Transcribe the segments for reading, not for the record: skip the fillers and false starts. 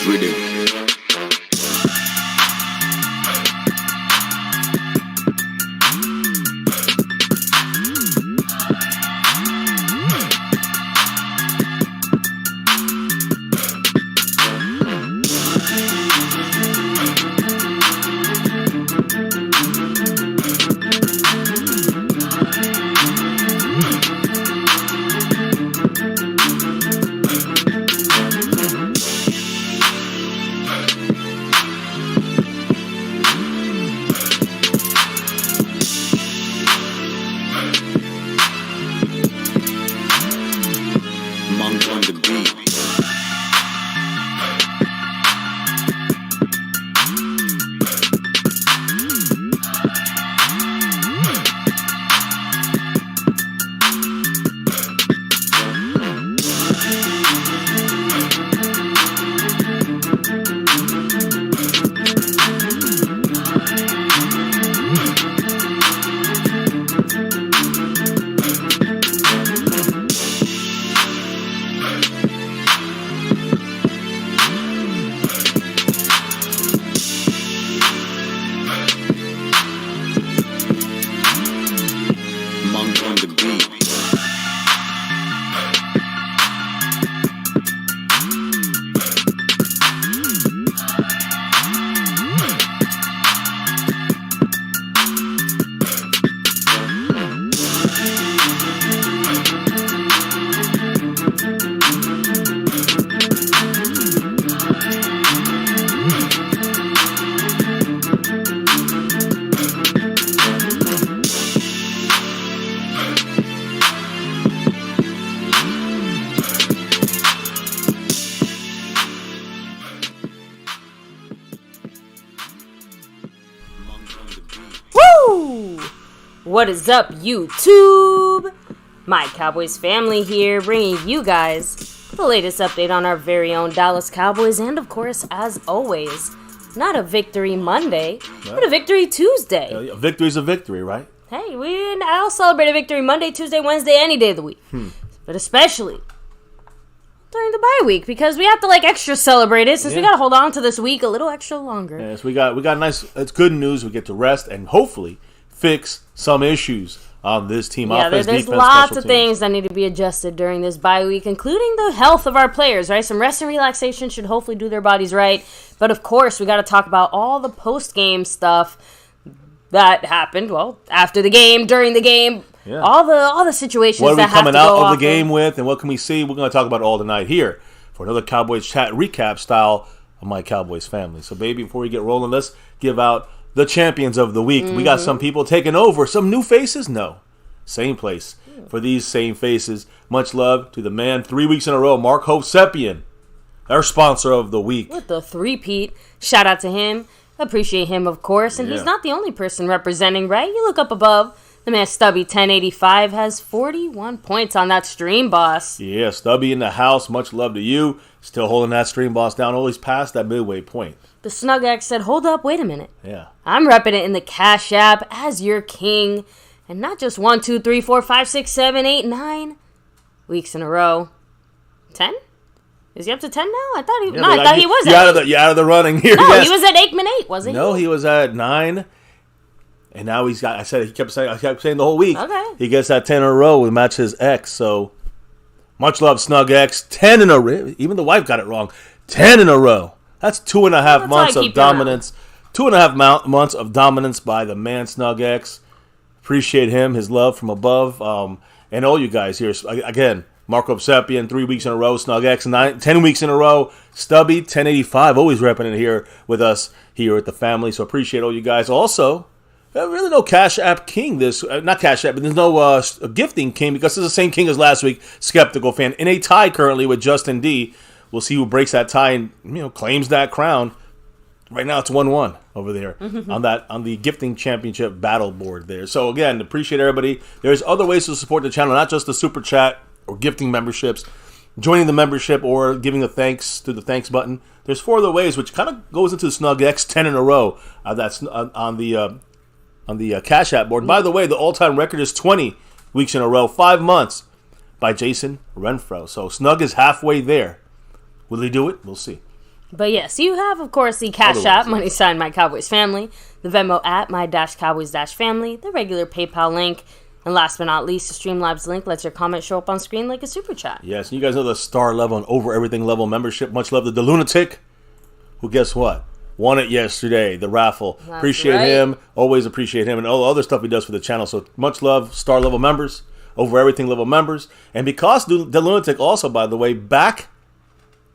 Rhythm. Monk on the beat. Monk on the beat. Woo! What is up, YouTube? My Cowboys family here, bringing you guys the latest update on our very own Dallas Cowboys, and of course, as always, not a victory Monday, but a victory Tuesday. A victory's a victory, right? Hey, I'll celebrate a victory Monday, Tuesday, Wednesday, any day of the week, but especially during the bye week, because we have to extra celebrate it since we gotta hold on to this week a little extra longer. Yes, we got nice. It's good news. We get to rest and hopefully fix some issues on this team. Yeah, Offense, there's defense, lots special of teams. things that need to be adjusted during this bye week, including the health of our players, right? Some rest and relaxation should hopefully do their bodies right. But of course, we got to talk about all the post-game stuff that happened. Well, after the game, during the game, all the situations What are we that have to coming go out of off the game with, and what can we see? We're going to talk about it all tonight here for another Cowboys chat recap style of My Cowboys Family. So, baby, before we get rolling, let's give out the champions of the week. We got some people taking over. Some new faces? No. Same place for these same faces. Much love to the man 3 weeks in a row, Mark Hosepian, our sponsor of the week. with the three-peat. Shout out to him. Appreciate him, of course. And he's not the only person representing, right? You look up above. The man Stubby 1085 has 41 points on that stream, boss. Yeah, Stubby in the house. Much love to you. Still holding that stream boss down. Always past that midway point. The Snug X said, hold up, wait a minute. Yeah. I'm repping it in the Cash App as your king. And not just 1, 2, 3, 4, 5, 6, 7, 8, 9 weeks in a row. 10? Is he up to 10 now? I thought he was at 8. You're out of the running here. No, yes. he was at Aikman 8, wasn't he? No, he was at 9. And now he's got, I kept saying the whole week. Okay. He gets that 10 in a row to match his X. So, much love, Snug X. 10 in a row. Even the wife got it wrong. 10 in a row. That's 2.5 months of dominance. 2.5 months of dominance by the man, Snug X. Appreciate him, his love from above. And all you guys here. Again, Marco Seppian, 3 weeks in a row. Snug X, 10 weeks in a row. Stubby, 1085, always repping it here with us here at the family. So appreciate all you guys. Also, really no Cash App King not Cash App, but there's no gifting King because it's the same King as last week. Skeptical fan in a tie currently with Justin D. We'll see who breaks that tie and claims that crown. Right now it's 1-1 over there on the gifting championship battle board there. So again, appreciate everybody. There's other ways to support the channel, not just the super chat or gifting memberships, joining the membership or giving a thanks to the thanks button. There's 4 other ways, which kind of goes into the Snug X 10 in a row. That's on the Cash App board. And by the way, the all-time record is 20 weeks in a row, 5 months by Jason Renfro. So Snug is halfway there. Will he do it? We'll see. But yes, you have, of course, the Cash App, money sign My Cowboys Family, the Venmo at My-Cowboys-Family, the regular PayPal link, and last but not least, the Streamlabs link lets your comment show up on screen like a super chat. Yes, and you guys know the star level and over everything level membership. Much love to the Lunatic, who, guess what? Won it yesterday, the raffle. That's appreciate him. Always appreciate him and all the other stuff he does for the channel. So much love, star level members, over everything level members. And because the Lunatic also, by the way, back,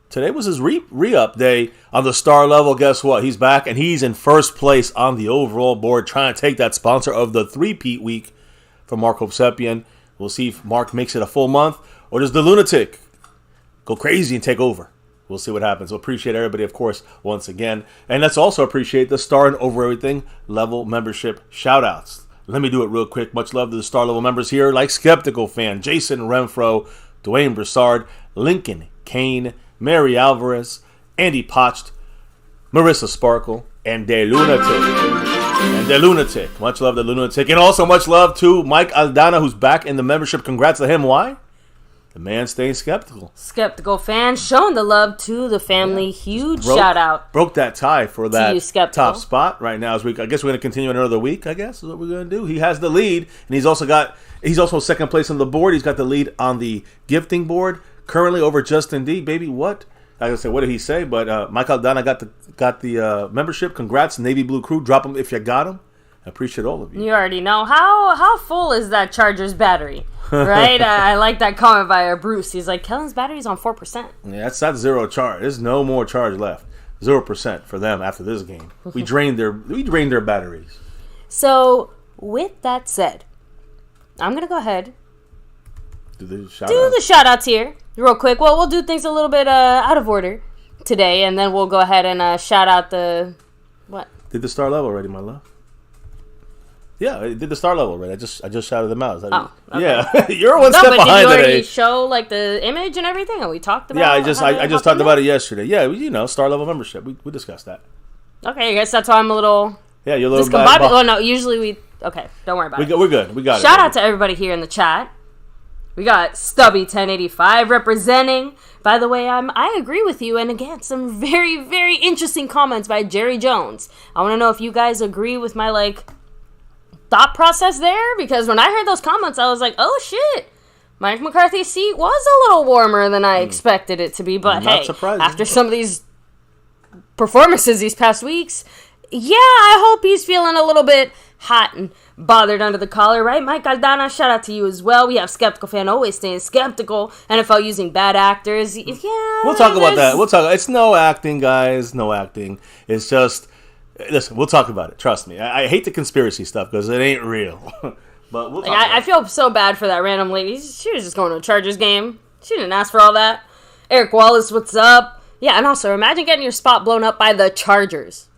today was his re-up day on the star level. Guess what? He's back and he's in first place on the overall board, trying to take that sponsor of the three-peat week from Mark Hovsepian. We'll see if Mark makes it a full month, or does the Lunatic go crazy and take over? We'll see what happens. We'll appreciate everybody, of course, once again. And let's also appreciate the star and over everything level membership shout-outs. Let me do it real quick. Much love to the star level members here, like Skeptical Fan, Jason Renfro, Dwayne Broussard, Lincoln Kane, Mary Alvarez, Andy Potched, Marissa Sparkle, and De Lunatic. Much love to Lunatic. And also much love to Mike Aldana, who's back in the membership. Congrats to him. Why? The man staying skeptical. Skeptical Fan showing the love to the family. Yeah. Huge shout out. Broke that tie for that top spot right now. I guess we're going to continue another week, I guess is what we're going to do. He has the lead, and he's also second place on the board. He's got the lead on the gifting board. Currently over Justin D. Baby, what? I was going to say, what did he say? But Michael Donna got the membership. Congrats, Navy Blue Crew. Drop them if you got them. I appreciate all of you. You already know. How full is that Charger's battery? Right? I like that comment by Bruce. He's like, Kellen's battery's on 4%. Yeah, that's zero charge. There's no more charge left. 0% for them after this game. We drained their batteries. So, with that said, I'm going to go ahead. Do the shout-outs here real quick. Well, we'll do things a little bit out of order today, and then we'll go ahead and shout out the... What? Did the star level already, my love? Yeah, I did the star level already. I just shouted them out. Okay. Yeah, you're one step behind today. But did you already show like the image and everything? And we talked about. Yeah, I just talked about it yesterday. Yeah, star level membership. We discussed that. Okay, I guess that's why I'm a little. Yeah, you're a little. Well, no, usually we. Okay, don't worry about it. We're good. We got it. Shout out to everybody here in the chat. We got Stubby1085 representing. By the way, I agree with you. And again, some very, very interesting comments by Jerry Jones. I want to know if you guys agree with my thought process there, because when I heard those comments, I was like, oh shit, Mike McCarthy's seat was a little warmer than I expected it to be. But Not surprising. After some of these performances these past weeks, yeah, I hope he's feeling a little bit hot and bothered under the collar, right? Mike Aldana, shout out to you as well. We have Skeptical Fan always staying skeptical. NFL using bad actors. Yeah, we'll talk about that. It's no acting, guys. No acting. It's just... Listen, we'll talk about it. Trust me. I hate the conspiracy stuff because it ain't real. But we'll talk about it. I feel so bad for that random lady. She was just going to a Chargers game. She didn't ask for all that. Eric Wallace, what's up? Yeah, and also, imagine getting your spot blown up by the Chargers.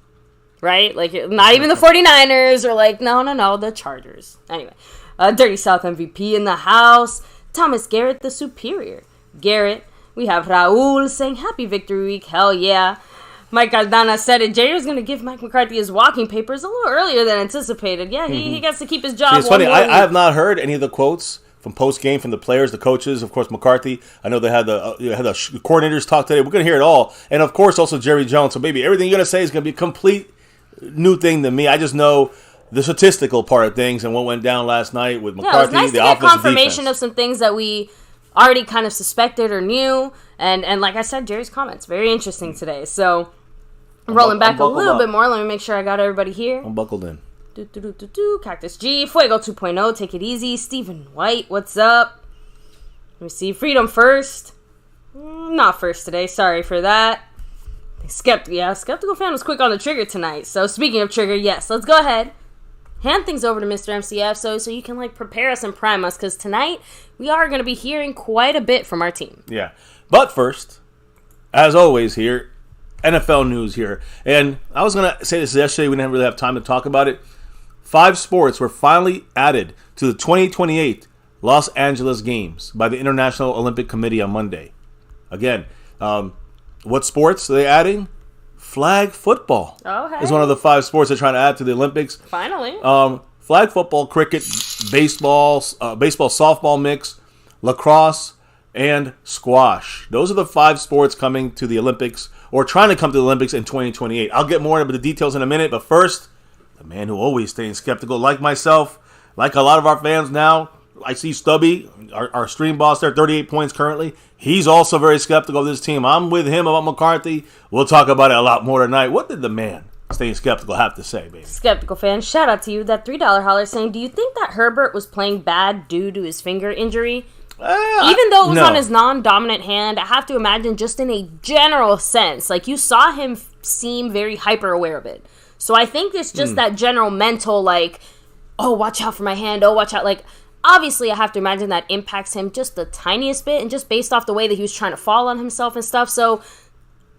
Right? Not even the 49ers or no, the Chargers. Anyway, Dirty South MVP in the house. Thomas Garrett, the superior. Garrett. We have Raul saying happy victory week. Hell yeah. Mike Aldana said it. Jerry was going to give Mike McCarthy his walking papers a little earlier than anticipated. Yeah, he gets to keep his job. See, it's funny. I have not heard any of the quotes from post-game from the players, the coaches, of course, McCarthy. I know they had the coordinators talk today. We're going to hear it all. And, of course, also Jerry Jones. So, baby, everything you're going to say is going to be a complete new thing to me. I just know the statistical part of things and what went down last night with McCarthy, it was nice the to get confirmation defense. Of some things that we already kind of suspected or knew. And like I said, Jerry's comments, very interesting today. So... Rolling back a little bit more. Let me make sure I got everybody here. I'm buckled in. Cactus G. Fuego 2.0. Take it easy. Stephen White. What's up? Let me see. Freedom first. Not first today. Sorry for that. Skeptical Fan was quick on the trigger tonight. So speaking of trigger, yes. Let's go ahead. Hand things over to Mr. MCF so you can prepare us and prime us. Because tonight we are going to be hearing quite a bit from our team. Yeah. But first, as always here, NFL news here. And I was going to say this yesterday. We didn't really have time to talk about it. 5 sports were finally added to the 2028 Los Angeles Games by the International Olympic Committee on Monday. Again, what sports are they adding? Flag football is one of the 5 sports they're trying to add to the Olympics. Finally. Flag football, cricket, baseball, softball mix, lacrosse, and squash. Those are the 5 sports coming to the Olympics or trying to come to the Olympics in 2028. I'll get more into the details in a minute, but first, the man who always stays skeptical, like myself, like a lot of our fans now. I see Stubby, our stream boss there, 38 points currently. He's also very skeptical of this team. I'm with him about McCarthy. We'll talk about it a lot more tonight. What did the man staying skeptical have to say, baby? Skeptical fan, shout out to you. That $3 holler saying, do you think that Herbert was playing bad due to his finger injury? Even though it was on his non-dominant hand, I have to imagine just in a general sense. Like, you saw him seem very hyper-aware of it. So I think it's just that general mental, like, oh, watch out for my hand. Oh, watch out. Like, obviously, I have to imagine that impacts him just the tiniest bit, and just based off the way that he was trying to fall on himself and stuff. So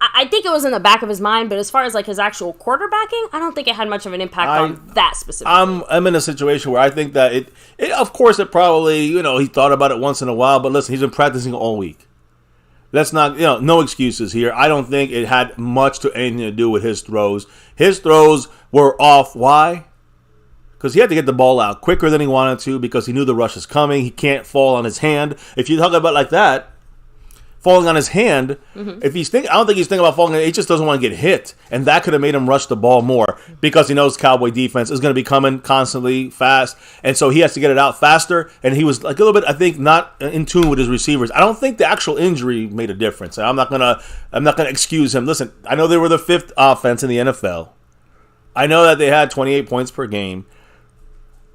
I think it was in the back of his mind, but as far as like his actual quarterbacking, I don't think it had much of an impact on that specific. I'm in a situation where I think that it of course, it probably, he thought about it once in a while, but listen, he's been practicing all week. Let's not, no excuses here. I don't think it had much to anything to do with his throws. His throws were off. Why? Because he had to get the ball out quicker than he wanted to because he knew the rush is coming. He can't fall on his hand. If you talk about it like that, falling on his hand, if he's I don't think he's thinking about falling. He just doesn't want to get hit, and that could have made him rush the ball more because he knows Cowboy defense is going to be coming constantly fast, and so he has to get it out faster. And he was like a little bit, I think, not in tune with his receivers. I don't think the actual injury made a difference. I'm not gonna excuse him. Listen, I know they were the 5th offense in the NFL. I know that they had 28 points per game.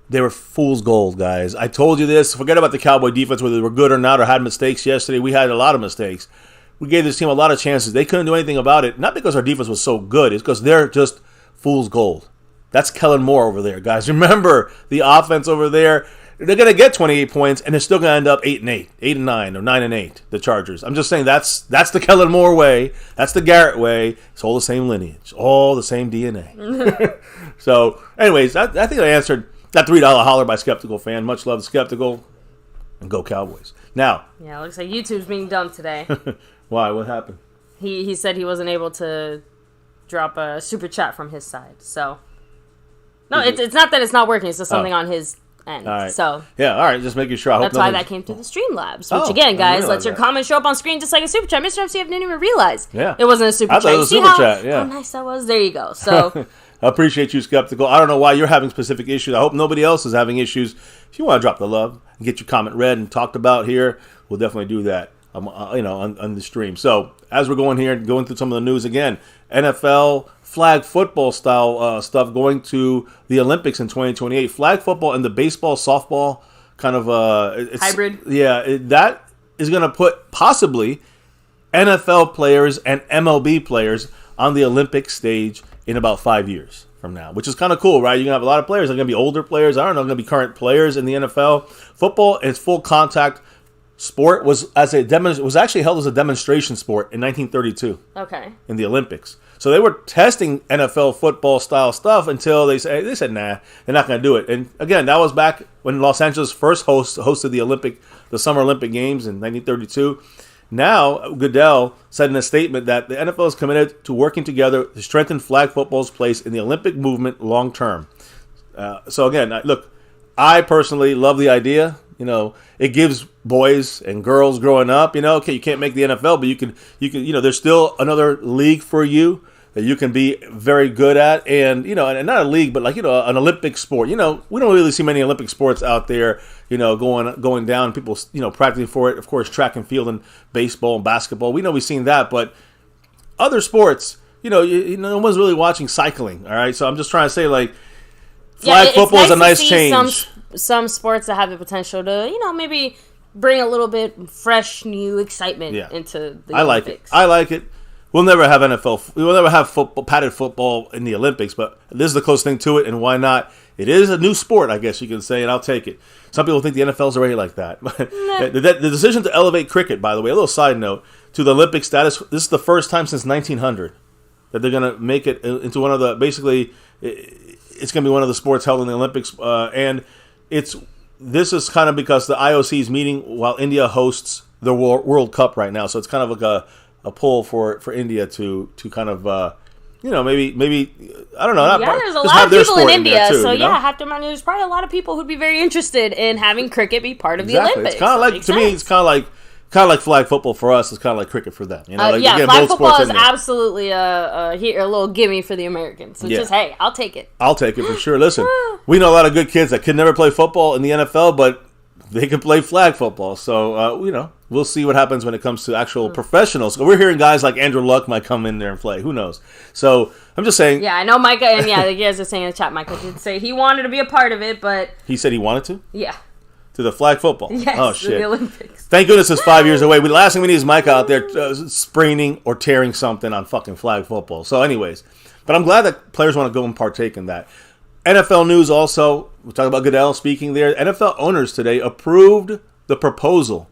They were fool's gold, guys. I told you this. Forget about the Cowboy defense, whether they were good or not or had mistakes yesterday. We had a lot of mistakes. We gave this team a lot of chances. They couldn't do anything about it. Not because our defense was so good. It's because they're just fool's gold. That's Kellen Moore over there, guys. Remember, the offense over there, they're going to get 28 points, and they're still going to end up 8-8, 8-9, or 9-8, the Chargers. I'm just saying that's the Kellen Moore way. That's the Garrett way. It's all the same lineage. All the same DNA. So, anyways, I think I answered that $3 holler by Skeptical fan. Much love to Skeptical. And go Cowboys. Now. Yeah, it looks like YouTube's being dumb today. Why? What happened? He said he wasn't able to drop a super chat from his side. So. No, it's not that it's not working. It's just something on his end. All right. So. Yeah, all right. Just making sure. That's why that came through the Streamlabs. Which, again, guys, lets your comments show up on screen just like a super chat. Mr. MCF didn't even realize it wasn't a super chat. I thought it was a super chat. Yeah. How nice that was? There you go. So. I appreciate you, Skeptical. I don't know why you're having specific issues. I hope nobody else is having issues. If you want to drop the love and get your comment read and talked about here, we'll definitely do that. On the stream. So as we're going through some of the news again, NFL flag football style stuff going to the Olympics in 2028. Flag football and the baseball softball kind of hybrid. Yeah, that is going to put possibly NFL players and MLB players on the Olympic stage in about 5 years from now, which is kind of cool, right? You're going to have a lot of players. They're going to be older players. I don't know, going to be current players in the NFL. Football is full contact sport was actually held as a demonstration sport in 1932. Okay. In the Olympics. So they were testing NFL football style stuff until they said nah, they're not going to do it. And again, that was back when Los Angeles first hosted the Summer Olympic Games in 1932. Now, Goodell said in a statement that the NFL is committed to working together to strengthen flag football's place in the Olympic movement long term. So again, look, I personally love the idea. It gives boys and girls growing up, okay, you can't make the NFL, but you can, there's still another league for you that you can be very good at, and and not a league, but an Olympic sport. We don't really see many Olympic sports out there, going down. People, practicing for it. Of course, track and field and baseball and basketball. We've seen that, but other sports, no one's really watching cycling. All right, so I'm just trying to say, flag football is a nice change. Some sports that have the potential to, maybe bring a little bit fresh, new excitement into the Olympics. I like it. We'll never have NFL. We'll never have padded football in the Olympics, but this is the close thing to it, and why not? It is a new sport, I guess you can say, and I'll take it. Some people think the NFL's already like that. The decision to elevate cricket, by the way, a little side note, to the Olympic status, this is the first time since 1900 that they're going to make it into one of the, basically, it's going to be one of the sports held in the Olympics, and this is kind of because the IOC is meeting while India hosts the World Cup right now, so it's kind of like a pull for India to kind of maybe I don't know. There's a lot of people in India, too, so I have to imagine there's probably a lot of people who'd be very interested in having cricket be part of the Olympics. It's kind of like, to me, it's kind of like kind of like flag football for us. It's kind of like cricket for them. You know, like, yeah, flag football is absolutely a little gimme for the Americans. So just, hey, I'll take it. I'll take it for sure. Listen, we know a lot of good kids that could never play football in the NFL, but they can play flag football. So, you know, we'll see what happens when it comes to actual professionals. We're hearing guys like Andrew Luck might come in there and play. Who knows? So, I'm just saying. Yeah, I know Micah, and you guys are saying in the chat, Micah did say he wanted to be a part of it, but... He said he wanted to? Yeah. To the flag football? Yes, oh, shit. the Olympics. Thank goodness it's 5 years away. The last thing we need is Micah out there spraining or tearing something on fucking flag football. So, anyways. But I'm glad that players want to go and partake in that. NFL news also. We're talking about Goodell speaking there. NFL owners today approved the proposal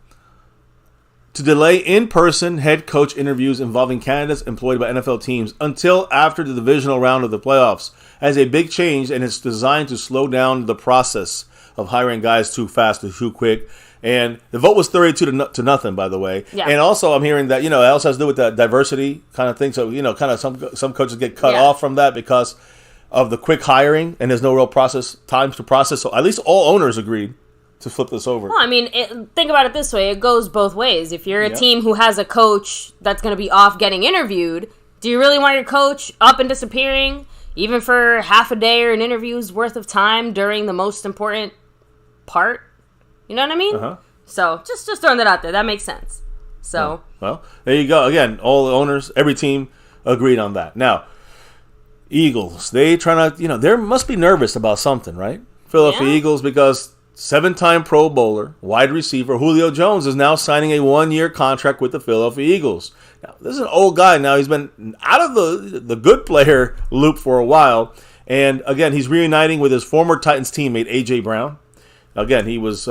to delay in-person head coach interviews involving candidates employed by NFL teams until after the divisional round of the playoffs as a big change, and it's designed to slow down the process of hiring guys too fast or too quick. And the vote was 32 to nothing, by the way. Yeah. And also I'm hearing that, you know, it also has to do with that diversity kind of thing. So, you know, kind of some coaches get cut off from that because of the quick hiring and there's no real times to process. So at least all owners agreed to flip this over. Well, I mean, think about it this way. It goes both ways. If you're a team who has a coach that's going to be off getting interviewed, do you really want your coach up and disappearing, even for half a day or an interview's worth of time during the most important part? You know what I mean? Uh-huh. So, just throwing that out there. That makes sense. So. Well, there you go. Again, all the owners, every team agreed on that. Now, Eagles, they trying to, you know, they must be nervous about something, right? Philadelphia Eagles, because 7-time Pro Bowler, wide receiver, Julio Jones is now signing a 1-year contract with the Philadelphia Eagles. Now, this is an old guy now. He's been out of the good player loop for a while. And, again, he's reuniting with his former Titans teammate, A.J. Brown. Again, he was,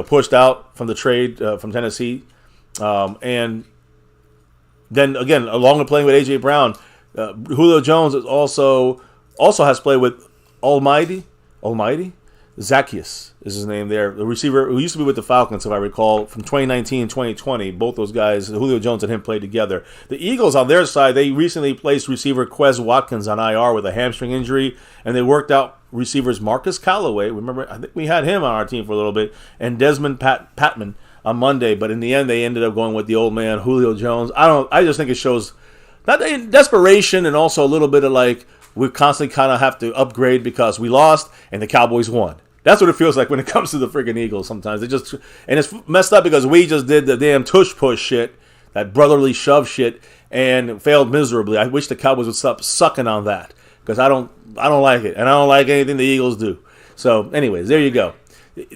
pushed out from the trade from Tennessee. And then, again, along with playing with A.J. Brown, Julio Jones is also has played with Almighty Zacchaeus is his name there. The receiver who used to be with the Falcons, if I recall, from 2019 and 2020. Both those guys, Julio Jones and him, played together. The Eagles, on their side, they recently placed receiver Quez Watkins on IR with a hamstring injury, and they worked out receivers Marcus Callaway. Remember, I think we had him on our team for a little bit, and Desmond Patman on Monday. But in the end, they ended up going with the old man, Julio Jones. I just think it shows not desperation and also a little bit of like we constantly kind of have to upgrade because we lost and the Cowboys won. That's what it feels like when it comes to the freaking Eagles sometimes. And it's messed up because we just did the damn tush push shit, that brotherly shove shit, and failed miserably. I wish the Cowboys would stop sucking on that because I don't like it, and I don't like anything the Eagles do. So, anyways, there you go.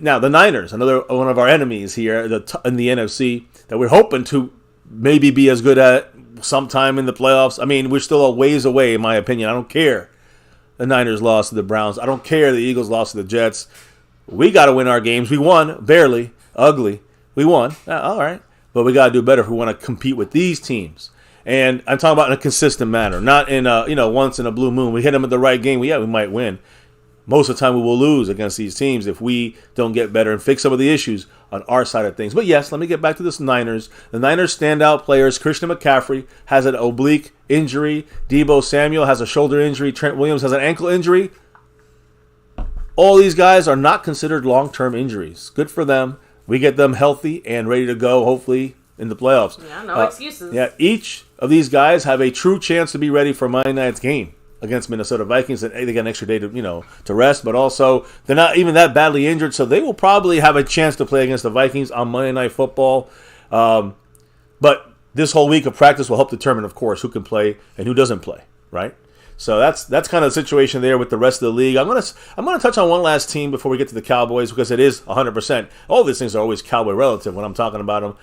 Now, the Niners, another one of our enemies here in the NFC that we're hoping to maybe be as good at sometime in the playoffs. I mean, we're still a ways away, in my opinion. I don't care. The Niners lost to the Browns. I don't care the Eagles lost to the Jets. We got to win our games. We won, barely, ugly. We won. All right. But we got to do better if we want to compete with these teams. And I'm talking about in a consistent manner, not in once in a blue moon. We hit them at the right game. We might win. Most of the time we will lose against these teams if we don't get better and fix some of the issues on our side of things. But yes, let me get back to this Niners. The Niners standout players, Christian McCaffrey has an oblique injury. Deebo Samuel has a shoulder injury. Trent Williams has an ankle injury. All these guys are not considered long-term injuries. Good for them. We get them healthy and ready to go, hopefully, in the playoffs. Yeah, no excuses. Yeah, each of these guys have a true chance to be ready for Monday night's game against Minnesota Vikings, and they get an extra day to rest, but also they're not even that badly injured, so they will probably have a chance to play against the Vikings on Monday Night Football. But this whole week of practice will help determine, of course, who can play and who doesn't play, right? So that's kind of the situation there with the rest of the league. I'm gonna touch on one last team before we get to the Cowboys because it is 100%. All these things are always Cowboy relative when I'm talking about them.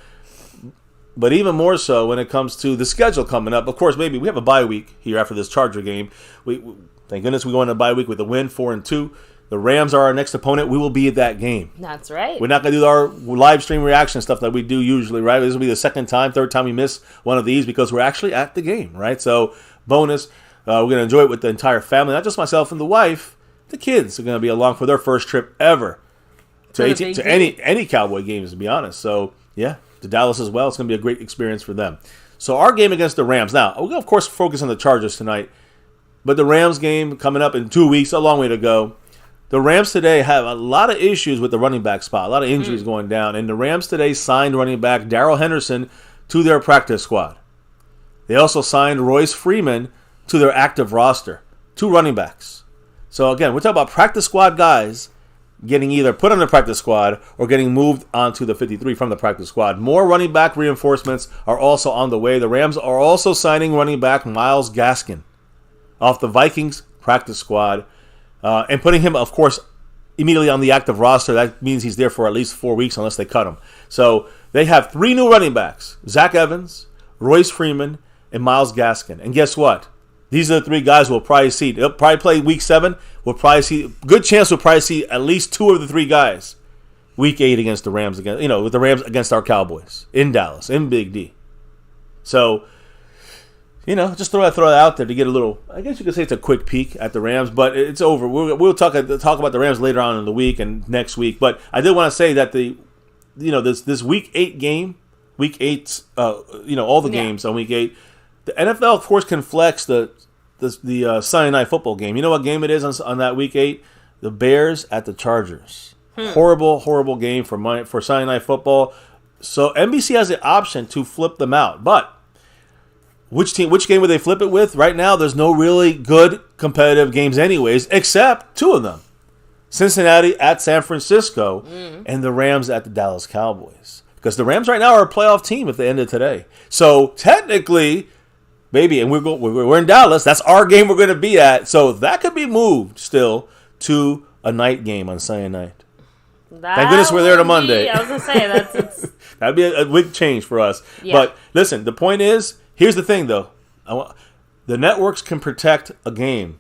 But even more so when it comes to the schedule coming up. Of course, maybe we have a bye week here after this Charger game. We thank goodness we go into a bye week with a win, 4-2. The Rams are our next opponent. We will be at that game. That's right. We're not going to do our live stream reaction stuff that we do usually, right? This will be the third time we miss one of these because we're actually at the game, right? So, bonus. We're going to enjoy it with the entire family, not just myself and the wife. The kids are going to be along for their first trip ever to any Cowboy games, to be honest. So, yeah. To Dallas as well. It's going to be a great experience for them. So our game against the Rams. Now, we'll of course focus on the Chargers tonight. But the Rams game coming up in 2 weeks, a long way to go. the Rams today have a lot of issues with the running back spot, a lot of injuries going down, and the Rams today signed running back Darrell Henderson to their practice squad. They also signed Royce Freeman to their active roster, 2 running backs. So again, we're talking about practice squad guys getting either put on the practice squad or getting moved onto the 53 from the practice squad. More running back reinforcements are also on the way. The Rams are also signing running back Myles Gaskin off the Vikings practice squad and putting him, of course, immediately on the active roster. That means he's there for at least 4 weeks unless they cut him. So they have 3 new running backs, Zach Evans, Royce Freeman, and Myles Gaskin. And guess what? These are the 3 guys we'll probably see. They'll probably play week 7. We'll probably see, good chance we'll probably see at least 2 of the 3 guys week 8 against the Rams, with the Rams against our Cowboys in Dallas, in Big D. So, just throw that out there to get a little, I guess you could say it's a quick peek at the Rams, but it's over. We'll talk about the Rams later on in the week and next week. But I did want to say that this week 8 game, week 8, all the games on week 8, the NFL, of course, can flex the Sunday Night Football game. You know what game it is on that week 8? The Bears at the Chargers. Horrible game for Sunday Night Football. So NBC has the option to flip them out. But which game would they flip it with? Right now, there's no really good competitive games anyways, except 2 of them. Cincinnati at San Francisco and the Rams at the Dallas Cowboys. Because the Rams right now are a playoff team if they ended today. So technically, baby, and we're in Dallas. That's our game we're going to be at. So that could be moved still to a night game on Sunday night. Thank goodness we're there to Monday. I was going to say, that'd be a big change for us. Yeah. But listen, the point is, here's the thing, though. The networks can protect a game.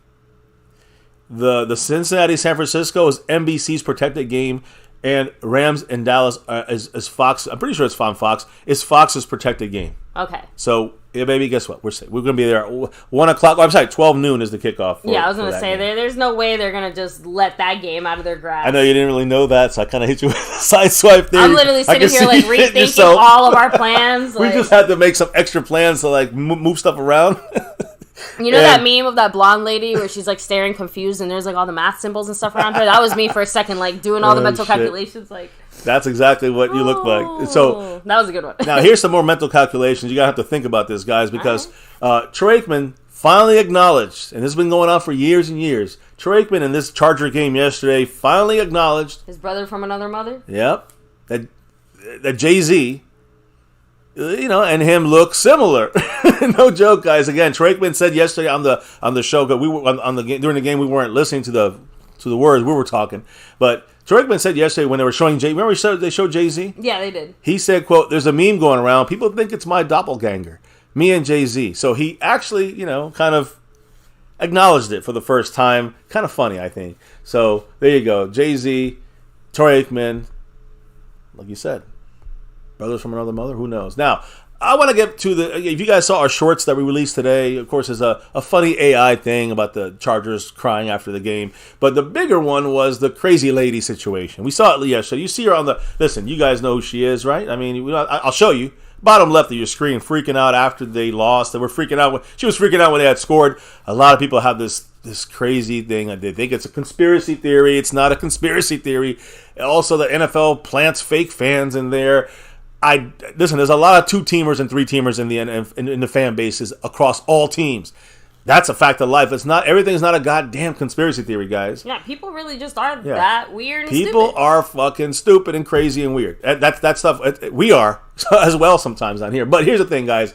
The Cincinnati-San Francisco is NBC's protected game, and Rams and Dallas is Fox. I'm pretty sure it's on Fox. It's Fox's protected game. Okay. So, baby, guess what? We're going to be there at 1 o'clock. Oh, I'm sorry, 12 noon is the kickoff. I was going to say, there's no way they're going to just let that game out of their grasp. I know you didn't really know that, so I kind of hit you with a side swipe there. I'm literally sitting here, rethinking all of our plans. We just had to make some extra plans to, move stuff around. You know that meme of that blonde lady where she's staring confused and there's all the math symbols and stuff around her? That was me for a second, doing all the mental calculations. That's exactly what you look like. So that was a good one. Now here's some more mental calculations. You gotta have to think about this, guys, because Troy Aikman finally acknowledged, and this has been going on for years and years. Troy Aikman in this Charger game yesterday finally acknowledged his brother from another mother. Yep, that Jay-Z, and him look similar. No joke, guys. Again, Troy Aikman said yesterday on the show, because we were on the game during the game, we weren't listening to the words, we were talking. But Troy Aikman said yesterday when they were showing Jay, remember they showed Jay-Z? Yeah, they did. He said, quote, "There's a meme going around. People think it's my doppelganger, me and Jay-Z." So he actually, kind of acknowledged it for the first time. Kind of funny, I think. So there you go, Jay-Z, Troy Aikman, like you said. Brothers from another mother? Who knows? Now, I want to get to if you guys saw our shorts that we released today, of course, there's a funny AI thing about the Chargers crying after the game. But the bigger one was the crazy lady situation. We saw it yesterday. You see her listen, you guys know who she is, right? I mean, I'll show you. Bottom left of your screen, freaking out after they lost. They were freaking out. She was freaking out when they had scored. A lot of people have this crazy thing. They think it's a conspiracy theory. It's not a conspiracy theory. Also, the NFL plants fake fans in there. Listen, there's a lot of 2-teamers and 3-teamers in the fan bases across all teams. That's a fact of life. Everything's not a goddamn conspiracy theory, guys. Yeah, people really just are that weird and people stupid. Are fucking stupid and crazy and weird. That stuff, we are as well sometimes on here. But here's the thing, guys.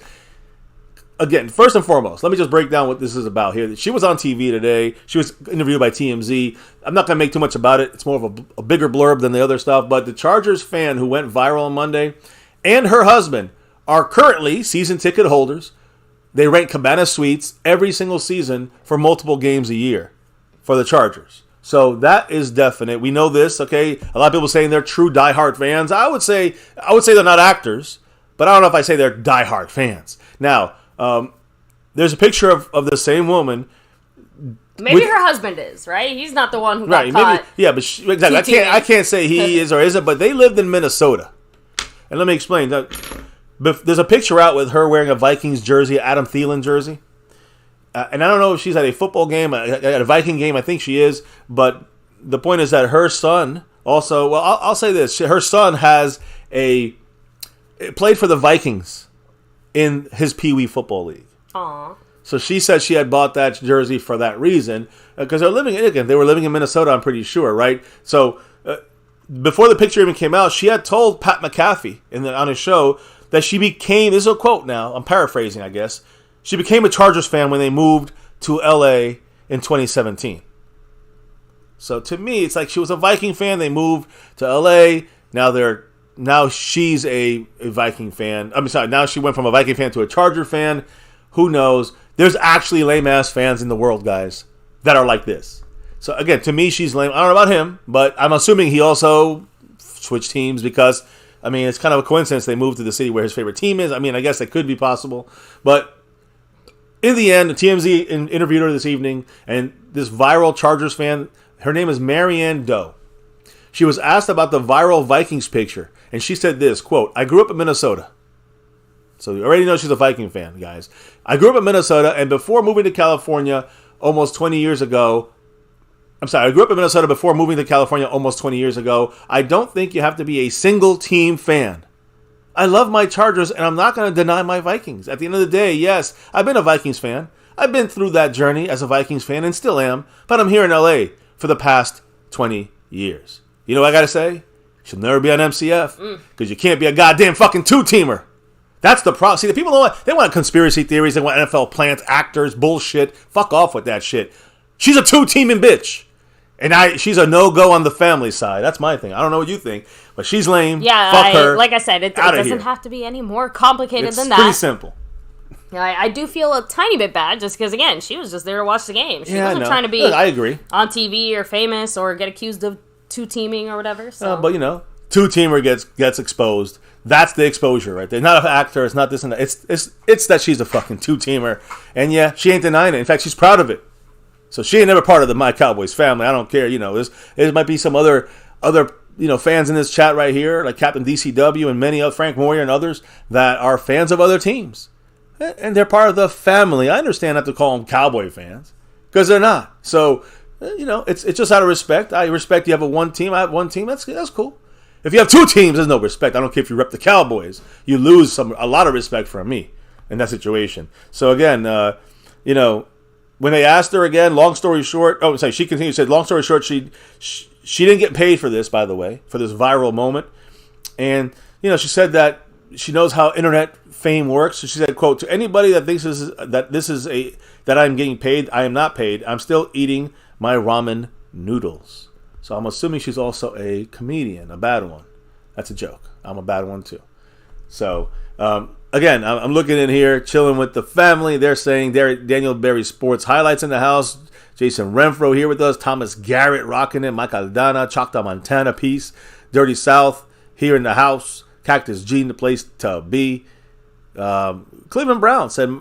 Again, first and foremost, let me just break down what this is about here. She was on TV today. She was interviewed by TMZ. I'm not going to make too much about it. It's more of a bigger blurb than the other stuff. But the Chargers fan who went viral on Monday and her husband are currently season ticket holders. They rent Cabana Suites every single season for multiple games a year for the Chargers. So that is definite. We know this, okay? A lot of people saying they're true diehard fans. I would say they're not actors, but I don't know if I say they're diehard fans. Now, there's a picture of the same woman. Maybe her husband is, right? He's not the one who got caught. Maybe, but exactly. I can't say he is or isn't, but they lived in Minnesota. And let me explain. There's a picture out with her wearing a Vikings jersey, Adam Thielen jersey. And I don't know if she's at a football game, at a Viking game. I think she is. But the point is that her son also. Well, I'll say this: her son played for the Vikings in his Pee Wee football league. Aww. So she said she had bought that jersey for that reason because they were living in Minnesota. I'm pretty sure, right? So before the picture even came out, she had told Pat McAfee on his show that she became. This is a quote now. I'm paraphrasing, I guess. She became a Chargers fan when they moved to LA in 2017. So to me, it's like she was a Viking fan. They moved to LA. Now she's a Viking fan. I'm sorry. Now she went from a Viking fan to a Charger fan. Who knows? There's actually lame-ass fans in the world, guys, that are like this. So, again, to me, she's lame. I don't know about him, but I'm assuming he also switched teams because, I mean, it's kind of a coincidence they moved to the city where his favorite team is. I mean, I guess that could be possible. But in the end, TMZ interviewed her this evening, and this viral Chargers fan, her name is Marianne Doe. She was asked about the viral Vikings picture, and she said this, quote, "I grew up in Minnesota." So you already know she's a Viking fan, guys. "I grew up in Minnesota, and before moving to California almost 20 years ago, I grew up in Minnesota before moving to California almost 20 years ago. I don't think you have to be a single team fan. I love my Chargers, and I'm not going to deny my Vikings. At the end of the day, yes, I've been a Vikings fan. I've been through that journey as a Vikings fan and still am, but I'm here in LA for the past 20 years. You know what I got to say? She'll never be on MCF because you can't be a goddamn fucking two-teamer. That's the problem. See, the people they want conspiracy theories. They want NFL plants, actors, bullshit. Fuck off with that shit. She's a two-teaming bitch. And she's a no-go on the family side. That's my thing. I don't know what you think, but she's lame. Yeah, fuck her. Like I said, it doesn't have to be any more complicated than that. It's pretty simple. Yeah, I do feel a tiny bit bad just because, again, she was just there to watch the game. She wasn't trying to be I agree. on TV or famous or get accused of two-teaming or whatever. So. But, two-teamer gets exposed. That's the exposure right there. Not an actor. It's not this and that. It's that she's a fucking two-teamer. And, yeah, she ain't denying it. In fact, she's proud of it. So she ain't never part of the My Cowboys family. I don't care. There might be some other fans in this chat right here, like Captain DCW and many other, Frank Moyer and others, that are fans of other teams. And they're part of the family. I understand not to call them Cowboy fans because they're not. So, it's just out of respect. I respect you have one team. I have one team. That's cool. If you have two teams, there's no respect. I don't care if you rep the Cowboys. You lose a lot of respect from me in that situation. So, again, when they asked her again, long story short, she continued to say, long story short, she didn't get paid for this, by the way, for this viral moment. And, she said that she knows how internet fame works. So she said, quote, "To anybody that thinks that I'm getting paid, I am not paid. I'm still eating my ramen noodles." So I'm assuming she's also a comedian, a bad one. That's a joke. I'm a bad one too. So, again, I'm looking in here, chilling with the family. They're saying Daniel Berry Sports Highlights in the house. Jason Renfro here with us. Thomas Garrett rocking it. Mike Aldana, Choctaw, Montana piece. Dirty South here in the house. Cactus G in the place to be. Cleveland Brown said,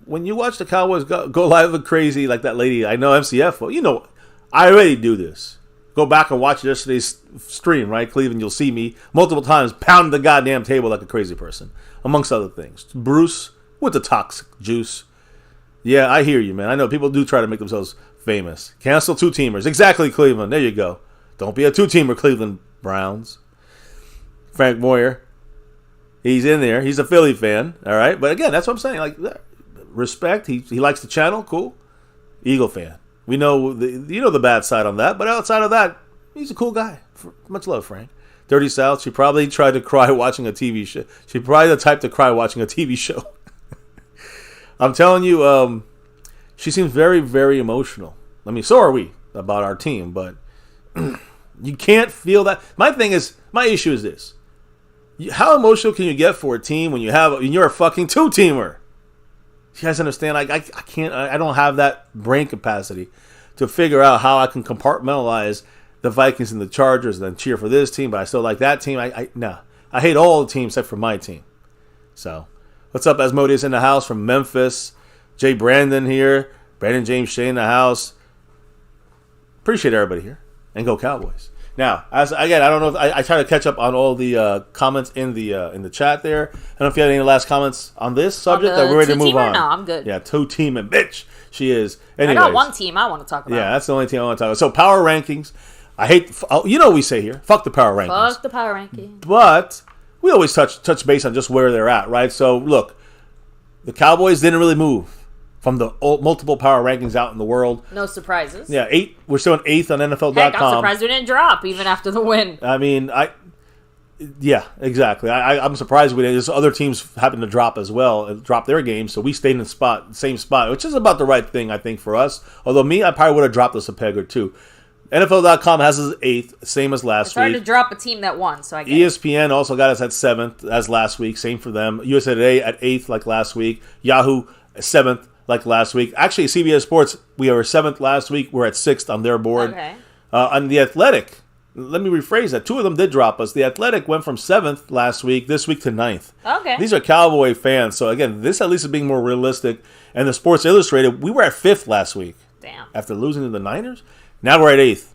"When you watch the Cowboys go live and crazy like that lady, I know MCF. Well, I already do this. Go back and watch yesterday's stream, right, Cleveland? You'll see me multiple times pounding the goddamn table like a crazy person, amongst other things. Bruce with the toxic juice. Yeah, I hear you, man. I know people do try to make themselves famous. Cancel two-teamers. Exactly, Cleveland. There you go. Don't be a two-teamer, Cleveland Browns." Frank Moyer, he's in there. He's a Philly fan, all right? But again, that's what I'm saying. Like, respect. He likes the channel. Cool. Eagle fan. We know the bad side on that, but outside of that, he's a cool guy. Much love, Frank. Dirty South, she probably tried to cry watching a TV show. She's probably the type to cry watching a TV show. I'm telling you, she seems very, very emotional. I mean, so are we about our team, but you can't feel that. My issue is this. How emotional can you get for a team when you're a fucking two-teamer? You guys understand? I can't. I don't have that brain capacity to figure out how I can compartmentalize the Vikings and the Chargers and then cheer for this team, but I still like that team. No. I hate all the teams except for my team. So, what's up, Asmodeus in the house from Memphis. Jay Brandon here. Brandon James Shea in the house. Appreciate everybody here. And go Cowboys. Now, I don't know if I try to catch up on all the comments in the chat there. I don't know if you have any last comments on this subject that we're ready to move on. No, I'm good. Yeah, two-team and bitch. She is. Anyways, I got one team I want to talk about. Yeah, that's the only team I want to talk about. So, power rankings. I hate, we say here, fuck the power rankings. Fuck the power ranking. But we always touch base on just where they're at, right? So, look, the Cowboys didn't really move from the multiple power rankings out in the world. No surprises. Yeah, 8. We're still in 8th on NFL.com. Heck, I'm surprised we didn't drop even after the win. I mean, yeah, exactly. I'm surprised we didn't. Just other teams happened to drop as well, drop their games, so we stayed in the same spot, which is about the right thing, I think, for us. Although I probably would have dropped us a peg or two. NFL.com has us 8th, same as last week. It's hard to drop a team that won, so I guess. ESPN also got us at 7th as last week, same for them. USA Today at 8th like last week. Yahoo 7th like last week. Actually, CBS Sports, we were 7th last week. We're at 6th on their board. Okay. On The Athletic, let me rephrase that. 2 of them did drop us. The Athletic went from 7th last week, this week to 9th. Okay. These are Cowboy fans. So, again, this at least is being more realistic. And the Sports Illustrated, we were at 5th last week. Damn. After losing to the Niners. Now we're at 8th.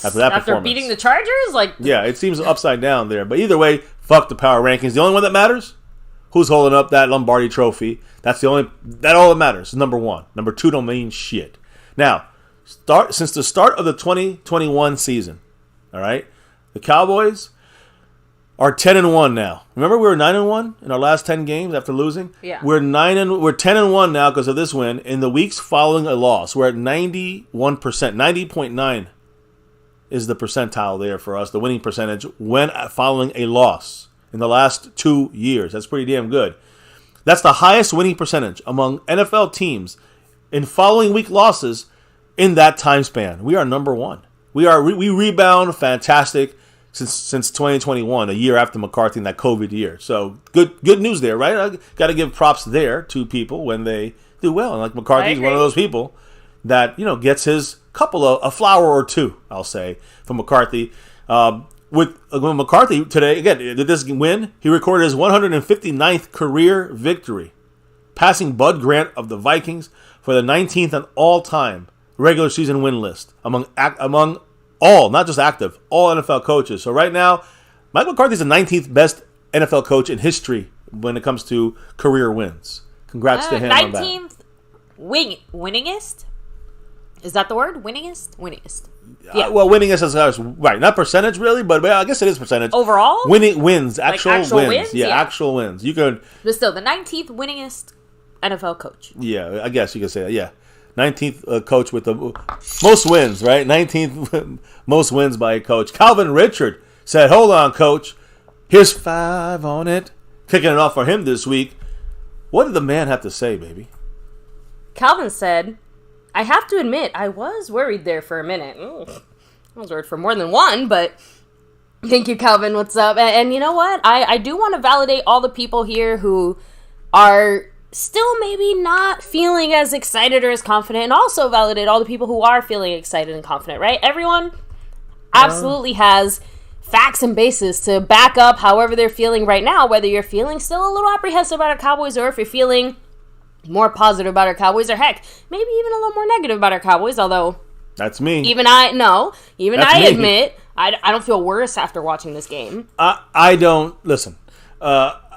After beating the Chargers? Yeah, it seems upside down there. But either way, fuck the power rankings. The only one that matters, who's holding up that Lombardi trophy. That all that matters. Number 1. Number 2 don't mean shit. Now, since the start of the 2021 season, all right, the Cowboys are 10-1 now. Remember, we were 9-1 in our last 10 games after losing. Yeah, we're 10-1 now because of this win. In the weeks following a loss, we're at 91%, 90.9 is the percentile there for us, the winning percentage when following a loss in the last 2 years. That's pretty damn good. That's the highest winning percentage among NFL teams in following week losses in that time span. We are number 1. We rebound fantastic since 2021, a year after McCarthy in that COVID year. So good news there, right? I got to give props there to people when they do well. And like McCarthy is one of those people that gets his a flower or two, I'll say, from McCarthy. With McCarthy today, again, did this win? He recorded his 159th career victory, passing Bud Grant of the Vikings for the 19th on all-time regular season win list among all, not just active, all NFL coaches. So right now, Mike McCarthy's the 19th best NFL coach in history when it comes to career wins. Congrats to him on that. 19th winningest? Is that the word? Winningest? Winningest. Yeah. Winningest is right. Not percentage really, but I guess it is percentage. Overall? Wins. Actual wins. Yeah, actual wins. You could. But still, the 19th winningest NFL coach. Yeah, I guess you could say that. Yeah. 19th coach with the most wins, right? 19th most wins by a coach. Calvin Richard said, "Hold on, coach. Here's 5 on it." Kicking it off for him this week. What did the man have to say, baby? Calvin said, "I have to admit, I was worried there for a minute. I was worried for more than one, but thank you, Calvin. What's up?" And you know what? I do want to validate all the people here who are still maybe not feeling as excited or as confident, and also validate all the people who are feeling excited and confident, right? Everyone absolutely has facts and basis to back up however they're feeling right now, whether you're feeling still a little apprehensive about our Cowboys or if you're feeling more positive about our Cowboys, or heck, maybe even a little more negative about our Cowboys, although that's me. Even I admit I don't feel worse after watching this game. I don't listen.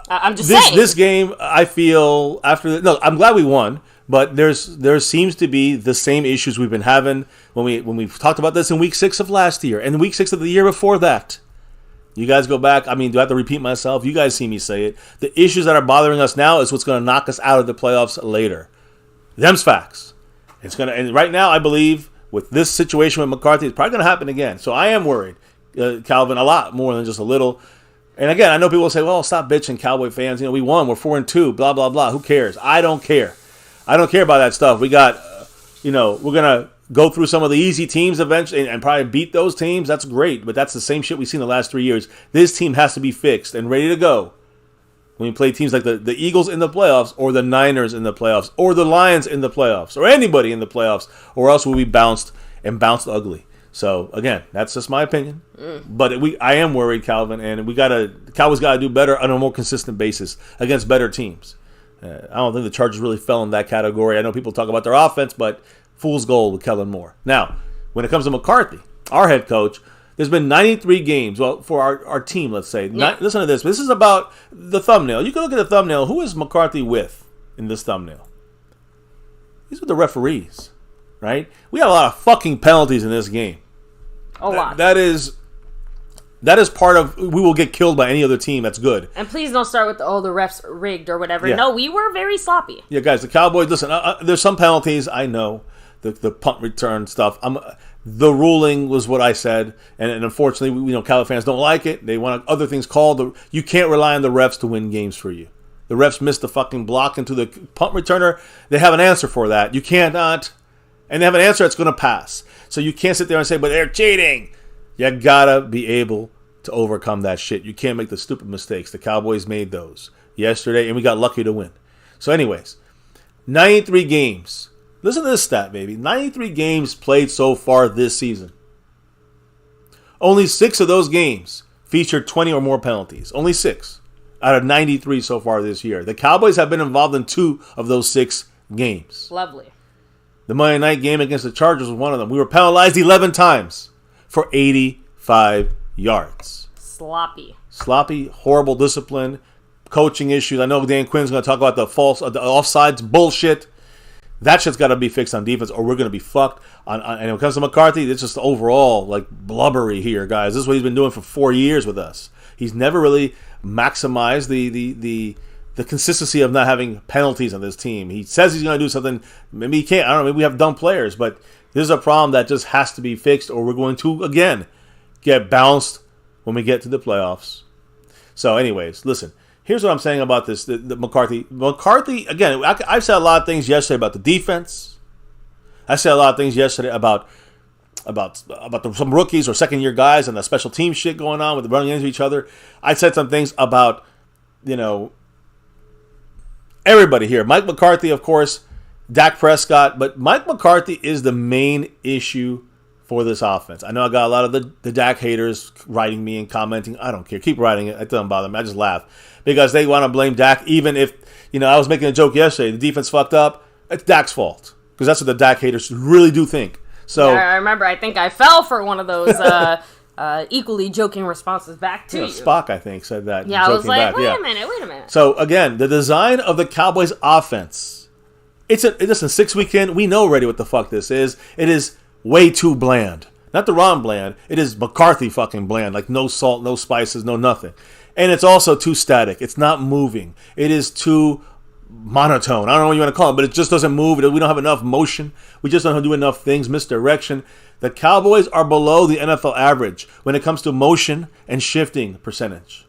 I'm just saying. This game, I feel I'm glad we won, but there seems to be the same issues we've been having when we've talked about this in week 6 of last year and week 6 of the year before that. You guys go back. I mean, do I have to repeat myself? You guys see me say it. The issues that are bothering us now is what's going to knock us out of the playoffs later. Them's facts. And right now, I believe with this situation with McCarthy, it's probably going to happen again. So I am worried, Calvin, a lot more than just a little. And again, I know people will say, "Well, stop bitching, Cowboy fans. We won. We're 4-2. Blah blah blah. Who cares?" I don't care. I don't care about that stuff. We got, we're gonna go through some of the easy teams eventually and probably beat those teams. That's great, but that's the same shit we've seen the last 3 years. This team has to be fixed and ready to go when we play teams like the Eagles in the playoffs, or the Niners in the playoffs, or the Lions in the playoffs, or anybody in the playoffs, or else we'll be bounced ugly. So again, that's just my opinion. But I am worried, Calvin, and Cowboys got to do better on a more consistent basis against better teams. I don't think the Chargers really fell in that category. I know people talk about their offense, but fool's gold with Kellen Moore. Now, when it comes to McCarthy, our head coach, there's been 93 games. Well, for our team, let's say. Yeah. Listen to this. This is about the thumbnail. You can look at the thumbnail. Who is McCarthy with in this thumbnail? He's with the referees, right? We had a lot of fucking penalties in this game. A lot. That is part of, we will get killed by any other team that's good. And please don't start with, the refs rigged or whatever. Yeah. No, we were very sloppy. Yeah, guys, the Cowboys, listen, there's some penalties, I know. The punt return stuff. The ruling was what I said, and unfortunately, Cowboy fans don't like it. They want other things called. You can't rely on the refs to win games for you. The refs missed the fucking block into the punt returner. They have an answer for that. You cannot, and they have an answer that's going to pass. So you can't sit there and say, but they're cheating. You gotta be able to overcome that shit. You can't make the stupid mistakes. The Cowboys made those yesterday, and we got lucky to win. So anyways, 93 games. Listen to this stat, baby. 93 games played so far this season. Only 6 of those games featured 20 or more penalties. Only 6 out of 93 so far this year. The Cowboys have been involved in 2 of those 6 games. Lovely. The Monday night game against the Chargers was one of them. We were penalized 11 times for 85 yards. Sloppy, horrible discipline, coaching issues. I know Dan Quinn's going to talk about the offsides bullshit. That shit's got to be fixed on defense, or we're going to be fucked. And when it comes to McCarthy, it's just overall like blubbery here, guys. This is what he's been doing for 4 years with us. He's never really maximized the consistency of not having penalties on this team. He says he's going to do something. Maybe he can't. I don't know. Maybe we have dumb players, but this is a problem that just has to be fixed, or we're going to again get bounced when we get to the playoffs. So, anyways, listen. Here's what I'm saying about this, the McCarthy. McCarthy, again, I've said a lot of things yesterday about the defense. I said a lot of things yesterday about some rookies or second-year guys and the special team shit going on with running into each other. I said some things about, everybody here. Mike McCarthy, of course, Dak Prescott. But Mike McCarthy is the main issue for this offense. I know I got a lot of the Dak haters writing me and commenting. I don't care. Keep writing it. It doesn't bother me. I just laugh. Because they want to blame Dak, even if, I was making a joke yesterday. The defense fucked up. It's Dak's fault. Because that's what the Dak haters really do think. So yeah, I remember, I think I fell for one of those equally joking responses back to you. Spock, I think, said that. Yeah, I was like, wait a minute. So, again, the design of the Cowboys offense. Listen, 6 weeks in, we know already what the fuck this is. It is way too bland. Not the Ron bland. It is McCarthy fucking bland. Like no salt, no spices, no nothing. And it's also too static. It's not moving. It is too monotone. I don't know what you want to call it, but it just doesn't move. We don't have enough motion. We just don't do enough things. Misdirection. The Cowboys are below the NFL average when it comes to motion and shifting percentage.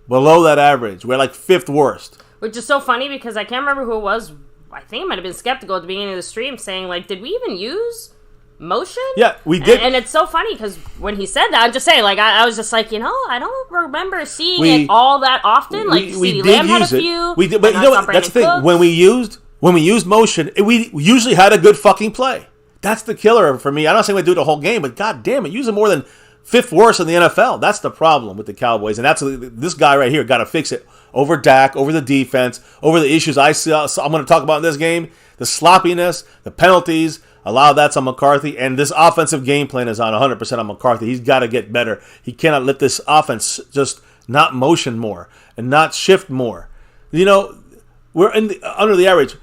Below that average. We're like 5th worst. Which is so funny because I can't remember who it was. I think it might have been Skeptical at the beginning of the stream saying, like, did we even use motion? Yeah, we did. And it's so funny because when he said that, I'm just saying, like, I was just like, I don't remember seeing it all that often. Like, CeeDee Lamb had a few. We did, but you know what? That's the thing. Cooks. When we used motion, we usually had a good fucking play. That's the killer for me. I'm not saying we do it the whole game, but god damn it, using more than 5th worst in the NFL. That's the problem with the Cowboys, and that's this guy right here got to fix it over Dak, over the defense, over the issues I see. I'm going to talk about in this game: the sloppiness, the penalties. A lot of that's on McCarthy, and this offensive game plan is on 100% on McCarthy. He's got to get better. He cannot let this offense just not motion more and not shift more. We're under the average.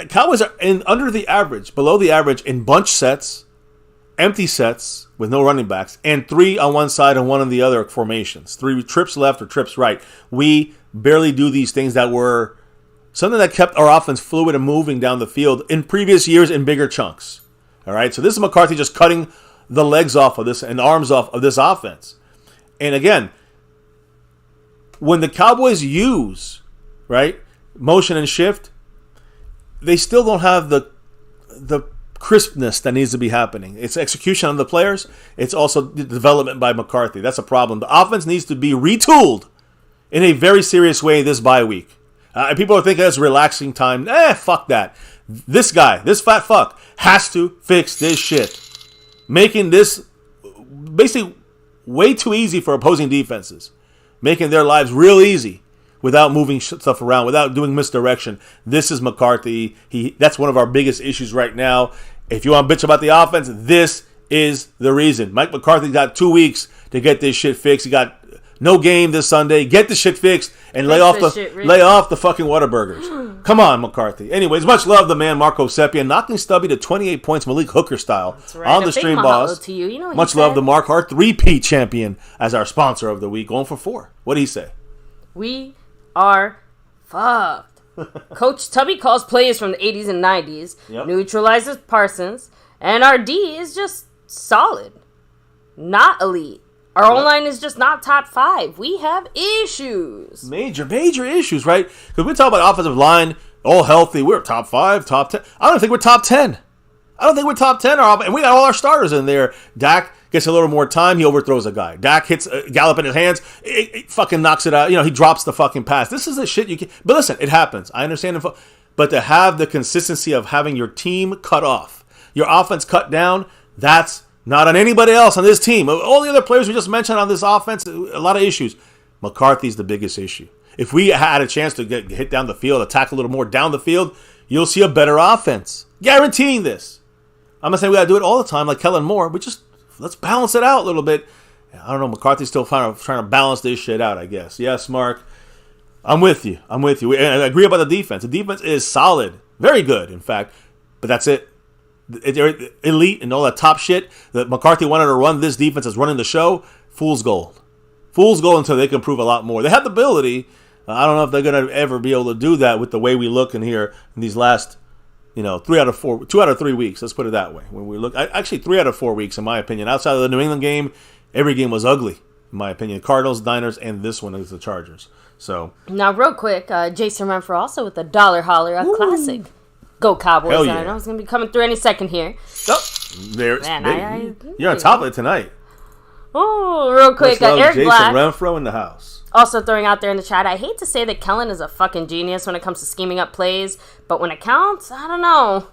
Cowboys are under the average, below the average in bunch sets, empty sets with no running backs, and 3 on one side and 1 on the other formations. 3 trips left or trips right. We barely do these things that were something that kept our offense fluid and moving down the field in previous years in bigger chunks. All right, so this is McCarthy just cutting the legs off of this and arms off of this offense. And again, when the Cowboys use, motion and shift, they still don't have the crispness that needs to be happening. It's execution on the players. It's also the development by McCarthy. That's a problem. The offense needs to be retooled in a very serious way this bye week. And people are thinking it's relaxing time. Fuck that. This guy, this fat fuck, has to fix this shit. Making this basically way too easy for opposing defenses. Making their lives real easy without moving stuff around, without doing misdirection. This is McCarthy. That's one of our biggest issues right now. If you want to bitch about the offense, this is the reason. Mike McCarthy got 2 weeks to get this shit fixed. He got no game this Sunday. Get the shit fixed and lay off the fucking Whataburgers. Come on, McCarthy. Anyways, much love the man Marco Seppian knocking Stubby to 28 points Malik Hooker style right. on the stream, boss. To you. You know much love the Mark Hart 3P champion as our sponsor of the week, going for 4. What did he say? We are fucked. Coach Tubby calls plays from the 80s and 90s, neutralizes Parsons, and our D is just solid, not elite. Our O-line is just not top 5. We have issues. Major issues, right? Because we talk about offensive line, all healthy. We're top 5, top 10. I don't think we're top 10. And we got all our starters in there. Dak gets a little more time. He overthrows a guy. Dak hits Gallup in his hands. It fucking knocks it out. He drops the fucking pass. This is the shit you can... But listen, it happens. I understand. But to have the consistency of having your team cut off, your offense cut down, that's... not on anybody else on this team. All the other players we just mentioned on this offense, a lot of issues. McCarthy's the biggest issue. If we had a chance to get hit down the field, attack a little more down the field, you'll see a better offense. Guaranteeing this. I'm not saying we got to do it all the time like Kellen Moore, but just let's balance it out a little bit. I don't know. McCarthy's still trying to balance this shit out, I guess. Yes, Mark. I'm with you. And I agree about the defense. The defense is solid. Very good, in fact. But that's it. They're elite and all that top shit that McCarthy wanted to run. This defense is running the show. Fool's gold. Fool's gold until they can prove a lot more. They have the ability. I don't know if they're going to ever be able to do that with the way we look in here in these last, 2 out of 3 weeks. Let's put it that way. When we look, actually 3 out of 4 weeks, in my opinion. Outside of the New England game, every game was ugly, in my opinion. Cardinals, Niners, and this one is the Chargers. So now, real quick, Jason Renfro also with the $1 holler, a classic. Go Cowboys. Hell yeah. I know it's going to be coming through any second here. Oh, there's you're on top of it tonight. Oh, real quick. Eric Jason Black. Renfro in the house. Also throwing out there in the chat, I hate to say that Kellen is a fucking genius when it comes to scheming up plays, but when it counts, I don't know.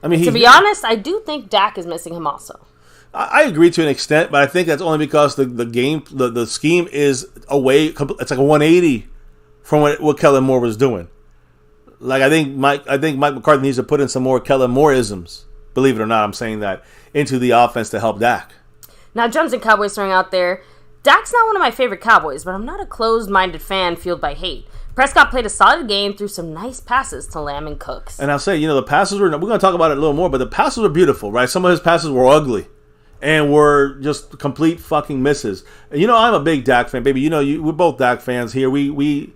I mean, to be honest, I do think Dak is missing him also. I agree to an extent, but I think that's only because the scheme is away. It's like a 180 from what Kellen Moore was doing. Like I think Mike McCarthy needs to put in some more Kellen Moore-isms. Believe it or not, I'm saying that into the offense to help Dak. Now, Jones and Cowboys throwing out there, Dak's not one of my favorite Cowboys, but I'm not a closed-minded fan fueled by hate. Prescott played a solid game, threw some nice passes to Lamb and Cooks. And I'll say, the passes we're going to talk about it a little more, but the passes were beautiful, right? Some of his passes were ugly and were just complete fucking misses. And I'm a big Dak fan, baby. We're both Dak fans here. We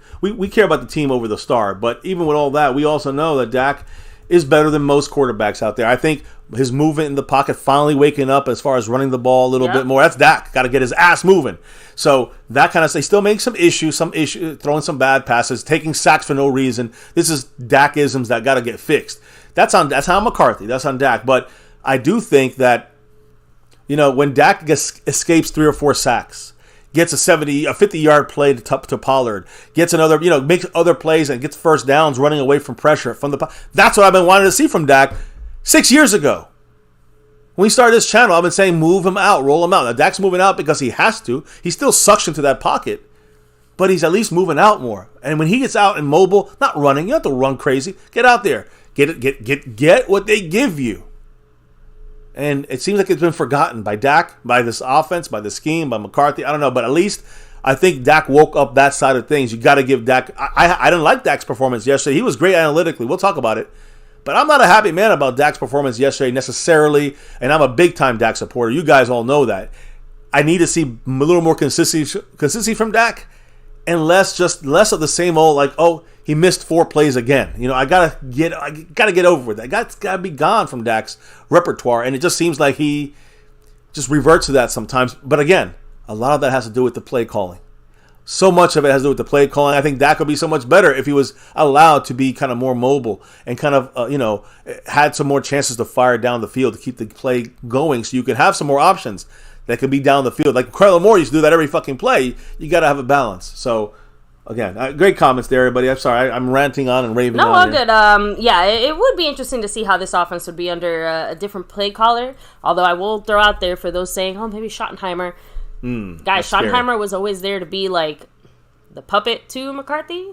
care about the team over the star, but even with all that, we also know that Dak is better than most quarterbacks out there. I think his movement in the pocket, finally waking up as far as running the ball a little bit more. That's Dak. Got to get his ass moving. So that kind of stuff. Still makes some issues, throwing some bad passes, taking sacks for no reason. This is Dak-isms that got to get fixed. That's how McCarthy. That's on Dak. But I do think that, when Dak escapes 3 or 4 sacks, gets a 50-yard play to Pollard, gets another, makes other plays and gets first downs running away from pressure from that's what I've been wanting to see from Dak 6 years ago. When we started this channel, I've been saying move him out, roll him out. Now, Dak's moving out because he has to. He's still suctioned to that pocket, but he's at least moving out more. And when he gets out and mobile, not running, you don't have to run crazy. Get out there. Get what they give you. And it seems like it's been forgotten by Dak, by this offense, by the scheme, by McCarthy. I don't know, but at least I think Dak woke up that side of things. You got to give Dak. I didn't like Dak's performance yesterday. He was great analytically. We'll talk about it. But I'm not a happy man about Dak's performance yesterday necessarily, and I'm a big-time Dak supporter. You guys all know that. I need to see a little more consistency from Dak, and less of the same old he missed 4 plays again. I gotta get over with that. That's gotta be gone from Dak's repertoire, and it just seems like he just reverts to that sometimes. But again, a lot of that has to do with the play calling. So much of it has to do with the play calling. I think Dak would be so much better if he was allowed to be kind of more mobile and kind of had some more chances to fire down the field to keep the play going, so you could have some more options that could be down the field. Like Kyler Moore used to do that every fucking play. You got to have a balance. So. Again, great comments there, everybody. I'm sorry, I'm ranting on and raving on. No, all good. It would be interesting to see how this offense would be under a different play caller. Although I will throw out there for those saying, maybe Schottenheimer. Guys, Schottenheimer was always there to be like the puppet to McCarthy,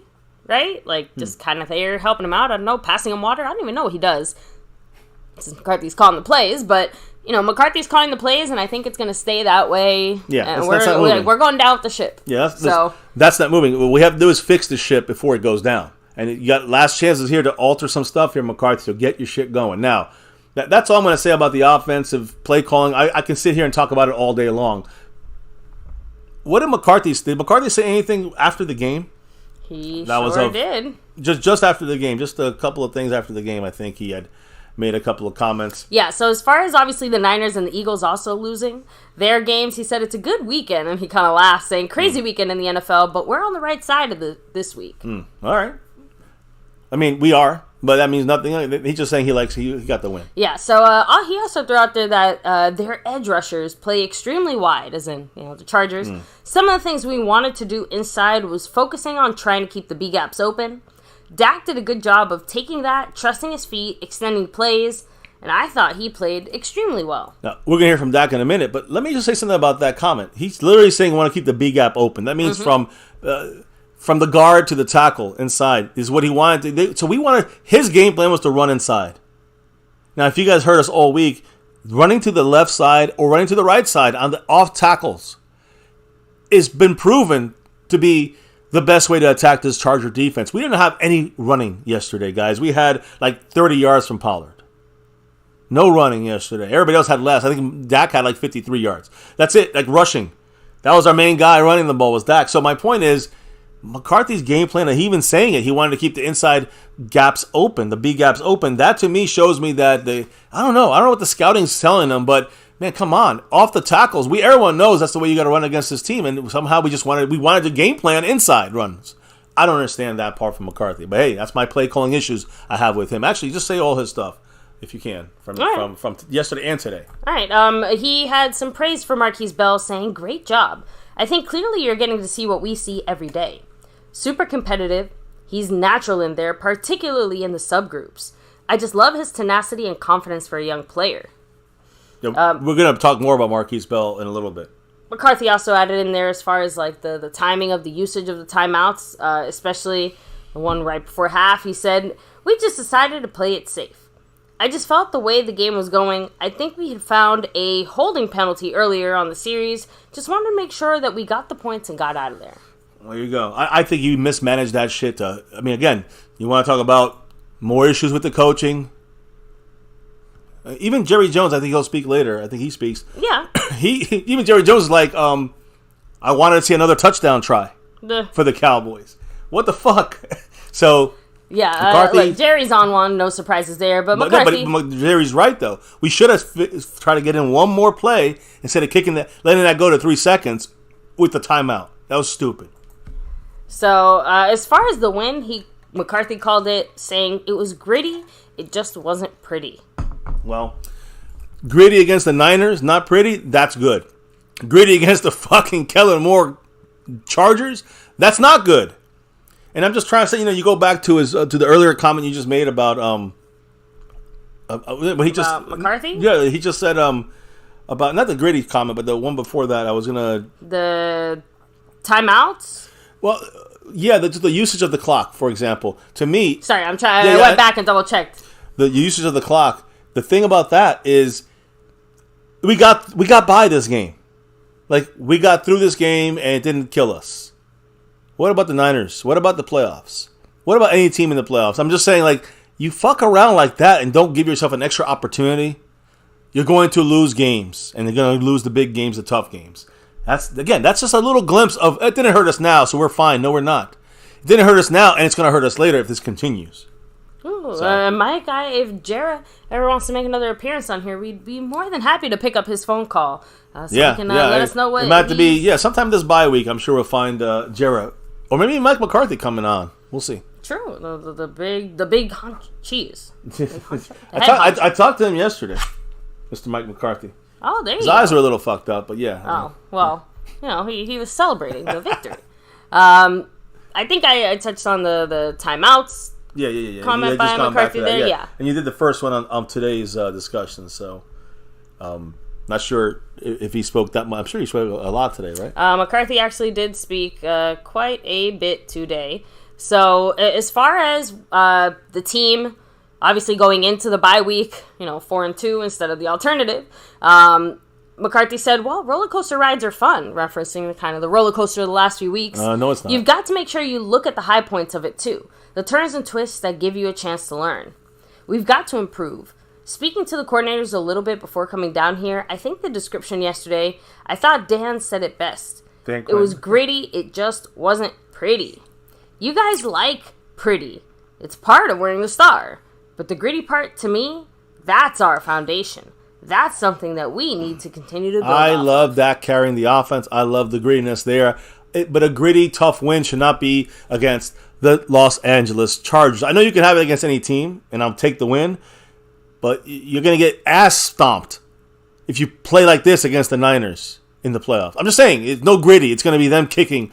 right? Like just kind of there helping him out. I don't know, passing him water. I don't even know what he does. Since McCarthy's calling the plays, but McCarthy's calling the plays, and I think it's going to stay that way. Yeah, that's not moving. We're going down with the ship. Yeah, that's not moving. What we have to do is fix the ship before it goes down. And you got last chances here to alter some stuff here, McCarthy, so get your shit going. Now, that's all I'm going to say about the offensive play calling. I can sit here and talk about it all day long. What did McCarthy say anything after the game? He did. Just after the game, just a couple of things after the game, I think he had made a couple of comments. Yeah, so as far as obviously the Niners and the Eagles also losing their games, he said it's a good weekend, and he kind of laughed, saying crazy weekend in the NFL, but we're on the right side of this week. All right. I mean, we are, but that means nothing. He's just saying he got the win. Yeah, so he also threw out there that their edge rushers play extremely wide, as in, the Chargers. Some of the things we wanted to do inside was focusing on trying to keep the B-gaps open. Dak did a good job of taking that, trusting his feet, extending plays, and I thought he played extremely well. Now, we're going to hear from Dak in a minute, but let me just say something about that comment. He's literally saying we want to keep the B-gap open. That means from the guard to the tackle inside is what he wanted to do. So his game plan was to run inside. Now, if you guys heard us all week, running to the left side or running to the right side on the off tackles has been proven to be the best way to attack this Charger defense. We didn't have any running yesterday, guys. We had like 30 yards from Pollard. No running yesterday. Everybody else had less. I think Dak had like 53 yards. That's it, like rushing. That was our main guy running the ball was Dak. So my point is, McCarthy's game plan, and he even saying it, he wanted to keep the inside gaps open, the B gaps open. That to me shows me that I don't know what the scouting's telling them, but man, come on, off the tackles. Everyone knows that's the way you got to run against this team, and somehow we wanted to game plan inside runs. I don't understand that part from McCarthy, but hey, that's my play calling issues I have with him. Actually, just say all his stuff if you can from yesterday and today. All right. He had some praise for Marquise Bell, saying, "Great job. I think clearly you're getting to see what we see every day. Super competitive. He's natural in there, particularly in the subgroups. I just love his tenacity and confidence for a young player." Yeah, we're going to talk more about Marquise Bell in a little bit. McCarthy also added in there as far as like the timing of the usage of the timeouts, especially the one right before half. He said, "We just decided to play it safe. I just felt the way the game was going. I think we had found a holding penalty earlier on the series. Just wanted to make sure that we got the points and got out of there." There you go. I think you mismanaged that shit. Again, you want to talk about more issues with the coaching. Even Jerry Jones, I think he'll speak later. I think he speaks. Yeah. Even Jerry Jones is like, I wanted to see another touchdown try for the Cowboys. What the fuck? So yeah, Jerry's on one. No surprises there. But McCarthy, but Jerry's right though. We should have tried to get in one more play instead of letting that go to 3 seconds with the timeout. That was stupid. So as far as the win, McCarthy called it, saying it was gritty. It just wasn't pretty. Well, gritty against the Niners, not pretty, that's good. Gritty against the fucking Kellen Moore Chargers, that's not good. And I'm just trying to say, you go back to the earlier comment you just made about McCarthy? Yeah, he just said about not the gritty comment, but the one before that. The timeouts. Well, yeah, the usage of the clock, for example. To me, sorry, I'm trying. I went back and double checked the usage of the clock. The thing about that is we got by this game. Like, we got through this game and it didn't kill us. What about the Niners? What about the playoffs? What about any team in the playoffs? I'm just saying, like, you fuck around like that and don't give yourself an extra opportunity, you're going to lose games. And you're going to lose the big games, the tough games. That's just a little glimpse of, it didn't hurt us now, so we're fine. No, we're not. It didn't hurt us now, and it's going to hurt us later if this continues. Ooh, Mike, if Jarrah ever wants to make another appearance on here, we'd be more than happy to pick up his phone call. He can let us know what. It might have to be, sometime this bye week, I'm sure we'll find Jarrah. Or maybe Mike McCarthy coming on. We'll see. True. The big cheese. I talked to him yesterday, Mr. Mike McCarthy. Oh, there you go. His eyes were a little fucked up, but yeah. Oh, well, he was celebrating the victory. I think I touched on the timeouts. Yeah. Comment by McCarthy there, yeah. And you did the first one on today's discussion, so not sure if he spoke that much. I'm sure he spoke a lot today, right? McCarthy actually did speak quite a bit today. So as far as the team, obviously going into the bye week, 4-2 instead of the alternative, McCarthy said, well, roller coaster rides are fun, referencing the roller coaster of the last few weeks. No, it's not. You've got to make sure you look at the high points of it, too. the turns and twists that give you a chance to learn. We've got to improve. Speaking to the coordinators a little bit before coming down here, I think the description yesterday, I thought Dan said it best. It was gritty, it just wasn't pretty. You guys like pretty. It's part of wearing the star. But the gritty part, to me, that's our foundation. That's something that we need to continue to build I off love of. Dak carrying the offense. I love the grittiness there. But a gritty, tough win should not be against the Los Angeles Chargers. I know you can have it against any team, and I'll take the win. But you're going to get ass stomped if you play like this against the Niners in the playoffs. I'm just saying, it's no gritty. It's going to be them kicking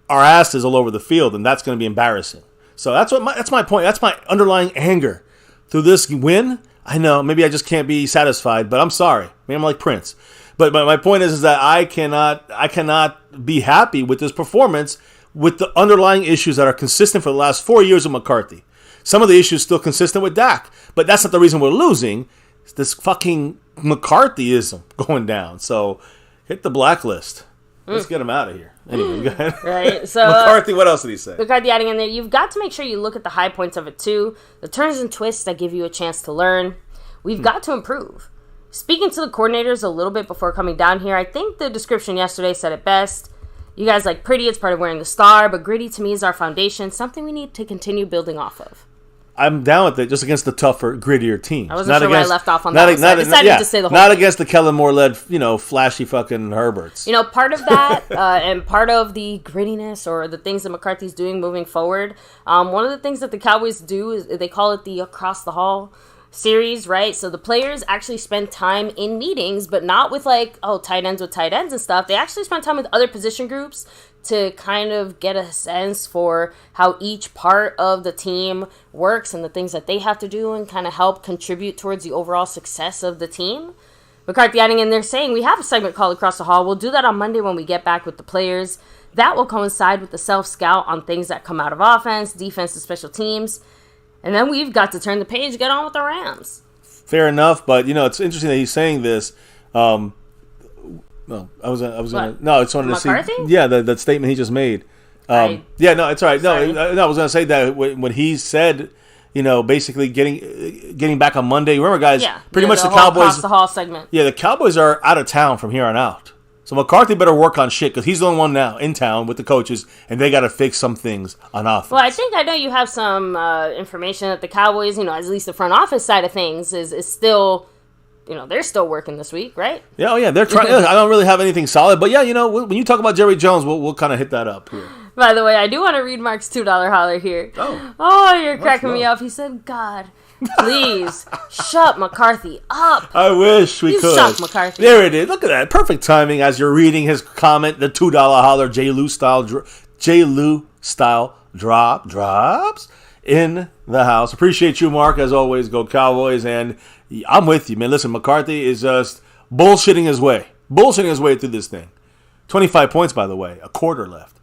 our asses all over the field, and that's going to be embarrassing. So that's my point. That's my underlying anger through this win. I know, maybe I just can't be satisfied, but I'm sorry. Maybe I'm like Prince. But my point is that I cannot be happy with this performance with the underlying issues that are consistent for the last 4 years of McCarthy. Some of the issues still consistent with Dak, but that's not the reason we're losing. It's this fucking McCarthyism going down. So hit the blacklist. Let's get him out of here. Anyway, go ahead. Right. So McCarthy, what else did he say? McCarthy adding in there, you've got to make sure you look at the high points of it too. The turns and twists that give you a chance to learn. We've got to improve. Speaking to the coordinators a little bit before coming down here, I think the description yesterday said it best. You guys like pretty, it's part of wearing the star, but gritty to me is our foundation, something we need to continue building off of. I'm down with it, just against the tougher, grittier teams. I wasn't sure where I left off on that, so I decided to say the whole Not thing. against the Kellen Moore-led, flashy fucking Herberts. Part of that, and part of the grittiness or the things that McCarthy's doing moving forward, one of the things that the Cowboys do is they call it the Across the Hall series, right? So the players actually spend time in meetings, but not with tight ends with tight ends and stuff. They actually spend time with other position groups to kind of get a sense for how each part of the team works and the things that they have to do and kind of help contribute towards the overall success of the team. McCarthy adding in there saying, we have a segment called Across the Hall. We'll do that on Monday when we get back with the players. That will coincide with the self-scout on things that come out of offense, defense, and special teams. And then we've got to turn the page, get on with the Rams. Fair enough, but it's interesting that he's saying this. No, I was gonna. No, I just wanted McCarthy? to see. Yeah, that statement he just made. Yeah, no, it's all right. No, I was gonna say that when he said, basically getting back on Monday. Remember, guys, pretty much the Cowboys. Across the Hall segment. Yeah, the Cowboys are out of town from here on out. So McCarthy better work on shit because he's the only one now in town with the coaches, and they got to fix some things on offense. Well, I know you have some information that the Cowboys, at least the front office side of things, is still, they're still working this week, right? Yeah, they're trying. I don't really have anything solid, but yeah, when you talk about Jerry Jones, we'll kind of hit that up here. By the way, I do want to read Mark's $2 holler here. Oh, you're cracking me up. He said, God, please shut McCarthy up. I wish we could. Shut McCarthy. There it is. Look at that. Perfect timing as you're reading his comment, the $2 holler, J. Lou style drops in the house. Appreciate you, Mark. As always, go Cowboys. And I'm with you, man. Listen, McCarthy is just bullshitting his way through this thing. 25 points, by the way, a quarter left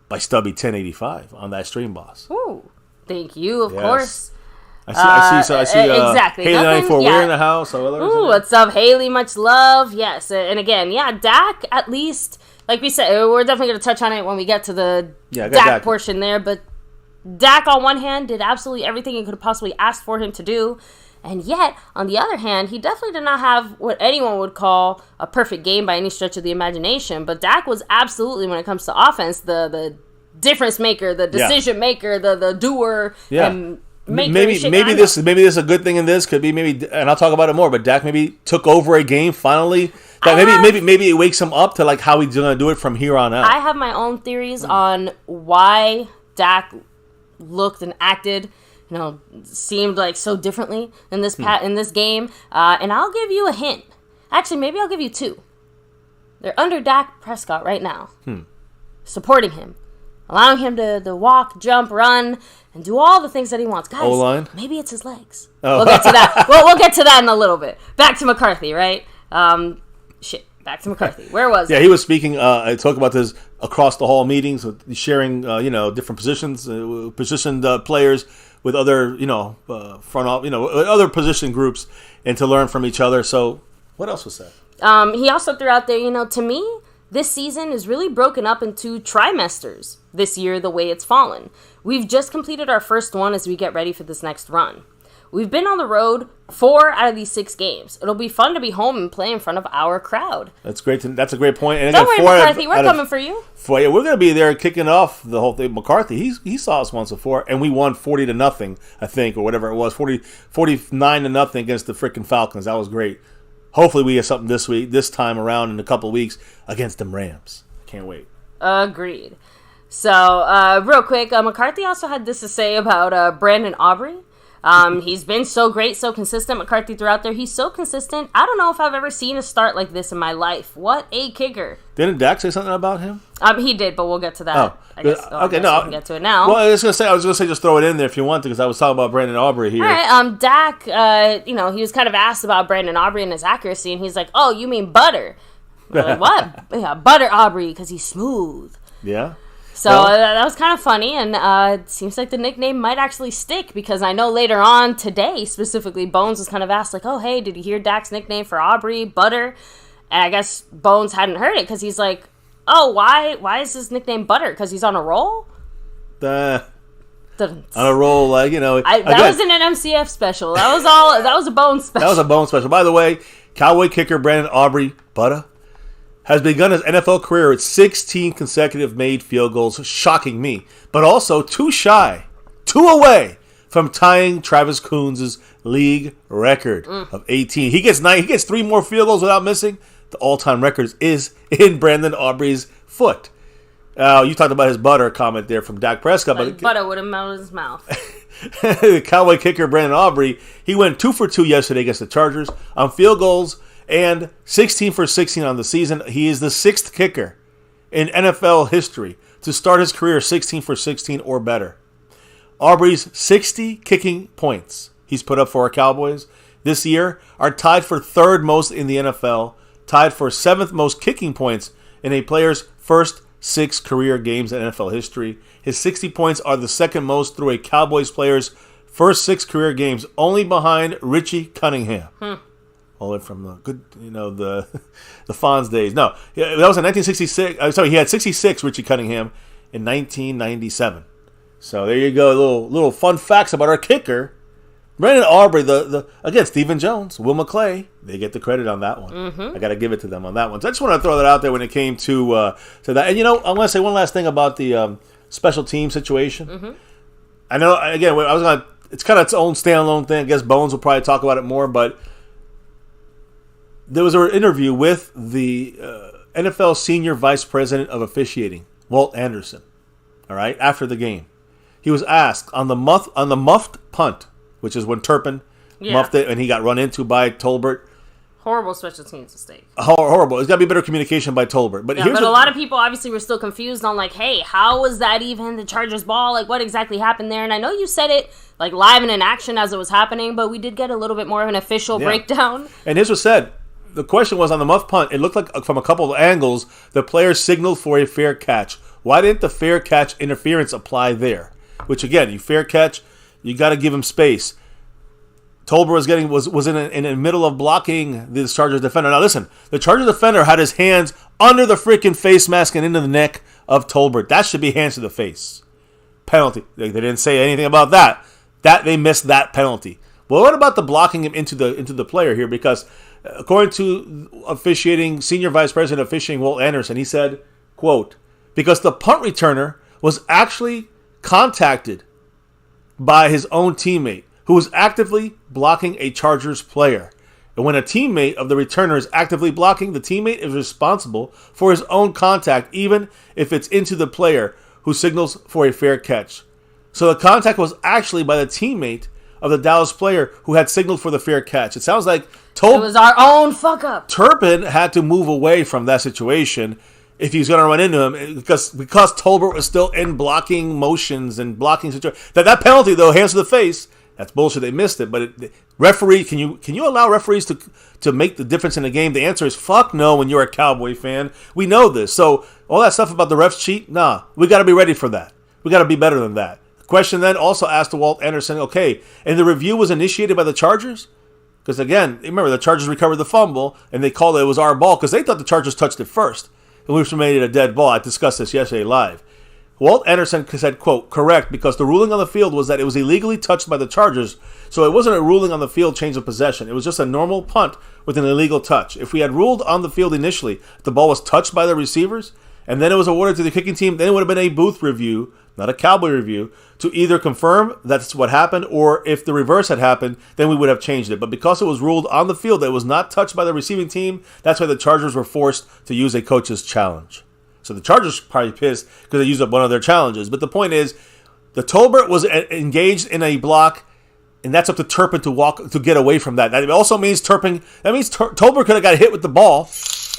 by Stubby 1085 on that stream, boss. Ooh, thank you, of course. I see. Exactly. Haley 94, we're in the house. Ooh, what's up, Haley? Much love. Yes, and again, Dak. At least, like we said, we're definitely going to touch on it when we get to the Dak portion there. But Dak, on one hand, did absolutely everything you could have possibly asked for him to do, and yet, on the other hand, he definitely did not have what anyone would call a perfect game by any stretch of the imagination. But Dak was absolutely, when it comes to offense, the difference maker, the decision maker, the doer, and maybe this is a good thing. In this could be and I'll talk about it more. But Dak maybe took over a game finally. That maybe it wakes him up to like how he's gonna do it from here on out. I have my own theories on why Dak looked and acted, seemed like so differently in this in this game. And I'll give you a hint. Actually, maybe I'll give you two. They're under Dak Prescott right now, supporting him, allowing him to walk, jump, run, and do all the things that he wants. Guys, O-line? Maybe it's his legs. Oh. We'll get to that. We'll get to that in a little bit. Back to McCarthy, right? Back to McCarthy. Where was he was speaking, talking about this across the hall meetings, sharing, different positions, positioned players with other, other position groups, and to learn from each other. So, what else was said? He also threw out there, to me, this season is really broken up into trimesters. this year the way it's fallen. We've just completed our first one as we get ready for this next run. We've been on the road 4 out of these 6 games. It'll be fun to be home and play in front of our crowd. That's great. That's a great point. And Don't worry, McCarthy. We're coming for you. We're going to be there kicking off the whole thing. McCarthy, he saw us once before, and we won 40-0, I think, or whatever it was, 49-0 against the freaking Falcons. That was great. Hopefully we get something this time around in a couple of weeks against them Rams. Can't wait. Agreed. So, real quick, McCarthy also had this to say about Brandon Aubrey. He's been so great, so consistent. McCarthy throughout there, he's so consistent. I don't know if I've ever seen a start like this in my life. What a kicker. Didn't Dak say something about him? He did, but we'll get to that. Oh. I guess we can get to it now. Well, I was going to say just throw it in there if you want to, because I was talking about Brandon Aubrey here. All right, Dak, he was kind of asked about Brandon Aubrey and his accuracy, and he's like, oh, you mean Butter. We're like, what? Yeah, Butter Aubrey, because he's smooth. Yeah. So that was kind of funny, and it seems like the nickname might actually stick, because I know later on today, specifically, Bones was kind of asked, like, oh, hey, did you hear Dak's nickname for Aubrey, Butter? And I guess Bones hadn't heard it, because he's like, oh, why is his nickname Butter? Because he's on a roll? On a roll, like, that wasn't an MCF special. That was a Bones special. That was a Bones special. By the way, Cowboy kicker Brandon Aubrey, Butter, has begun his NFL career with 16 consecutive made field goals, shocking me, but also 2 away from tying Travis Coons' league record of 18. He gets 3 more field goals without missing. The all-time record is in Brandon Aubrey's foot. You talked about his Butter comment there from Dak Prescott. But Butter would have melted his mouth. The Cowboy kicker Brandon Aubrey, he went 2 for 2 yesterday against the Chargers on field goals, and 16 for 16 on the season. He is the 6th kicker in NFL history to start his career 16 for 16 or better. Aubrey's 60 kicking points he's put up for our Cowboys this year are tied for 3rd most in the NFL, tied for 7th most kicking points in a player's first 6 career games in NFL history. His 60 points are the 2nd most through a Cowboys player's first 6 career games, only behind Richie Cunningham. All in from the good, the Fonz days. No, that was in 1966. I'm sorry, he had 66, Richie Cunningham, in 1997. So there you go, little fun facts about our kicker, Brandon Aubrey. Again, Stephen Jones, Will McClay, they get the credit on that one. I got to give it to them on that one. So I just want to throw that out there when it came to that. And I want to say one last thing about the special team situation. I know, again, it's kind of its own standalone thing. I guess Bones will probably talk about it more, but there was an interview with the NFL Senior Vice President of Officiating, Walt Anderson. All right, after the game, he was asked on the muffed punt, which is when Turpin muffed it and he got run into by Tolbert. Horrible special teams mistake. Horrible. There's got to be better communication by Tolbert. But a lot of people obviously were still confused on, like, hey, how was that even the Chargers ball? Like, what exactly happened there? And I know you said it, like, live and in action as it was happening, but we did get a little bit more of an official breakdown. And this was said. The question was on the muff punt. It looked like from a couple of angles, the player signaled for a fair catch. Why didn't the fair catch interference apply there? Which again, you fair catch, you got to give him space. Tolbert was in the middle of blocking the Chargers defender. Now listen, the Chargers defender had his hands under the freaking face mask and into the neck of Tolbert. That should be hands to the face. Penalty. They didn't say anything about that. That they missed that penalty. Well, what about the blocking him into the player here? Because according to officiating Senior Vice President of Officiating Walt Anderson, he said, quote, because the punt returner was actually contacted by his own teammate who was actively blocking a Chargers player. And when a teammate of the returner is actively blocking, the teammate is responsible for his own contact, even if it's into the player who signals for a fair catch. So the contact was actually by the teammate of the Dallas player who had signaled for the fair catch. It sounds like it was our own fuck up. Turpin had to move away from that situation if he's going to run into him because Tolbert was still in blocking motions and blocking situations. That penalty, though, hands to the face, that's bullshit. They missed it. But referee, can you allow referees to make the difference in the game? The answer is fuck no when you're a Cowboy fan. We know this. So all that stuff about the refs cheat, nah. We got to be ready for that. We got to be better than that. Question then also asked to Walt Anderson, okay, and the review was initiated by the Chargers? Because again, remember, the Chargers recovered the fumble, and they called it was our ball because they thought the Chargers touched it first, and we made it a dead ball. I discussed this yesterday live. Walt Anderson said, quote, correct, because the ruling on the field was that it was illegally touched by the Chargers, so it wasn't a ruling on the field change of possession. It was just a normal punt with an illegal touch. If we had ruled on the field initially, the ball was touched by the receivers, and then it was awarded to the kicking team, then it would have been a booth review, not a Cowboy review, to either confirm that's what happened, or if the reverse had happened, then we would have changed it. But because it was ruled on the field that it was not touched by the receiving team, that's why the Chargers were forced to use a coach's challenge. So the Chargers probably pissed because they used up one of their challenges. But the point is, the Tolbert was engaged in a block, and that's up to Turpin to get away from that. That also means Tolbert could have got hit with the ball,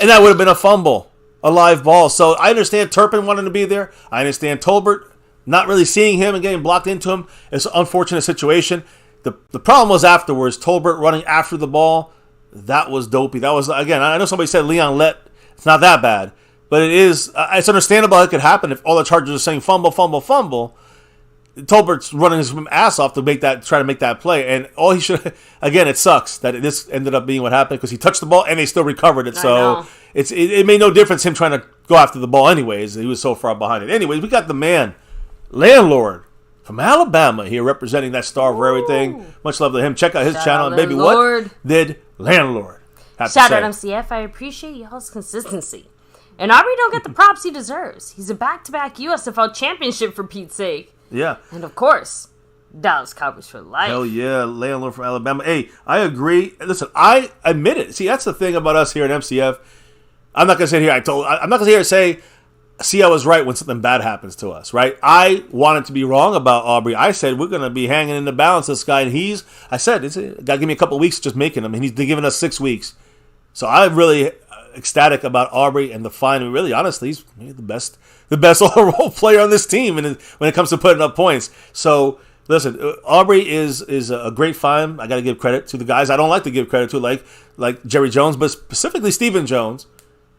and that would have been a fumble, a live ball. So I understand Turpin wanting to be there. I understand Tolbert not really seeing him and getting blocked into him. It's an unfortunate situation. The problem was afterwards, Tolbert running after the ball. That was dopey. That was, again, I know somebody said Leon Lett. It's not that bad. But it's understandable it could happen if all the Chargers are saying fumble, fumble, fumble. Tolbert's running his ass off to try to make that play. And all he should, again, it sucks that this ended up being what happened because he touched the ball and they still recovered it. So it made no difference him trying to go after the ball anyways. He was so far behind it. Anyways, we got the man, Landlord, from Alabama here representing that star for everything. Much love to him. Check out his channel. And baby, what did Landlord have to say? Shout out MCF. I appreciate y'all's consistency. And Aubrey don't get the props he deserves. He's a back-to-back USFL championship for Pete's sake. Yeah. And of course, Dallas Cowboys for life. Hell yeah, Landlord from Alabama. Hey, I agree. Listen, I admit it. See, that's the thing about us here at MCF. I'm not gonna sit here. I'm not gonna sit here and say, see, I was right when something bad happens to us, right? I wanted to be wrong about Aubrey. I said we're gonna be hanging in the balance this guy, and I said, gotta give me a couple of weeks just making him, and he's giving us 6 weeks. So I'm really ecstatic about Aubrey and the fine. And really, honestly, he's the best overall player on this team, and when it comes to putting up points. So listen, Aubrey is a great find. I got to give credit to the guys I don't like to give credit to, like Jerry Jones, but specifically Stephen Jones.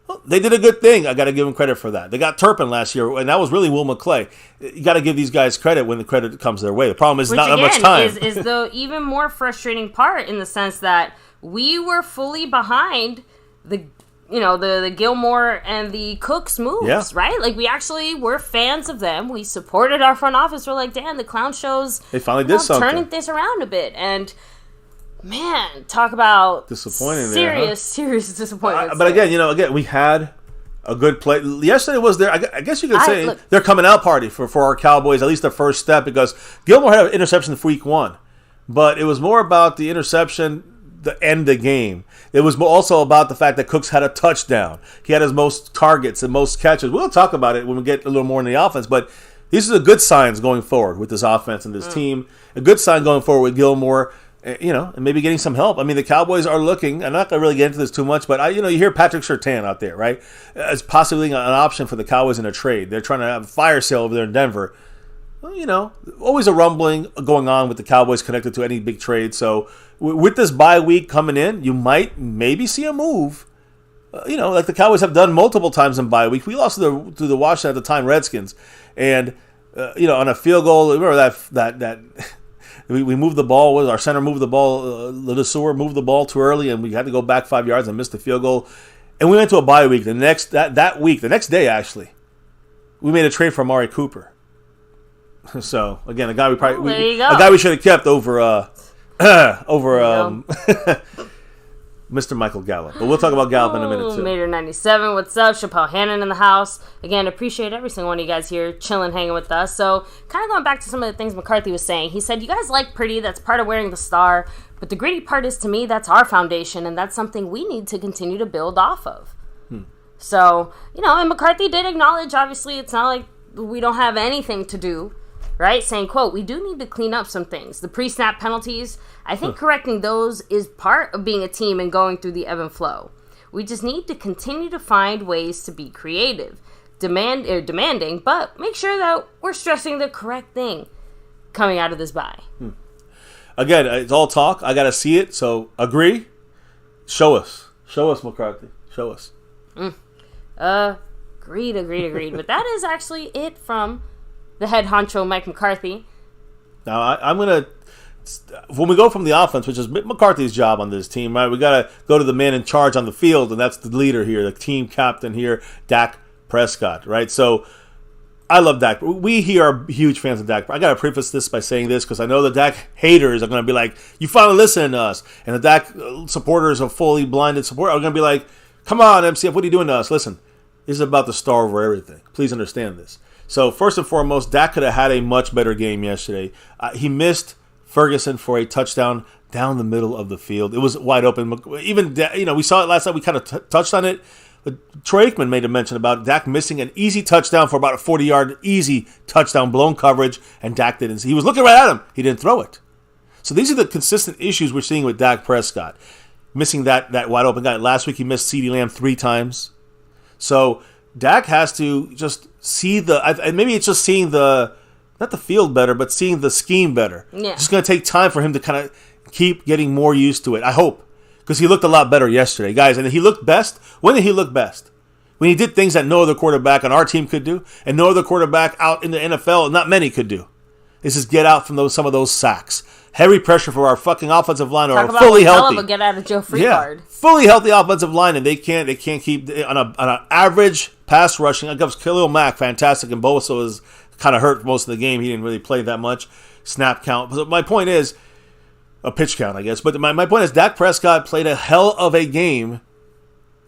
Well, they did a good thing. I got to give them credit for that. They got Turpin last year, and that was really Will McClay. You got to give these guys credit when the credit comes their way. The problem is not that much time. Is the even more frustrating part in the sense that we were fully behind the Gilmore and the Cooks moves, right? Like, we actually were fans of them. We supported our front office. We're like, damn, the clown shows. They finally did something. Turning this around a bit. And, man, talk about disappointing serious disappointment. But again, we had a good play. Yesterday was I guess you could say their coming out party for our Cowboys, at least the first step, because Gilmore had an interception for week 1. But it was more about the interception to end the game. It was also about the fact that Cooks had a touchdown. He had his most targets and most catches. We'll talk about it when we get a little more in the offense, but these are the good signs going forward with this offense and this team. A good sign going forward with Gilmore, and maybe getting some help. I mean, the Cowboys are looking, I'm not going to really get into this too much, but you hear Patrick Surtain out there, right? As possibly an option for the Cowboys in a trade. They're trying to have a fire sale over there in Denver. Well, always a rumbling going on with the Cowboys connected to any big trade. So with this bye week coming in, you might maybe see a move. Like the Cowboys have done multiple times in bye week. We lost to the Washington at the time Redskins, and on a field goal. Remember that we moved the ball. Our center moved the ball. Ledesor moved the ball too early, and we had to go back 5 yards and missed the field goal. And we went to a bye week. The next day actually, we made a trade for Amari Cooper. So again, a guy we should have kept over Mr. Michael Gallup. But we'll talk about Gallup in a minute too. Mater 97, what's up? Chappelle Hannon in the house. Again, appreciate every single one of you guys here chilling, hanging with us. So kind of going back to some of the things McCarthy was saying. He said, you guys like pretty, that's part of wearing the star. But the gritty part is, to me, that's our foundation, and that's something we need to continue to build off of. So, and McCarthy did acknowledge, obviously, it's not like we don't have anything to do. Right? Saying, quote, we do need to clean up some things. The pre-snap penalties, I think correcting those is part of being a team and going through the ebb and flow. We just need to continue to find ways to be creative, demanding, but make sure that we're stressing the correct thing coming out of this bye. Again, it's all talk. I got to see it. So, agree? Show us. Show us, McCarthy. Show us. Agreed. But that is actually it from the head honcho, Mike McCarthy. Now, I'm going to, when we go from the offense, which is McCarthy's job on this team, right? We got to go to the man in charge on the field, and that's the leader here, the team captain here, Dak Prescott, right? So, I love Dak. We here are huge fans of Dak. I got to preface this by saying this because I know the Dak haters are going to be like, you finally listening to us. And the Dak supporters of fully blinded support are going to be like, come on, MCF, what are you doing to us? Listen, this is about the star over everything. Please understand this. So first and foremost, Dak could have had a much better game yesterday. He missed Ferguson for a touchdown down the middle of the field. It was wide open. Even, we saw it last night. We kind of touched on it. But Troy Aikman made a mention about Dak missing an easy touchdown for about a 40-yard easy touchdown, blown coverage, and Dak didn't. He was looking right at him. He didn't throw it. So these are the consistent issues we're seeing with Dak Prescott. Missing that wide open guy. Last week he missed CeeDee Lamb 3 times. So Dak has to just see maybe it's just seeing not the field better, but seeing the scheme better. Yeah. It's just going to take time for him to kind of keep getting more used to it, I hope. Because he looked a lot better yesterday, guys. And he looked best. When did he look best? When he did things that no other quarterback on our team could do, and no other quarterback out in the NFL, not many could do. This is get out from some of those sacks. Heavy pressure for our fucking offensive line, or fully healthy. Hell of a get out of Joe free card. Fully healthy offensive line, and they can't keep on an average pass rushing. Against Khalil Mack, fantastic, and Bosa was kind of hurt most of the game. He didn't really play that much snap count. But my point is. A pitch count, I guess. But my point is, Dak Prescott played a hell of a game,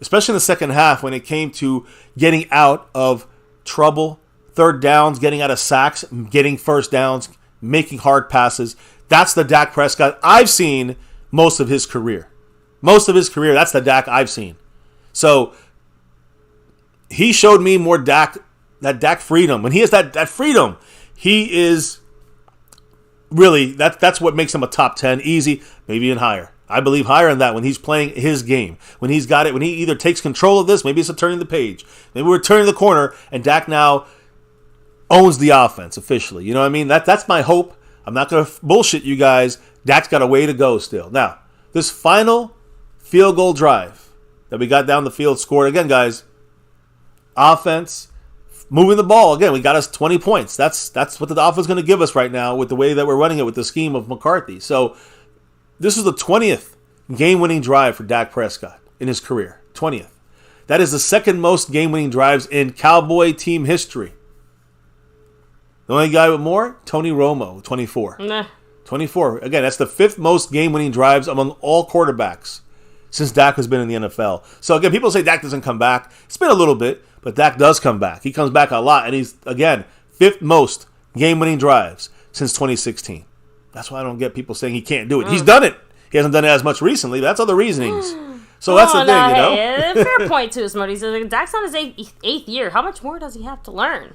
especially in the second half when it came to getting out of trouble, third downs, getting out of sacks, getting first downs, making hard passes. That's the Dak Prescott I've seen most of his career. Most of his career, that's the Dak I've seen. So he showed me more that Dak freedom. When he has that freedom, he is... Really, that's what makes him a top 10, easy, maybe even higher. I believe higher than that when he's playing his game. When he's got it, when he either takes control of this, maybe it's a turning the page. Maybe we're turning the corner, and Dak now owns the offense officially. You know what I mean? That's my hope. I'm not going to bullshit you guys. Dak's got a way to go still. Now, this final field goal drive that we got down the field, scored. Again, guys, offense... Moving the ball, again, we got us 20 points. That's what the offense is going to give us right now with the way that we're running it with the scheme of McCarthy. So this is the 20th game-winning drive for Dak Prescott in his career. 20th. That is the second most game-winning drives in Cowboy team history. The only guy with more, Tony Romo, 24. Nah. 24. Again, that's the 5th most game-winning drives among all quarterbacks since Dak has been in the NFL. So again, people say Dak doesn't come back. It's been a little bit. But Dak does come back. He comes back a lot. And he's, again, 5th most game-winning drives since 2016. That's why I don't get people saying he can't do it. He's done it. He hasn't done it as much recently. But that's other reasings. So that's the thing, you know? Hey, fair point, too, Smarty. Dak's on his eighth year. How much more does he have to learn?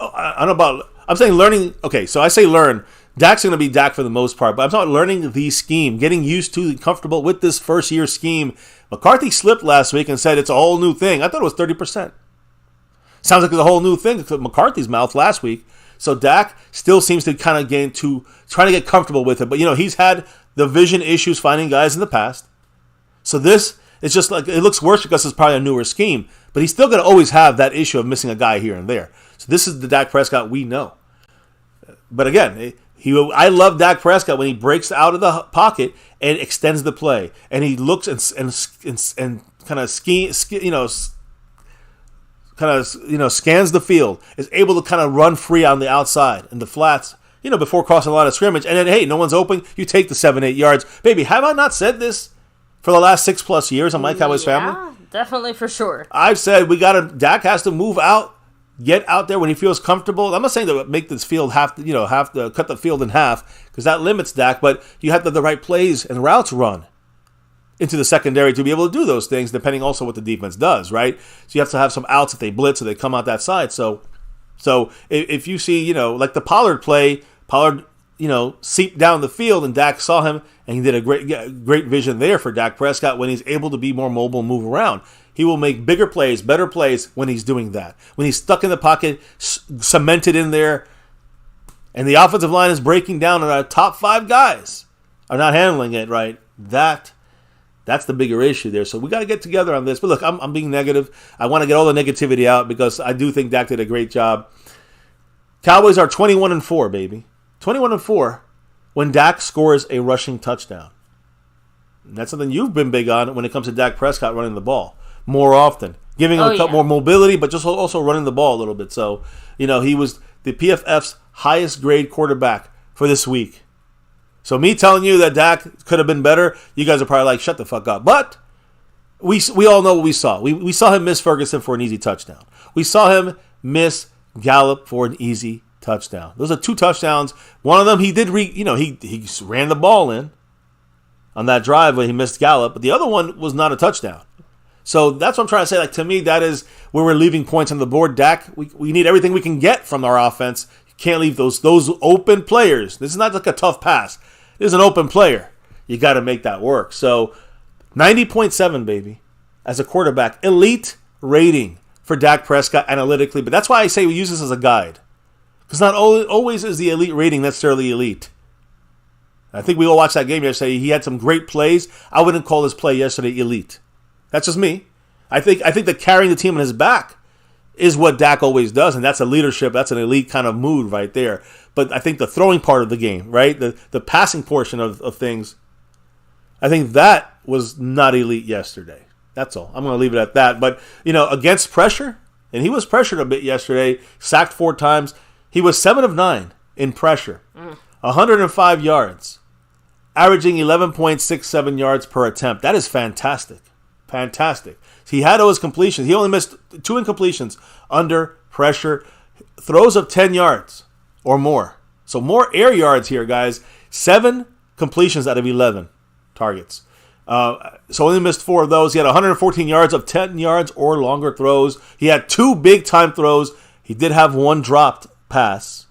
I don't know about... I'm saying learning... Okay, so I say learn. Dak's going to be Dak for the most part. But I'm talking learning the scheme, getting used to, comfortable with this first-year scheme. McCarthy slipped last week and said it's a whole new thing. I thought it was 30%. Sounds like it's a whole new thing to McCarthy's mouth last week. So Dak still seems to kind of trying to get comfortable with it. But, he's had the vision issues finding guys in the past. So this is just like, it looks worse because it's probably a newer scheme. But he's still going to always have that issue of missing a guy here and there. So this is the Dak Prescott we know. But again, I love Dak Prescott when he breaks out of the pocket and extends the play. And he looks and kind of scans the field, is able to kind of run free on the outside in the flats, before crossing a line of scrimmage. And then, hey, no one's open. You take the 7-8 yards. Baby, have I not said this for the last 6+ years on MyCowboysFamily? Yeah, definitely for sure. I've said Dak has to move out, get out there when he feels comfortable. I'm not saying to make this field have to cut the field in half, because that limits Dak, but you have to have the right plays and routes run into the secondary to be able to do those things, depending also what the defense does, right? So you have to have some outs if they blitz or they come out that side. So if you see, like the Pollard play, seeped down the field and Dak saw him, and he did a great vision there for Dak Prescott when he's able to be more mobile and move around. He will make bigger plays, better plays when he's doing that. When he's stuck in the pocket, cemented in there, and the offensive line is breaking down and our top 5 guys are not handling it right, that's the bigger issue there. So we got to get together on this. But look, I'm being negative. I want to get all the negativity out because I do think Dak did a great job. Cowboys are 21-4, baby. 21-4 when Dak scores a rushing touchdown. And that's something you've been big on when it comes to Dak Prescott running the ball. More often. giving him a couple more mobility, but just also running the ball a little bit. So, he was the PFF's highest grade quarterback for this week. So me telling you that Dak could have been better, you guys are probably like, shut the fuck up. But we all know what we saw. We saw him miss Ferguson for an easy touchdown. We saw him miss Gallup for an easy touchdown. Those are 2 touchdowns. One of them he did, he ran the ball in on that drive when he missed Gallup, but the other one was not a touchdown. So that's what I'm trying to say. Like, to me, that is where we're leaving points on the board. Dak, we need everything we can get from our offense. You can't leave those open players. This is not like a tough pass. This is an open player. You got to make that work. So 90.7, baby, as a quarterback. Elite rating for Dak Prescott analytically. But that's why I say we use this as a guide. Because not always is the elite rating necessarily elite. I think we all watched that game yesterday. He had some great plays. I wouldn't call his play yesterday elite. That's just me. I think that carrying the team on his back is what Dak always does, and that's a leadership. That's an elite kind of mood right there. But I think the throwing part of the game, right, the passing portion of things, I think that was not elite yesterday. That's all. I'm going to leave it at that. But, against pressure, and he was pressured a bit yesterday, sacked 4 times. He was 7 of 9 in pressure, 105 yards, averaging 11.67 yards per attempt. That is fantastic. Fantastic. He had those completions. He only missed 2 incompletions under pressure. Throws of 10 yards or more. So more air yards here, guys. 7 completions out of 11 targets. So only missed 4 of those. He had 114 yards of 10 yards or longer throws. He had 2 big-time throws. He did have 1 dropped pass.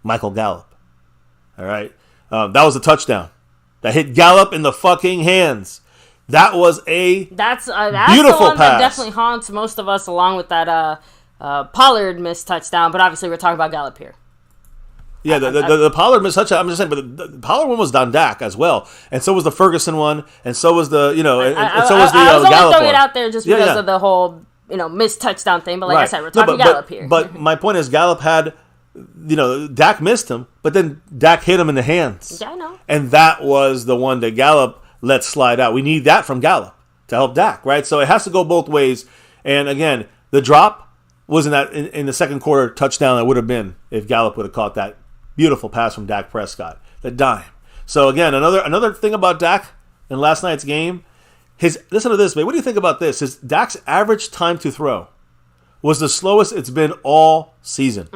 Michael Gallup. All right. That was a touchdown. That hit Gallup in the fucking hands. That was a that's beautiful the one pass. That definitely haunts most of us, along with that Pollard missed touchdown. But obviously, we're talking about Gallup here. Yeah, the Pollard missed touchdown. I'm just saying, but the Pollard one was on Dak as well, and so was the Ferguson one, and so was the and so was the I was Gallup only throwing one. it out there just because of the whole missed touchdown thing. But like I said, we're talking Gallup here. But my point is, Gallup had, Dak missed him, but then Dak hit him in the hands. Yeah, I know. And that was the one that Gallup let slide out. We need that from Gallup to help Dak, right? So it has to go both ways. And again, the drop wasn't in the second quarter touchdown that would have been if Gallup would have caught that beautiful pass from Dak Prescott, the dime. So again, another thing about Dak in last night's game, listen to this, man. What do you think about this? Dak's average time to throw was the slowest it's been all season.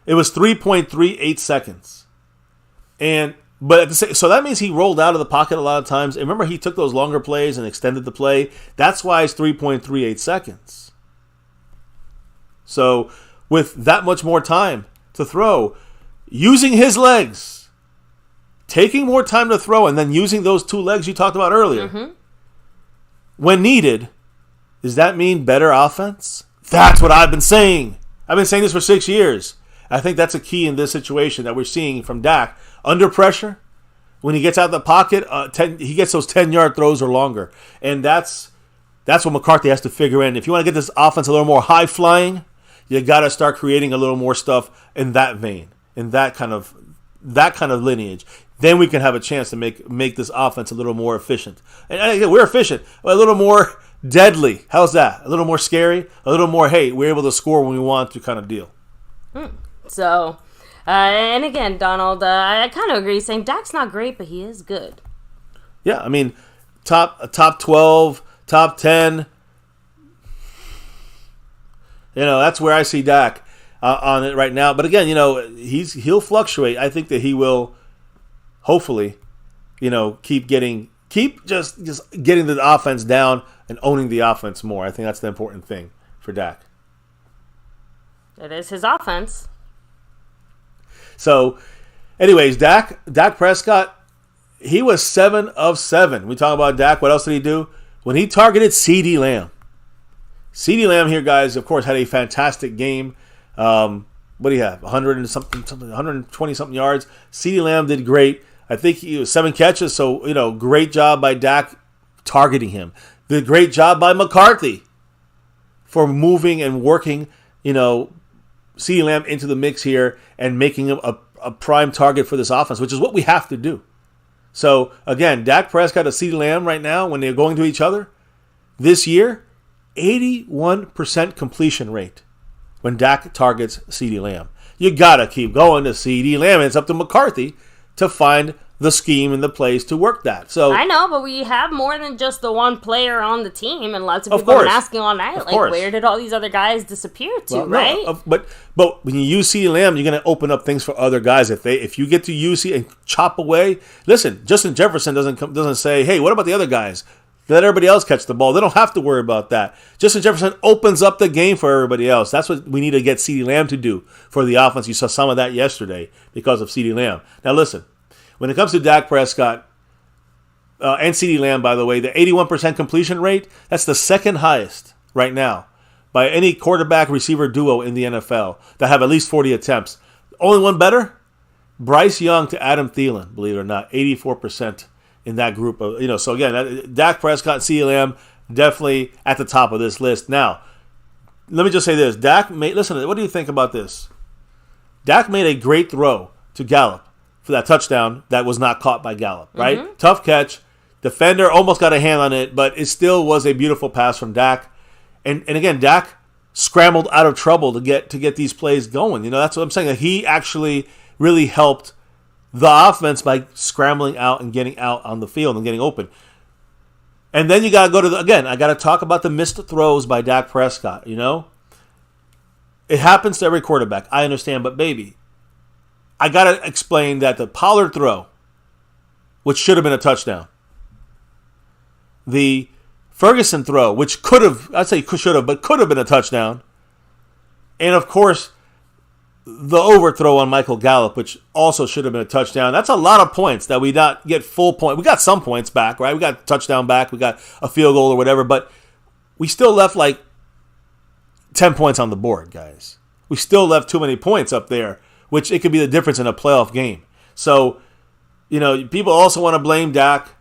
It was 3.38 seconds. So that means he rolled out of the pocket a lot of times. And remember, he took those longer plays and extended the play. That's why it's 3.38 seconds. So with that much more time to throw, using his legs, taking more time to throw, and then using those 2 legs you talked about earlier, when needed, does that mean better offense? That's what I've been saying. I've been saying this for 6 years. I think that's a key in this situation that we're seeing from Dak. Under pressure, when he gets out of the pocket, he gets those 10-yard throws or longer. And that's what McCarthy has to figure in. If you want to get this offense a little more high-flying, you got to start creating a little more stuff in that vein, in that kind of lineage. Then we can have a chance to make this offense a little more efficient. And again, we're efficient, but a little more deadly. How's that? A little more scary? A little more, hey, we're able to score when we want to kind of deal. So... and again, Donald, I kind of agree, saying Dak's not great, but he is good. Yeah, I mean, top 12, top 10. That's where I see Dak on it right now. But again, he'll fluctuate. I think that he will, hopefully, keep getting the offense down and owning the offense more. I think that's the important thing for Dak. It is his offense. So, anyways, Dak Prescott, he was 7 of 7. We talk about Dak. What else did he do? When he targeted CeeDee Lamb. CeeDee Lamb here, guys, of course, had a fantastic game. What do you have? 120-something yards. CeeDee Lamb did great. I think he was 7 catches, so, great job by Dak targeting him. The great job by McCarthy for moving and working, CeeDee Lamb into the mix here and making him a prime target for this offense, which is what we have to do. So, again, Dak Prescott and CeeDee Lamb right now, when they're going to each other this year, 81% completion rate when Dak targets CeeDee Lamb. You got to keep going to CeeDee Lamb. It's up to McCarthy to find the scheme and the plays to work that. So I know, but we have more than just the one player on the team, and lots of people have been asking all night, like, where did all these other guys disappear to, right? No, but when you use CeeDee Lamb, you're going to open up things for other guys. If you get to use and chop away, listen, Justin Jefferson doesn't say, hey, what about the other guys? Let everybody else catch the ball. They don't have to worry about that. Justin Jefferson opens up the game for everybody else. That's what we need to get CeeDee Lamb to do for the offense. You saw some of that yesterday because of CeeDee Lamb. Now listen, when it comes to Dak Prescott and CeeDee Lamb, by the way, the 81% completion rate, that's the second highest right now by any quarterback receiver duo in the NFL that have at least 40 attempts. Only one better? Bryce Young to Adam Thielen, believe it or not, 84% in that group. So again, Dak Prescott and CeeDee Lamb definitely at the top of this list. Now, let me just say this. Listen, what do you think about this? Dak made a great throw to Gallup for that touchdown that was not caught by Gallup, right? Mm-hmm. Tough catch. Defender almost got a hand on it, but it still was a beautiful pass from Dak. And again, Dak scrambled out of trouble to get these plays going. That's what I'm saying. He actually really helped the offense by scrambling out and getting out on the field and getting open. And then you got to go to I got to talk about the missed throws by Dak Prescott, It happens to every quarterback. I understand, but baby, I got to explain that the Pollard throw, which should have been a touchdown, the Ferguson throw, which could have been a touchdown, and of course, the overthrow on Michael Gallup, which also should have been a touchdown. That's a lot of points that we not get full point. We got some points back, right? We got a touchdown back. We got a field goal or whatever, but we still left like 10 points on the board, guys. We still left too many points up there, which it could be the difference in a playoff game. So, people also want to blame Dak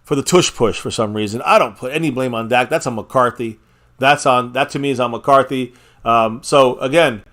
for the tush push for some reason. I don't put any blame on Dak. That's on McCarthy. That to me is on McCarthy. So again,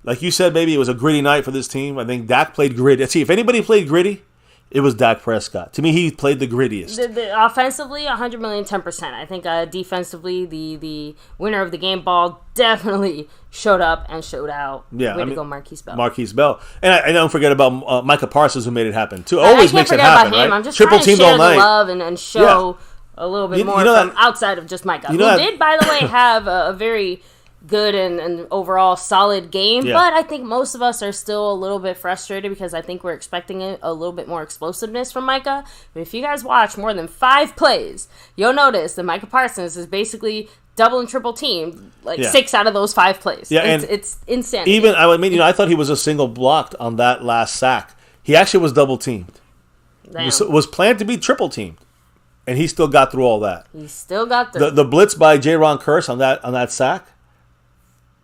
like you said, baby, it was a gritty night for this team. I think Dak played gritty. See, if anybody played gritty, it was Dak Prescott. To me, he played the grittiest. Offensively, 100 million, 10%. I think defensively, the winner of the game ball definitely showed up and showed out. Yeah, Way to go, Marquise Bell. Marquise Bell. And I don't forget about Micah Parsons, who made it happen, too. Always makes it happen, about him. right? I'm just trying to share the love and show a little bit more from outside of just Micah, who did, by the way, have a very good and overall solid game, but I think most of us are still a little bit frustrated because I think we're expecting a little bit more explosiveness from Micah. But if you guys watch more than 5 plays, you'll notice that Micah Parsons is basically double and triple teamed 6 out of those 5 plays. Yeah, it's insane. Even I thought he was a single blocked on that last sack. He actually was double teamed. Was planned to be triple teamed, and he still got through all that. He still got through. The blitz by J-Ron Curse on that sack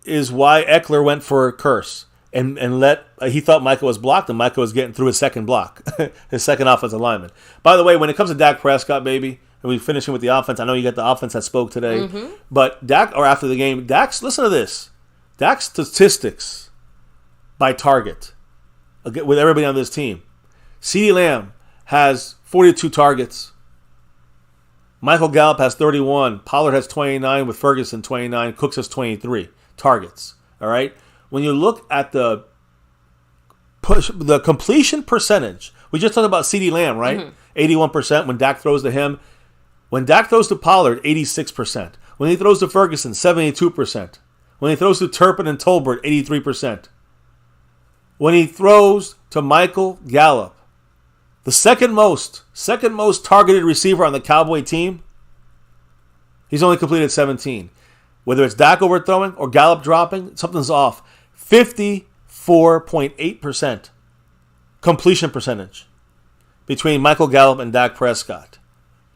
is why Eckler went for Curse and he thought Micah was blocked, and Micah was getting through his second block, his second offensive lineman. By the way, when it comes to Dak Prescott, baby, and we finishing with the offense, I know you got the offense that spoke today, but after the game, listen to this. Dak's statistics by target with everybody on this team. CeeDee Lamb has 42 targets. Michael Gallup has 31. Pollard has 29 with Ferguson 29. Cooks has 23 targets. All right. When you look at the completion percentage, we just talked about CeeDee Lamb, right? 81% when Dak throws to him. When Dak throws to Pollard, 86%. When he throws to Ferguson, 72%. When he throws to Turpin and Tolbert, 83%. When he throws to Michael Gallup, the second most targeted receiver on the Cowboy team, he's only completed 17. Whether it's Dak overthrowing or Gallup dropping, something's off. 54.8% completion percentage between Michael Gallup and Dak Prescott.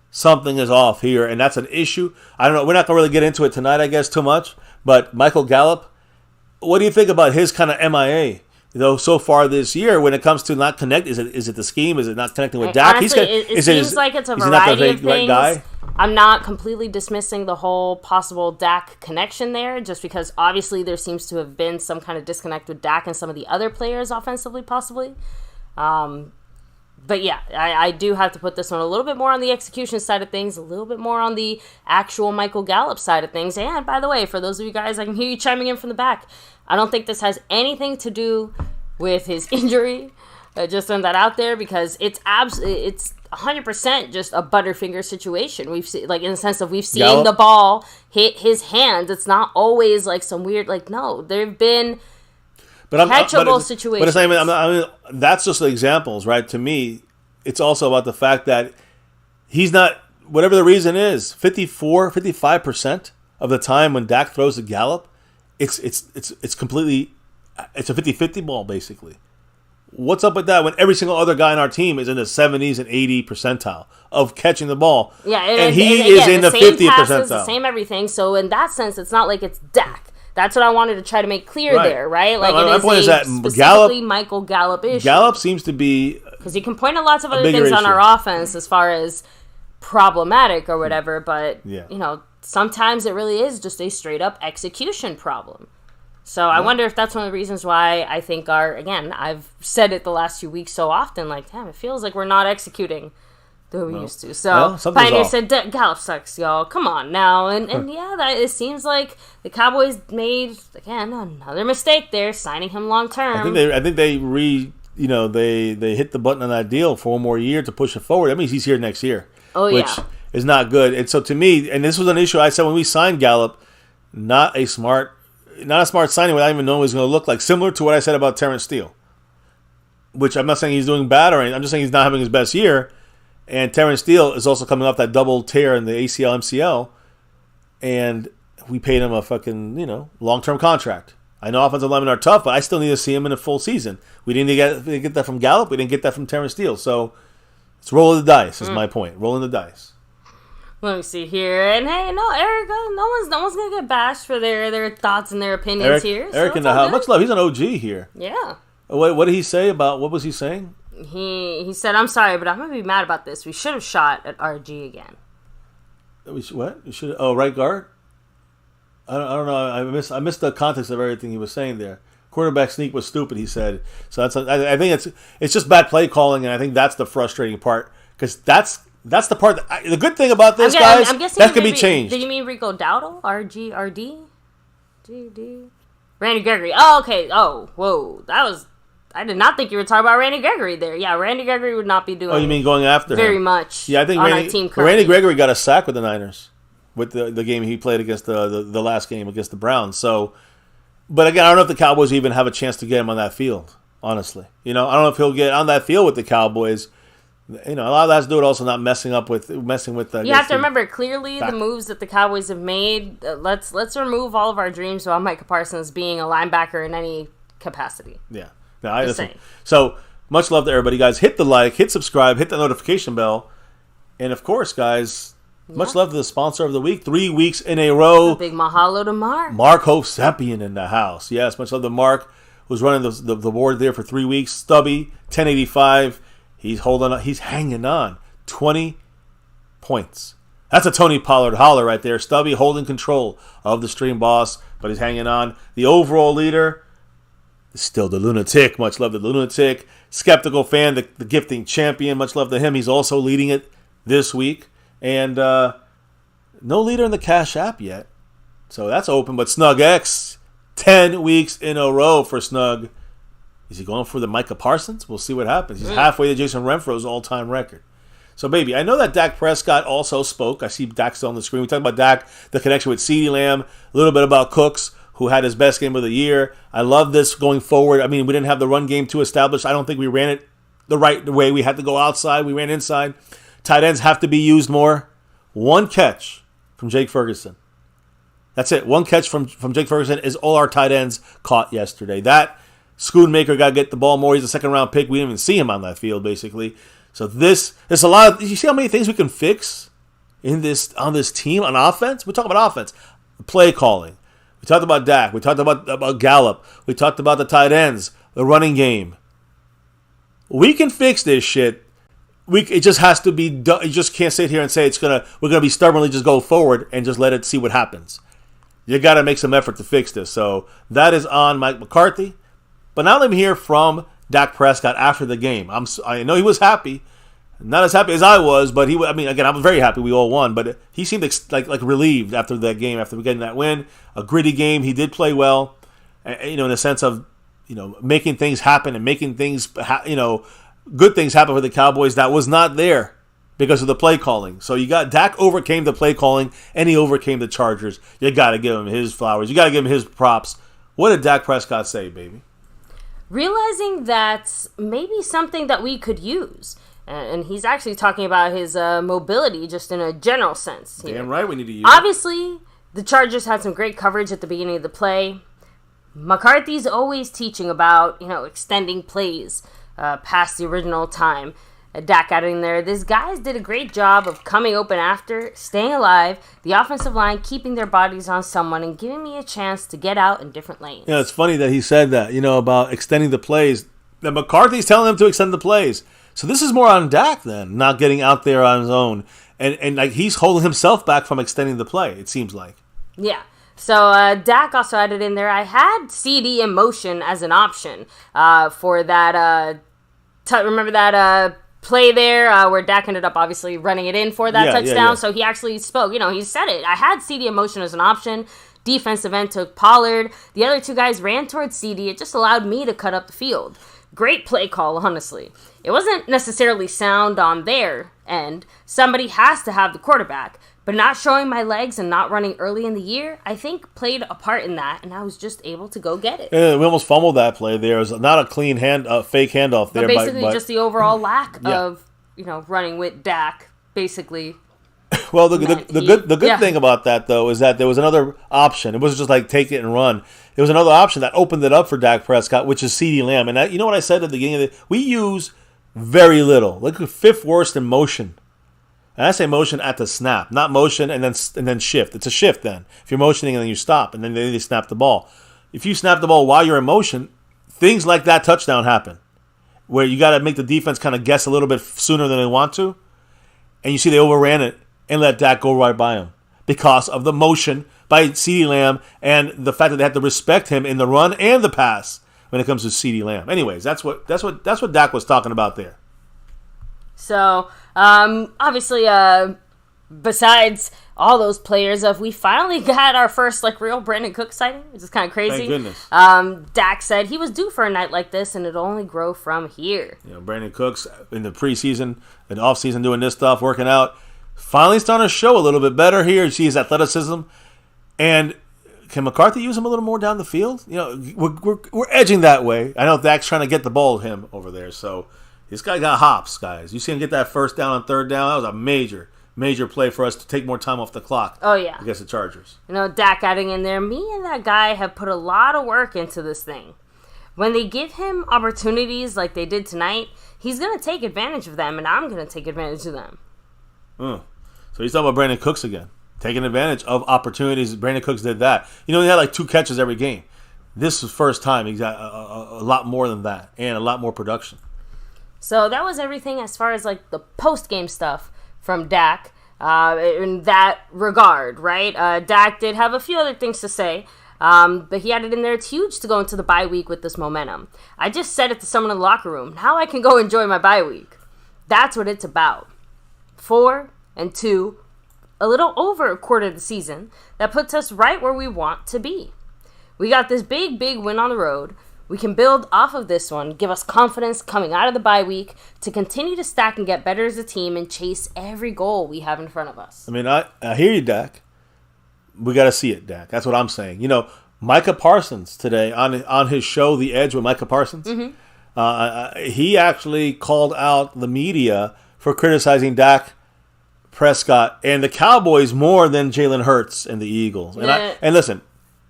Something is off here, and that's an issue. I don't know. We're not going to really get into it tonight, I guess, too much. But Michael Gallup, what do you think about his kind of MIA? So far this year, when it comes to not connect, is it the scheme? Is it not connecting with Dak? Honestly, it seems like it's a variety of things. Right guy? I'm not completely dismissing the whole possible Dak connection there, just because obviously there seems to have been some kind of disconnect with Dak and some of the other players offensively, possibly. But yeah, I do have to put this one a little bit more on the execution side of things, a little bit more on the actual Michael Gallup side of things. And by the way, for those of you guys, I can hear you chiming in from the back. I don't think this has anything to do with his injury. Just throwing that out there because it's 100% just a Butterfinger situation. We've seen, like, in the sense of we've seen Gallup. the ball hit his hands. It's not always like some weird, like, no, there've been catchable situations. But it's not even, I mean, that's just the examples, right? To me, it's also about the fact that he's not, whatever the reason is, 55% of the time when Dak throws to Gallup, it's completely, it's a 50-50 ball, basically. What's up with that when every single other guy on our team is in the 70s and 80 percentile of catching the ball? Yeah, and he is in the 50th percentile. The same everything. So in that sense, it's not like it's Dak. That's what I wanted to try to make clear there, right? Like, my point is that specifically Michael Gallup issue. Gallup seems to be, because you can point to lots of other things on our offense as far as problematic or whatever, but you know, sometimes it really is just a straight up execution problem. So I wonder if that's one of the reasons why I think again, I've said it the last few weeks so often, like, damn, it feels like we're not executing the way we used to. So Pioneer said, Gallup sucks, y'all. Come on now. And yeah, it seems like the Cowboys made, again, another mistake there, signing him long term. I think they hit the button on that deal for one more year to push it forward. That means he's here next year. Which is not good. And so to me, and this was an issue I said when we signed Gallup, not a smart signing without even knowing what he's going to look like. Similar to what I said about Terrence Steele, which I'm not saying he's doing bad or anything. I'm just saying he's not having his best year. And Terrence Steele is also coming off that double tear in the ACL, MCL, and we paid him a fucking, long-term contract. I know offensive linemen are tough, but I still need to see him in a full season. We didn't get that from Gallup. We didn't get that from Terrence Steele. So it's rolling the dice is my point. Rolling the dice. Let me see here. And hey, no, Eric, no one's gonna get bashed for their thoughts and their opinions here. Eric in the house. Much love. He's an OG here. Yeah. What did he say about, what was he saying? He said, I'm sorry, but I'm gonna be mad about this. We should have shot at RG again. What? You should. Oh, right guard. I don't know. I missed the context of everything he was saying there. Quarterback sneak was stupid, he said. So I think it's just bad play calling, and I think that's the frustrating part, because that's the part the good thing about this, guys, that can be changed. Did you mean Rico Dowdle? RD? GD? Randy Gregory. Oh, okay. Oh, whoa. I did not think you were talking about Randy Gregory there. Yeah, Randy Gregory would not be doing. Oh, you mean going after very him? much. Yeah, I think Randy Gregory got a sack with the Niners with the game he played against the last game against the Browns. So, but again, I don't know if the Cowboys even have a chance to get him on that field. Honestly, I don't know if he'll get on that field with the Cowboys. A lot of that has to do with also not messing with. You have to remember clearly the moves that the Cowboys have made. Let's remove all of our dreams about Micah Parsons being a linebacker in any capacity. Yeah, I listen. So much love to everybody, guys. Hit the like, hit subscribe, hit the notification bell, and of course, guys, much love to the sponsor of the week. 3 weeks in a row. A big mahalo to Mark. Mark Hosepian in the house. Yes, much love to Mark, who's running the board there for 3 weeks. Stubby 1085. He's holding on. He's hanging on. 20 points. That's a Tony Pollard holler right there. Stubby holding control of the stream, boss, but he's hanging on. The overall leader is still the Lunatic. Much love to the Lunatic. Skeptical fan, the gifting champion. Much love to him. He's also leading it this week. And no leader in the Cash App yet. So that's open. But Snug X, 10 weeks in a row for Snug. Is he going for the Micah Parsons? We'll see what happens. He's halfway to Jason Renfro's all-time record. So, baby, I know that Dak Prescott also spoke. I see Dak still on the screen. We talked about Dak, the connection with CeeDee Lamb, a little bit about Cooks, who had his best game of the year. I love this going forward. I mean, we didn't have the run game too established. I don't think we ran it the right way. We had to go outside. We ran inside. Tight ends have to be used more. One catch from Jake Ferguson. That's it. One catch from Jake Ferguson is all our tight ends caught yesterday. That Schoonmaker got to get the ball more. He's a second-round pick. We didn't even see him on that field, basically. So there's a lot of. You see how many things we can fix on this team on offense? We talk about offense, play calling. We talked about Dak. We talked about Gallup. We talked about the tight ends, the running game. We can fix this shit. It just has to be done. You just can't sit here and say we're gonna be stubbornly just go forward and just let it see what happens. You got to make some effort to fix this. So that is on Mike McCarthy. But now let me hear from Dak Prescott after the game. I know he was happy. Not as happy as I was, but I mean, again, I was very happy we all won, but he seemed like relieved after that game, after getting that win. A gritty game. He did play well, in the sense of, making things happen and making things, good things happen for the Cowboys that was not there because of the play calling. So Dak overcame the play calling, and he overcame the Chargers. You got to give him his flowers. You got to give him his props. What did Dak Prescott say, baby? Realizing that's maybe something that we could use. And he's actually talking about his mobility just in a general sense here. Damn right we need to use Obviously, the Chargers had some great coverage at the beginning of the play. McCarthy's always teaching about, extending plays past the original time. Dak got in there. These guys did a great job of coming open after, staying alive, the offensive line keeping their bodies on someone and giving me a chance to get out in different lanes. Yeah, it's funny that he said that, about extending the plays. That McCarthy's telling them to extend the plays. So this is more on Dak then, not getting out there on his own. And like he's holding himself back from extending the play, it seems like. Yeah. So Dak also added in there, I had CD in motion as an option for that, remember that play there where Dak ended up obviously running it in for that touchdown. Yeah. So he actually spoke, he said it. I had CD in motion as an option. Defensive end took Pollard. The other two guys ran towards CD. It just allowed me to cut up the field. Great play call, honestly. It wasn't necessarily sound on their end. Somebody has to have the quarterback. But not showing my legs and not running early in the year, I think played a part in that, and I was just able to go get it. Yeah, we almost fumbled that play there. It was not a clean fake handoff there. But basically just the overall lack of, running with Dak, basically. Well, the good thing about that, though, is that there was another option. It wasn't just like take it and run. There was another option that opened it up for Dak Prescott, which is CeeDee Lamb. And you know what I said at the beginning of it? We use very little. Like fifth worst in motion. And I say motion at the snap, not motion and then shift. It's a shift then. If you're motioning and then you stop and then they snap the ball. If you snap the ball while you're in motion, things like that touchdown happen, where you got to make the defense kind of guess a little bit sooner than they want to, and you see they overran it and let Dak go right by him because of the motion by CeeDee Lamb and the fact that they had to respect him in the run and the pass when it comes to CeeDee Lamb. Anyways, that's what Dak was talking about there. So, obviously, besides all those players, we finally got our first, real Brandon Cooks sighting, which is kind of crazy. Thank goodness. Dak said he was due for a night like this, and it'll only grow from here. Brandon Cooks in the preseason and offseason doing this stuff, working out, finally starting to show a little bit better here. You see his athleticism. And can McCarthy use him a little more down the field? We're edging that way. I know Dak's trying to get the ball to him over there, so... This guy got hops, guys. You see him get that first down on third down? That was a major, major play for us to take more time off the clock. Oh, yeah. Against the Chargers. Dak adding in there, me and that guy have put a lot of work into this thing. When they give him opportunities like they did tonight, he's going to take advantage of them, and I'm going to take advantage of them. So he's talking about Brandon Cooks again. Taking advantage of opportunities. Brandon Cooks did that. He had 2 catches every game. This was first time. He got a lot more than that and a lot more production. So that was everything as far as the post-game stuff from Dak in that regard, right? Dak did have a few other things to say, but he added in there, it's huge to go into the bye week with this momentum. I just said it to someone in the locker room. Now I can go enjoy my bye week. That's what it's about. 4-2, a little over a quarter of the season. That puts us right where we want to be. We got this big win on the road. We can build off of this one, give us confidence coming out of the bye week to continue to stack and get better as a team and chase every goal we have in front of us. I mean, I hear you, Dak. We got to see it, Dak. That's what I'm saying. Micah Parsons today on his show, The Edge with Micah Parsons, he actually called out the media for criticizing Dak Prescott and the Cowboys more than Jalen Hurts and the Eagles. And listen,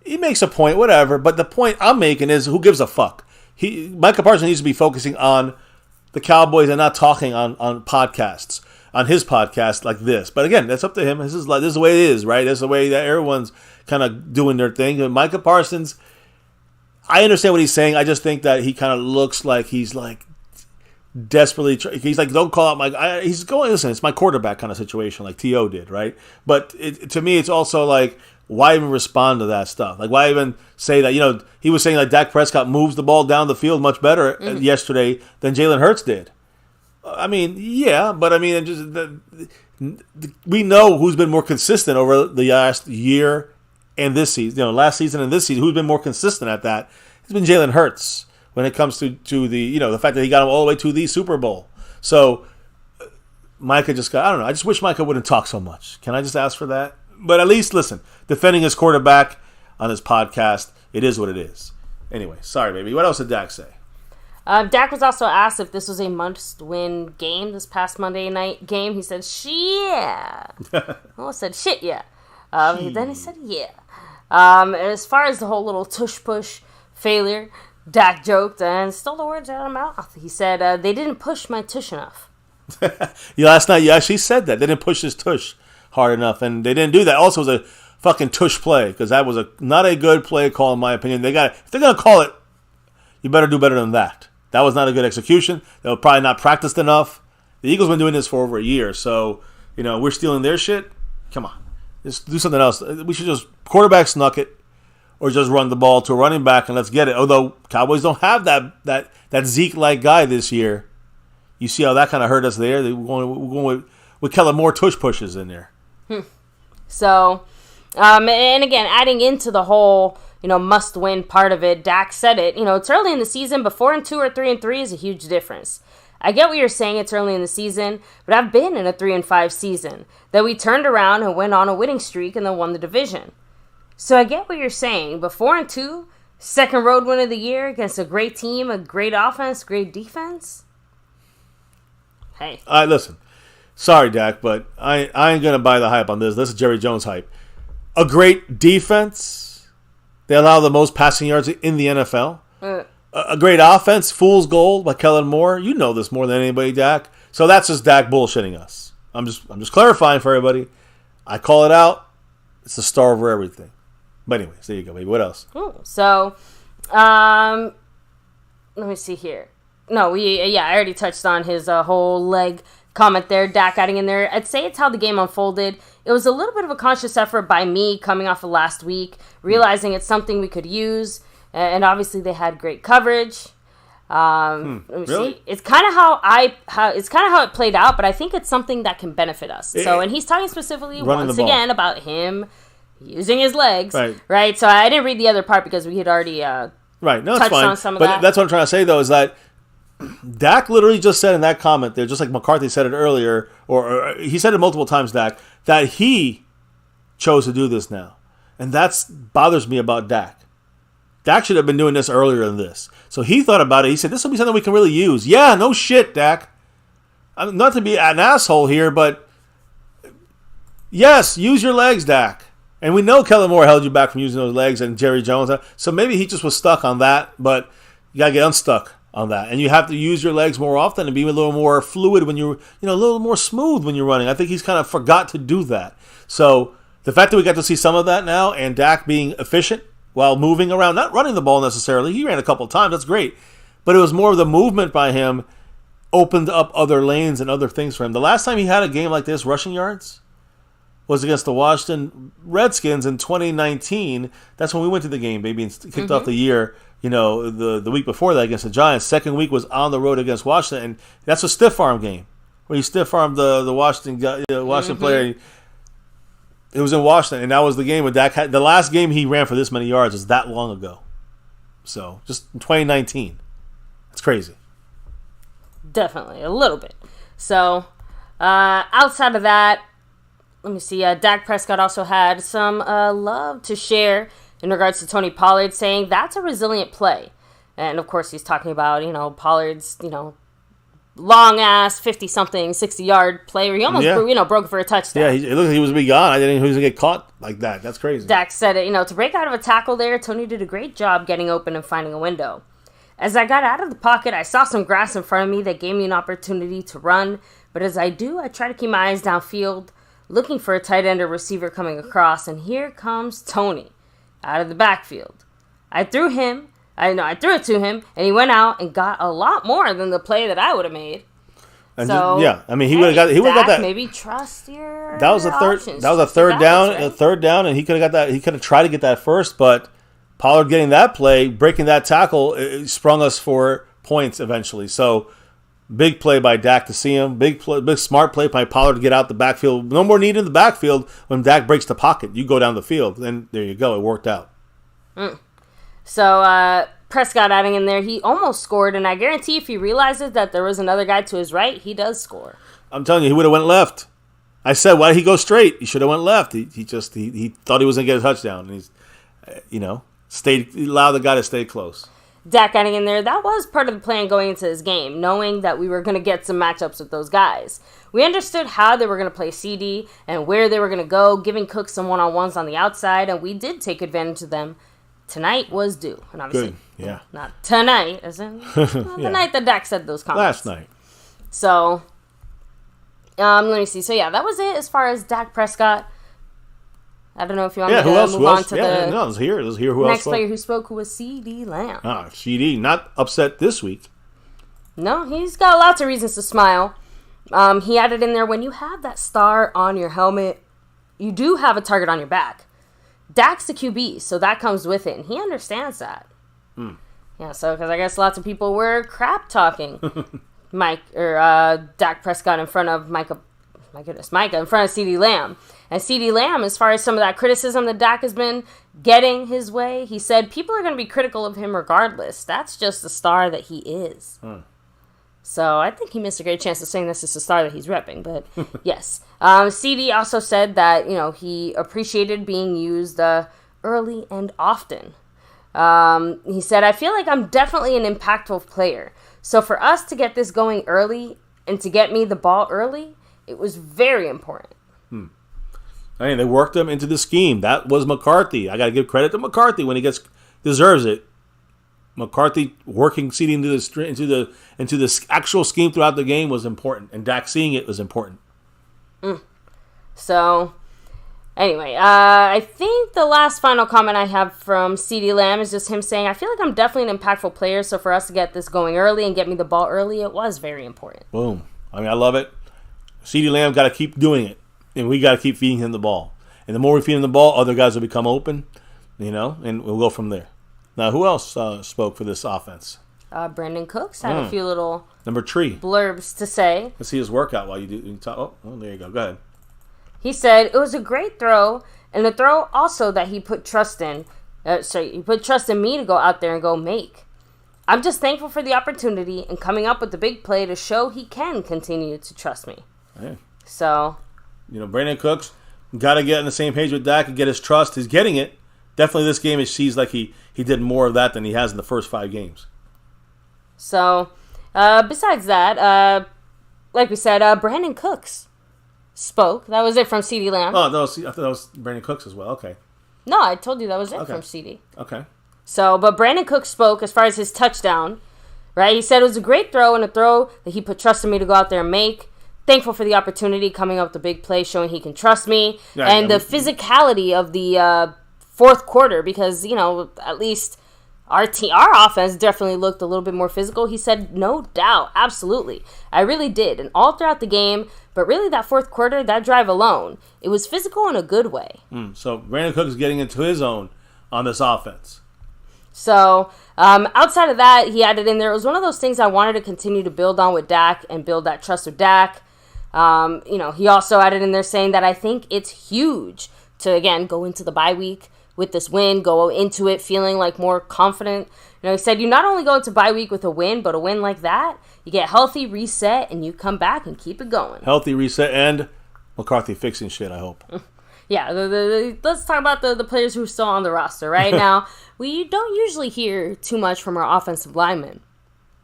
he makes a point, whatever, but the point I'm making is who gives a fuck? Micah Parsons needs to be focusing on the Cowboys and not talking on podcasts, on his podcast like this. But again, that's up to him. This is the way it is, right? This is the way that everyone's kind of doing their thing. And Micah Parsons, I understand what he's saying. I just think that he kind of looks like he's desperately. He's like, don't call out my. He's going. Listen, it's my quarterback kind of situation, like T.O. did, right? But to me, it's also like, why even respond to that stuff? Like, why even say that? He was saying like Dak Prescott moves the ball down the field much better yesterday than Jalen Hurts did. I mean, yeah, but I mean, we know who's been more consistent over the last year and this season. Last season and this season, who's been more consistent at that? It's been Jalen Hurts when it comes to the the fact that he got him all the way to the Super Bowl. So Micah just got, I don't know. I just wish Micah wouldn't talk so much. Can I just ask for that? But at least listen, defending his quarterback on his podcast, it is what it is. Anyway, sorry, baby. What else did Dak say? Dak was also asked if this was a must-win game, this past Monday night game. He said, yeah. Almost said, shit, yeah. Then he said, yeah. As far as the whole little tush-push failure, Dak joked and stole the words out of my mouth. He said, they didn't push my tush enough. Last night, you actually said that. They didn't push his tush hard enough, and they didn't do that. Also, it was a fucking tush play, because that was not a good play call, in my opinion. If they're going to call it, you better do better than that. That was not a good execution. They were probably not practiced enough. The Eagles have been doing this for over a year, so, we're stealing their shit. Come on. Just do something else. We should just quarterback snuck it, or just run the ball to a running back and let's get it. Although Cowboys don't have that Zeke-like guy this year. You see how that kind of hurt us there? We're going with Kellen Moore tush pushes in there. So, and again, adding into the whole must-win part of it, Dak said it. It's early in the season, but 4-2 or 3-3 is a huge difference. I get what you're saying, it's early in the season, but I've been in a 3-5 season that we turned around and went on a winning streak and then won the division. So I get what you're saying, but 4-2, second road win of the year against a great team, a great offense, great defense. Hey. All right, listen. Sorry, Dak, but I ain't going to buy the hype on this. This is Jerry Jones hype. A great defense. They allow the most passing yards in the NFL. A great offense, fool's gold by Kellen Moore. You know this more than anybody, Dak. So that's just Dak bullshitting us. I'm just clarifying for everybody. I call it out. It's the star over everything. But anyways, there you go, baby. What else? So, let me see here. No, I already touched on his whole leg comment there. Dak adding in there. I'd say it's how the game unfolded. It was a little bit of a conscious effort by me coming off of last week, realizing it's something we could use, and obviously they had great coverage. Let me really? see. It's kind of how it played out, but I think it's something that can benefit us. So, and he's talking specifically once again about him using his legs, right? So I didn't read the other part because we had already touched on some of that. But that's what I'm trying to say though, is that Dak literally just said in that comment there, just like McCarthy said it earlier, or he said it multiple times, Dak, that he chose to do this now. And that bothers me about Dak. Dak should have been doing this earlier than this. So he thought about it. He said, this will be something we can really use. Yeah, no shit, Dak. Not to be an asshole here, but yes, use your legs, Dak. And we know Kellen Moore held you back from using those legs, and Jerry Jones. So maybe he just was stuck on that, but you got to get unstuck on that. And you have to use your legs more often and be a little more fluid when you're, a little more smooth when you're running. I think he's kind of forgot to do that. So the fact that we got to see some of that now, and Dak being efficient while moving around, not running the ball necessarily. He ran a couple of times. That's great. But it was more of the movement by him opened up other lanes and other things for him. The last time he had a game like this, rushing yards, was against the Washington Redskins in 2019. That's when we went to the game, baby, and kicked off the year. The week before that against the Giants. Second week was on the road against Washington, and that's a stiff arm game where he stiff armed the Washington player. It was in Washington, and that was the game where Dak had the last game he ran for this many yards was that long ago. So just in 2019, it's crazy. Definitely a little bit. So outside of that, let me see. Dak Prescott also had some love to share in regards to Tony Pollard, saying that's a resilient play. And, of course, he's talking about, Pollard's, long-ass 50-something, 60-yard play where he almost, broke for a touchdown. Yeah, it looked like he was going to be gone. I didn't know he was going to get caught like that. That's crazy. Dak said it, to break out of a tackle there, Tony did a great job getting open and finding a window. As I got out of the pocket, I saw some grass in front of me that gave me an opportunity to run. But as I do, I try to keep my eyes downfield, looking for a tight end or receiver coming across. And here comes Tony out of the backfield. I threw him I threw it to him, and he went out and got a lot more than the play that I would have made. And So he would have got that. Maybe trust your. That was a third. options. That was a third down. Right? A third down, and he could have got that. He could have tried to get that first, but Pollard getting that play, breaking that tackle, it sprung us for points eventually. So big play by Dak to see him. Big smart play by Pollard to get out the backfield. No more need in the backfield when Dak breaks the pocket. You go down the field, and there you go. It worked out. So Prescott adding in there, he almost scored, and I guarantee if he realizes that there was another guy to his right, he does score. I'm telling you, he would have went left. I said, why did he go straight? He should have went left. He thought he was going to get a touchdown. And he's, allowed the guy to stay close. Dak adding in there, that was part of the plan going into this game, knowing that we were going to get some matchups with those guys. We understood how they were going to play CD and where they were going to go, giving Cook some one-on-ones on the outside, and we did take advantage of them. Tonight was due. And obviously, good. Yeah. Not tonight, as in the night that Dak said those comments. Last night. So, let me see. So, yeah, that was it as far as Dak Prescott. I don't know if you want me to move on to the it was here. Who next else player who spoke, who was CD Lamb. CD, not upset this week. No, he's got lots of reasons to smile. He added in there, when you have that star on your helmet, you do have a target on your back. Dak's the QB, so that comes with it, and he understands that. Yeah, so because I guess lots of people were crap talking Dak Prescott in front of Micah in front of CD Lamb. And CD Lamb, as far as some of that criticism that Dak has been getting his way, he said people are going to be critical of him regardless. That's just the star that he is. So I think he missed a great chance of saying this is the star that he's repping, but yes. CD also said that, he appreciated being used early and often. He said, I feel like I'm definitely an impactful player. So for us to get this going early and to get me the ball early, it was very important. I mean, they worked him into the scheme. That was McCarthy. I got to give credit to McCarthy when he deserves it. McCarthy working CD into the actual scheme throughout the game was important, and Dak seeing it was important. So, anyway, I think the last final comment I have from CD Lamb is just him saying, I feel like I'm definitely an impactful player, so for us to get this going early and get me the ball early, it was very important. Boom. I mean, I love it. CD Lamb got to keep doing it, and we got to keep feeding him the ball. And the more we feed him the ball, other guys will become open, and we'll go from there. Now, who else spoke for this offense? Brandon Cooks had a few little number 3 blurbs to say. Let's see his workout while you talk. Oh, there you go. Go ahead. He said, it was a great throw, and a throw also that he put trust in. He put trust in me to go out there and go make. I'm just thankful for the opportunity and coming up with the big play to show he can continue to trust me. Hey. So, Brandon Cooks got to get on the same page with Dak and get his trust. He's getting it. Definitely this game, it seems like he did more of that than he has in the first 5 games. So, besides that, like we said, Brandon Cooks spoke. That was it from CD Lamb. Oh, no, I thought that was Brandon Cooks as well. Okay. No, I told you that was it from CD. Okay. So, but Brandon Cooks spoke as far as his touchdown, right? He said it was a great throw and a throw that he put trust in me to go out there and make. Thankful for the opportunity, coming up with the big play, showing he can trust me. Yeah, and the physicality of the fourth quarter, because, at least our offense definitely looked a little bit more physical. He said, no doubt, absolutely. I really did. And all throughout the game, but really that fourth quarter, that drive alone, it was physical in a good way. So Brandon Cook is getting into his own on this offense. So outside of that, he added in there, it was one of those things I wanted to continue to build on with Dak and build that trust with Dak. He also added in there saying that I think it's huge to, again, go into the bye week with this win, go into it feeling like more confident. He said you not only go into bye week with a win, but a win like that, you get healthy, reset, and you come back and keep it going. Healthy, reset, and McCarthy fixing shit, I hope. Yeah, let's talk about the players who are still on the roster. Right now, we don't usually hear too much from our offensive linemen.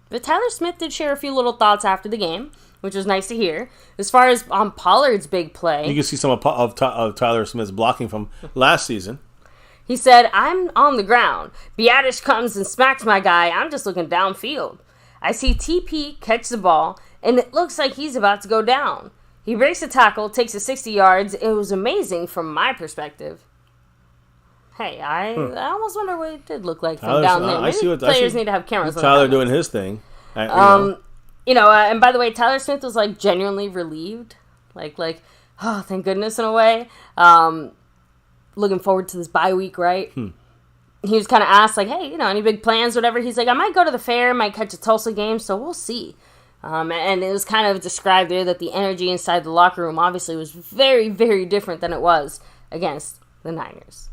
But Tyler Smith did share a few little thoughts after the game, which was nice to hear. As far as Pollard's big play, you can see some of Tyler Smith's blocking from last season. He said, I'm on the ground. Biadish comes and smacks my guy. I'm just looking downfield. I see TP catch the ball, and it looks like he's about to go down. He breaks the tackle, takes it 60 yards. It was amazing from my perspective. Hey, I almost wonder what it did look like from down there. Maybe players need to have cameras on. Tyler doing his thing. And by the way, Tyler Smith was like genuinely relieved, like, oh, thank goodness in a way. Looking forward to this bye week, right? He was kind of asked like, hey, any big plans, whatever. He's like, I might go to the fair, might catch a Tulsa game, so we'll see. And it was kind of described there that the energy inside the locker room obviously was very, very different than it was against the Niners.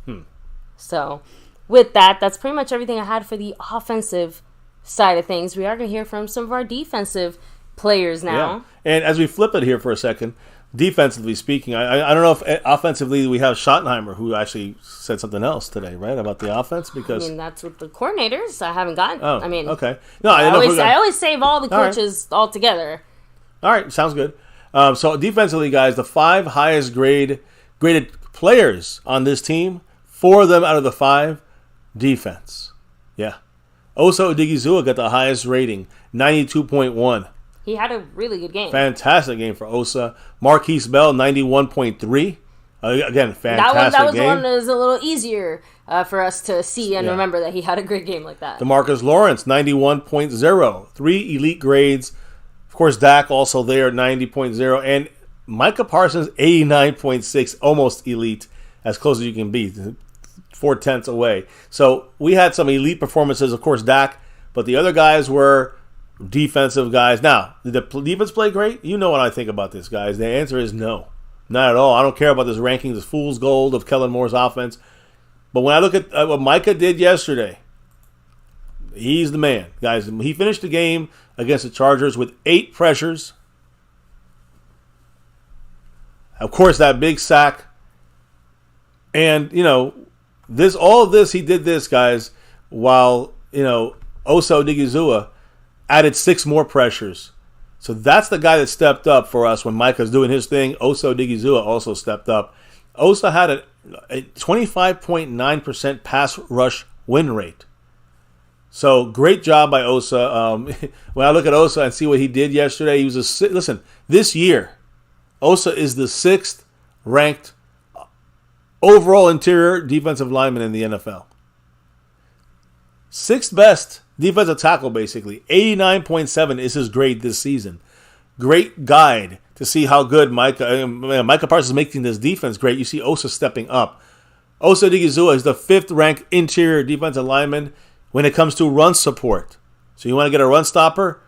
So with that, that's pretty much everything I had for the offensive side of things. We are going to hear from some of our defensive players now. Yeah. And as we flip it here for a second, defensively speaking, I don't know if offensively we have Schottenheimer, who actually said something else today, right, about the offense. Because that's with the coordinators. I haven't gotten. Oh, okay. No, I always save all the coaches all together. All right, sounds good. So defensively, guys, the 5 highest graded players on this team, 4 of them out of the 5, defense. Yeah. Osa Odigizua got the highest rating, 92.1. He had a really good game. Fantastic game for Osa. Marquise Bell, 91.3. Again, fantastic that was game. One that was a little easier for us to see and remember that he had a great game like that. DeMarcus Lawrence, 91.0. 3 elite grades. Of course, Dak also there at 90.0. And Micah Parsons, 89.6. Almost elite, as close as you can be. 4/10 away. So we had some elite performances, of course, Dak. But the other guys were defensive guys. Now, did the defense play great? You know what I think about this, guys. The answer is no. Not at all. I don't care about this ranking, this fool's gold of Kellen Moore's offense. But when I look at what Micah did yesterday, he's the man. Guys, he finished the game against the Chargers with 8 pressures. Of course, that big sack. And, all of this, he did this, guys, while, Osa Odigizua added 6 more pressures. So that's the guy that stepped up for us when Micah's doing his thing. Osa Odigizua also stepped up. Osa had a 25.9% pass rush win rate. So great job by Osa. When I look at Osa and see what he did yesterday, he was listen, this year, Osa is the 6th ranked overall interior defensive lineman in the NFL. 6th best defensive tackle, basically. 89.7 is his grade this season. Great guide to see how good Micah Parsons is making this defense great. You see Osa stepping up. Osa Odigizua is the 5th ranked interior defensive lineman when it comes to run support. So you want to get a run stopper?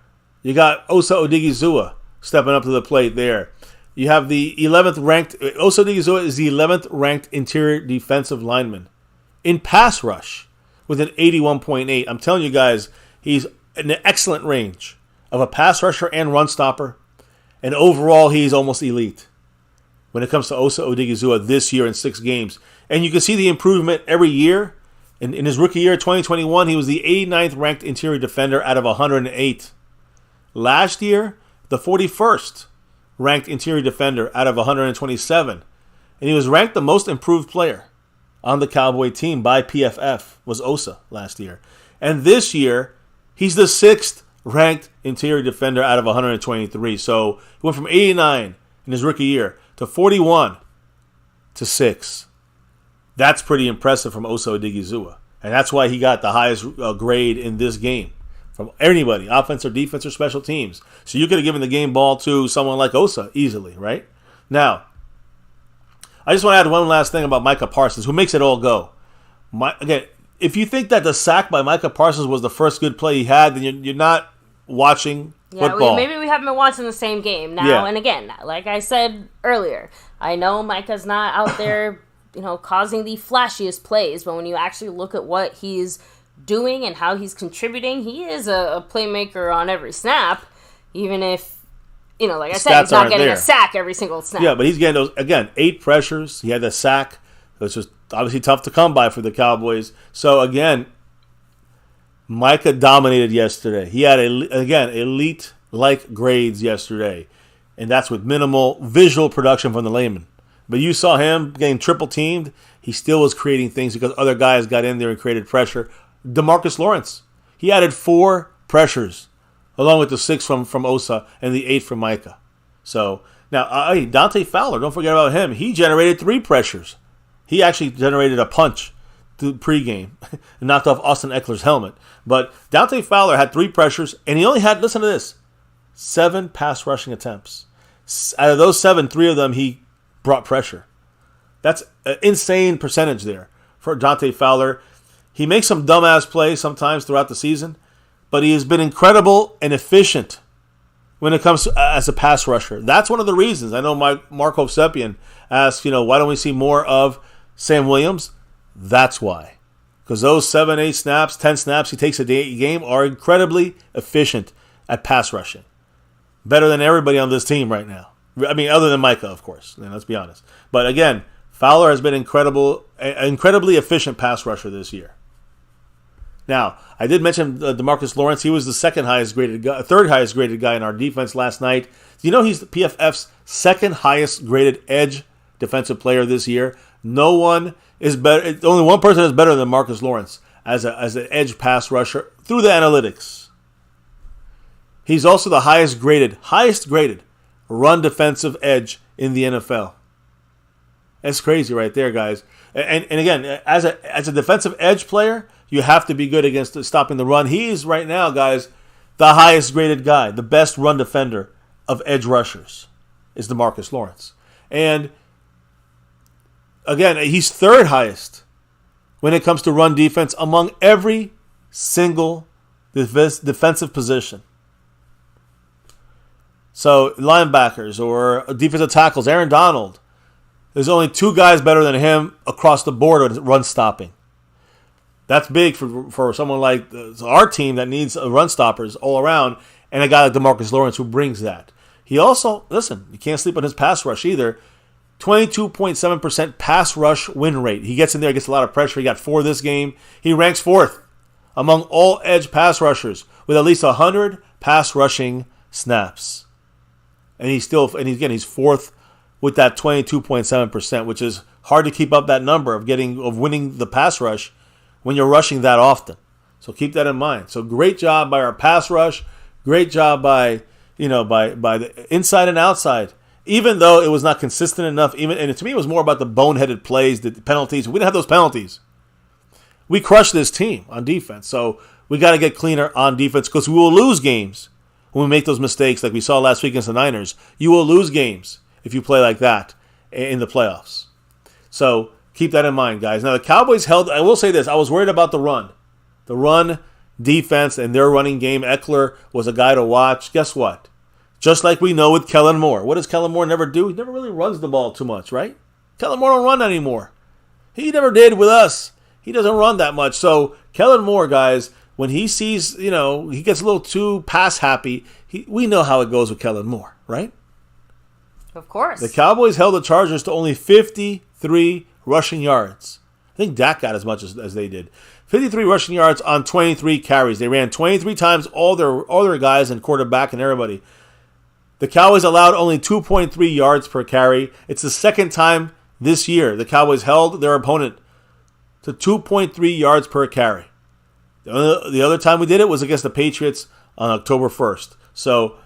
You got Osa Odigizua stepping up to the plate there. You have the 11th ranked, Osa Odigizua is the 11th ranked interior defensive lineman in pass rush with an 81.8. I'm telling you guys, he's in an excellent range of a pass rusher and run stopper. And overall, he's almost elite when it comes to Osa Odigizua this year in 6 games. And you can see the improvement every year. In his rookie year, 2021, he was the 89th ranked interior defender out of 108. Last year, the 41st ranked interior defender out of 127. And he was ranked the most improved player on the Cowboy team by PFF, was Osa last year. And this year, he's the 6th ranked interior defender out of 123. So he went from 89 in his rookie year to 41 to 6. That's pretty impressive from Osa Odigizua. And that's why he got the highest grade in this game from anybody, offense or defense or special teams. So you could have given the game ball to someone like Osa easily, right? Now, I just want to add one last thing about Micah Parsons, who makes it all go. Again, if you think that the sack by Micah Parsons was the first good play he had, then you're not watching football. Maybe we haven't been watching the same game now. Yeah. And again, like I said earlier, I know Micah's not out there, causing the flashiest plays, but when you actually look at what he's doing and how he's contributing, he is a playmaker on every snap, even if, like I said, he's not getting a sack every single snap. Yeah, but he's getting those, again, 8 pressures. He had the sack, which was obviously tough to come by for the Cowboys. So, again, Micah dominated yesterday. He had, elite-like grades yesterday. And that's with minimal visual production from the layman. But you saw him getting triple-teamed. He still was creating things because other guys got in there and created pressure. DeMarcus Lawrence, he added 4 pressures, along with the 6 from Osa and the 8 from Micah. So, now, Dante Fowler, don't forget about him. He generated 3 pressures. He actually generated a punch the pregame and knocked off Austin Eckler's helmet. But Dante Fowler had 3 pressures, and he only had, listen to this, 7 pass rushing attempts. Out of those 7, 3 of them he brought pressure. That's an insane percentage there for Dante Fowler. He makes some dumbass plays sometimes throughout the season, but he has been incredible and efficient when it comes to as a pass rusher. That's one of the reasons. I know Marco Sepian asked, why don't we see more of Sam Williams? That's why. Because those 7, 8 snaps, 10 snaps he takes a game are incredibly efficient at pass rushing. Better than everybody on this team right now. I mean, other than Micah, of course. Let's be honest. But again, Fowler has been incredibly efficient pass rusher this year. Now, I did mention DeMarcus Lawrence. He was the third highest graded guy in our defense last night. He's the PFF's second highest graded edge defensive player this year. No one is better. Only one person is better than Marcus Lawrence as an edge pass rusher through the analytics. He's also the highest graded run defensive edge in the NFL. That's crazy right there, guys. And again, as a defensive edge player, you have to be good against stopping the run. He's right now, guys, the highest graded guy, the best run defender of edge rushers is DeMarcus Lawrence. And again, he's third highest when it comes to run defense among every single defensive position. So linebackers or defensive tackles, Aaron Donald, there's only 2 guys better than him across the board with run stopping. That's big for someone like our team that needs run stoppers all around, and a guy like DeMarcus Lawrence who brings that. He also, you can't sleep on his pass rush either. 22.7% pass rush win rate. He gets in there, gets a lot of pressure. He got 4 this game. He ranks 4th among all edge pass rushers with at least 100 pass rushing snaps. And he's 4th with that 22.7%, which is hard to keep up that number of winning the pass rush when you're rushing that often. So keep that in mind. So great job by our pass rush. Great job by the inside and outside. Even though it was not consistent enough, and to me it was more about the boneheaded plays, the penalties. We didn't have those penalties. We crushed this team on defense. So we got to get cleaner on defense because we will lose games when we make those mistakes like we saw last week against the Niners. You will lose games if you play like that in the playoffs. So keep that in mind, guys. Now, the Cowboys I will say this, I was worried about the run. The run defense and their running game. Eckler was a guy to watch. Guess what? Just like we know with Kellen Moore. What does Kellen Moore never do? He never really runs the ball too much, right? Kellen Moore don't run anymore. He never did with us. He doesn't run that much. So Kellen Moore, guys, when he sees, he gets a little too pass happy, we know how it goes with Kellen Moore, right? Of course. The Cowboys held the Chargers to only 53 rushing yards. I think Dak got as much as they did. 53 rushing yards on 23 carries. They ran 23 times all their guys and quarterback and everybody. The Cowboys allowed only 2.3 yards per carry. It's the second time this year the Cowboys held their opponent to 2.3 yards per carry. The other time we did it was against the Patriots on October 1st. So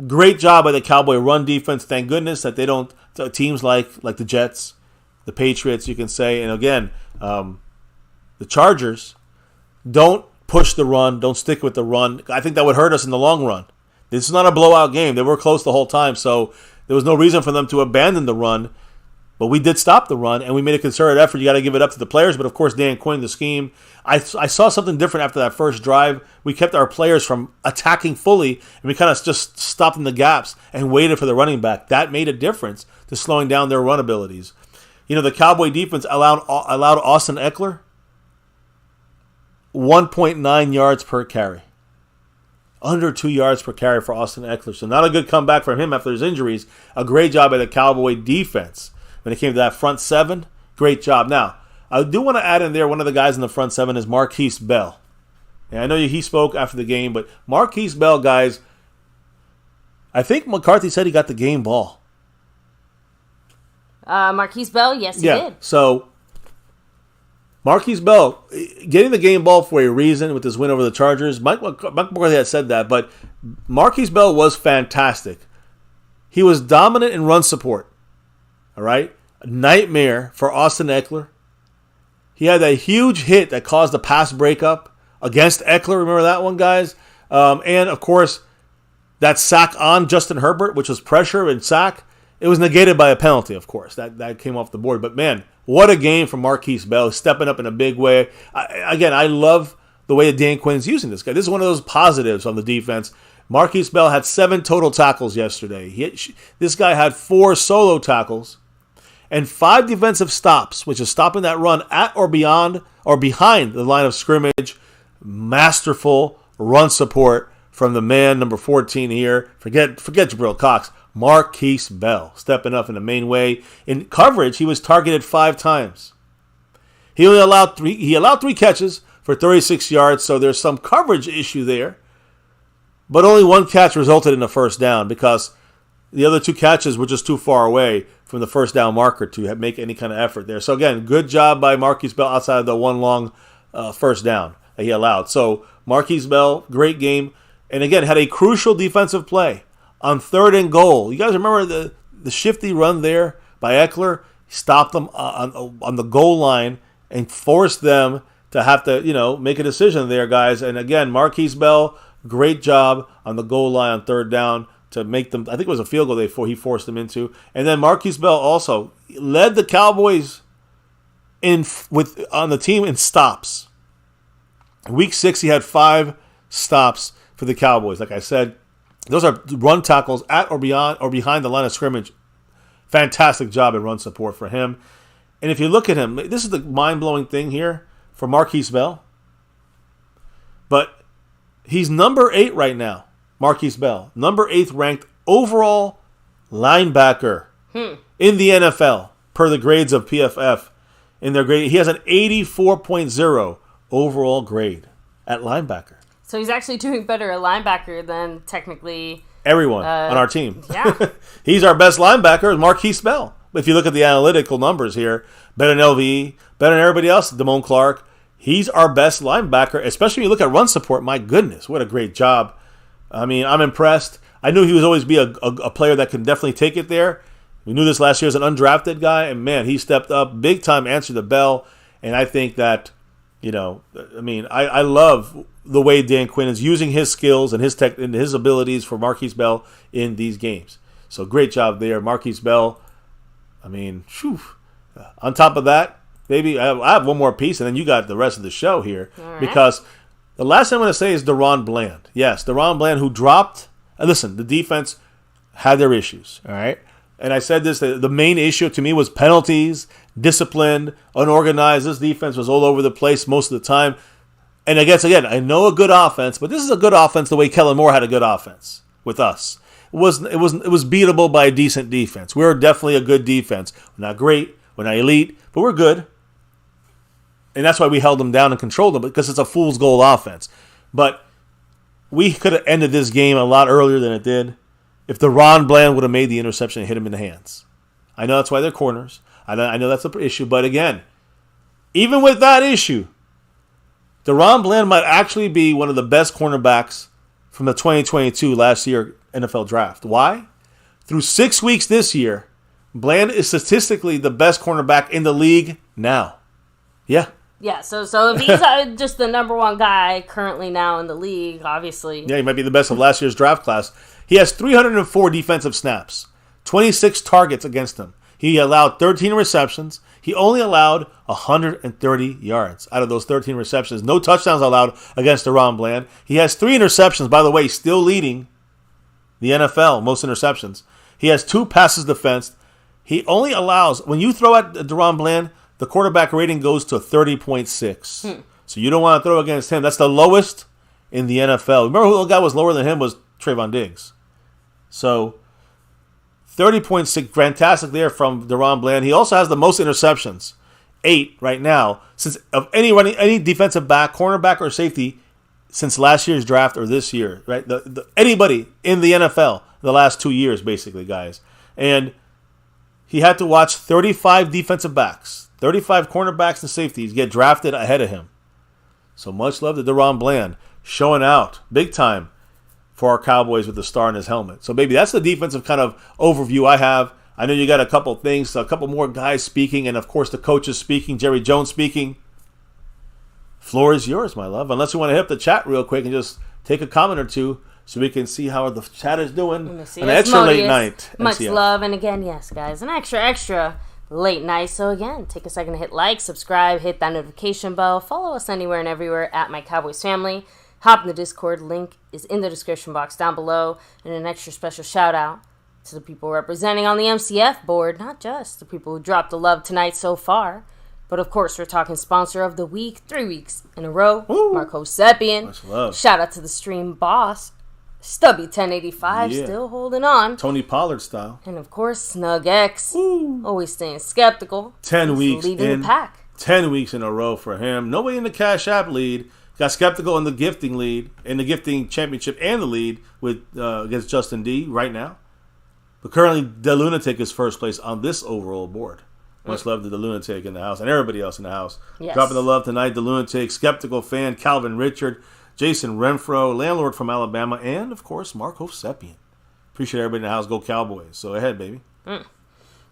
great job by the Cowboy run defense. Thank goodness that they don't, teams like the Jets, the Patriots, you can say, and again, the Chargers don't push the run, don't stick with the run. I think that would hurt us in the long run. This is not a blowout game. They were close the whole time, so there was no reason for them to abandon the run. But we did stop the run, and we made a concerted effort. You got to give it up to the players, but of course, Dan Quinn, the scheme. I saw something different after that first drive. We kept our players from attacking fully, and we kind of just stopped in the gaps and waited for the running back. That made a difference to slowing down their run abilities. The Cowboy defense allowed Austin Eckler 1.9 yards per carry. Under 2 yards per carry for Austin Eckler. So not a good comeback from him after his injuries. A great job by the Cowboy defense. When it came to that front seven, great job. Now, I do want to add in there, one of the guys in the front seven is Marquise Bell. And I know he spoke after the game, but Marquise Bell, guys, I think McCarthy said he got the game ball. Marquise Bell, yes, he did. So Marquise Bell, getting the game ball for a reason with his win over the Chargers. Mike McCarthy had said that, but Marquise Bell was fantastic. He was dominant in run support. All right? A nightmare for Austin Eckler. He had that huge hit that caused the pass breakup against Eckler. Remember that one, guys? And, of course, that sack on Justin Herbert, which was pressure and sack, it was negated by a penalty, of course. That came off the board. But, man, what a game from Marquise Bell, stepping up in a big way. I love the way Dan Quinn's using this guy. This is one of those positives on the defense. Marquise Bell had 7 total tackles yesterday. This guy had 4 solo tackles and 5 defensive stops, which is stopping that run at or beyond or behind the line of scrimmage. Masterful run support from the man, number 14 here. Forget Jabril Cox. Marquise Bell stepping up in the main way. In coverage, he was targeted 5 times. He only allowed 3. He allowed 3 catches for 36 yards, so there's some coverage issue there. But only 1 catch resulted in a first down because the other 2 catches were just too far away from the first down marker to make any kind of effort there. So again, good job by Marquise Bell outside of the one long first down that he allowed. So Marquise Bell, great game. And again, had a crucial defensive play on 3rd and goal. You guys remember the shifty run there by Eckler? He stopped them on the goal line and forced them to have to, make a decision there, guys. And again, Marquise Bell, great job on the goal line on 3rd down to make them. I think it was a field goal he forced them into. And then Marquise Bell also led the Cowboys on the team in stops. Week 6, he had 5 stops for the Cowboys. Like I said, those are run tackles at or beyond or behind the line of scrimmage. Fantastic job in run support for him. And if you look at him, this is the mind-blowing thing here for Marquise Bell. But he's number 8 right now, Marquise Bell. Number 8th ranked overall linebacker in the NFL per the grades of PFF. In their grade, he has an 84.0 overall grade at linebacker. So he's actually doing better at linebacker than technically everyone on our team. Yeah. He's our best linebacker, Marquise Bell. If you look at the analytical numbers here, better than LVE, better than everybody else, Damone Clark. He's our best linebacker, especially when you look at run support. My goodness, what a great job. I mean, I'm impressed. I knew he would always be a player that can definitely take it there. We knew this last year as an undrafted guy, and man, he stepped up big time, answered the bell, and I think that, I love the way Dan Quinn is using his skills and his abilities for Marquise Bell in these games. So great job there, Marquise Bell. I mean, whew. On top of that, maybe I have one more piece, and then you got the rest of the show here. All right. Because the last thing I'm going to say is Deron Bland. Yes, Deron Bland, who dropped. And listen, the defense had their issues, all right? And I said this, the main issue to me was penalties, disciplined, unorganized. This defense was all over the place most of the time. And I guess, again, I know a good offense, but this is a good offense the way Kellen Moore had a good offense with us. It was beatable by a decent defense. We're definitely a good defense. We're not great, we're not elite, but we're good. And that's why we held them down and controlled them, because it's a fool's gold offense. But we could have ended this game a lot earlier than it did if Deron Bland would have made the interception and hit him in the hands. I know that's why they're corners. I know that's the issue. But again, even with that issue, Deron Bland might actually be one of the best cornerbacks from the 2022 last year NFL draft. Why? Through 6 weeks this year, Bland is statistically the best cornerback in the league now. Yeah. Yeah, so if he's just the number 1 guy currently now in the league, obviously. Yeah, he might be the best of last year's draft class. He has 304 defensive snaps, 26 targets against him. He allowed 13 receptions. He only allowed 130 yards out of those 13 receptions. No touchdowns allowed against Deron Bland. He has 3 interceptions, by the way, still leading the NFL, most interceptions. He has 2 passes defensed. He only allows, when you throw at Deron Bland, the quarterback rating goes to 30.6. So you don't want to throw against him. That's the lowest in the NFL. Remember who the guy was lower than him was Trayvon Diggs. So 30.6, fantastic there from Deron Bland. He also has the most interceptions, 8 right now, since of any defensive back, cornerback, or safety since last year's draft or this year, right? Anybody in the NFL the last 2 years, basically, guys. And he had to watch 35 defensive backs, 35 cornerbacks and safeties get drafted ahead of him. So much love to Deron Bland, showing out big time for our Cowboys with the star in his helmet. So, baby, that's the defensive kind of overview I have. I know you got a couple things, a couple more guys speaking, and, of course, the coaches speaking, Jerry Jones speaking. floor is yours, my love. Unless you want to hit up the chat real quick and just take a comment or two so we can see how the chat is doing on an extra late night. Much love. And again, yes, guys, an extra late night. So again, take a second to hit like, subscribe, hit that notification bell, follow us anywhere and everywhere at MyCowboysFamily. Hop in the Discord, link is in the description box down below. And an extra special shout out to the people representing on the MCF board, not just the people who dropped the love tonight so far, but of course we're talking sponsor of the week, 3 weeks in a row, Marco Seppian. Much love. Shout out to the stream boss, Stubby 1085, still holding on. Tony Pollard style. And of course, Snug X, always staying skeptical. 10 weeks leading the pack. 10 weeks in a row for him. Nobody in the Cash App lead. Got skeptical in the gifting lead, in the gifting championship and the lead with against Justin D right now. But currently, The Lunatic is first place on this overall board. Much love to The Lunatic in the house and everybody else in the house. Yes. Dropping the love tonight, The Lunatic, Skeptical Fan, Calvin Richard, Jason Renfro, Landlord from Alabama, and, of course, Marco Seppian. Appreciate everybody in the house. Go Cowboys. So ahead, baby.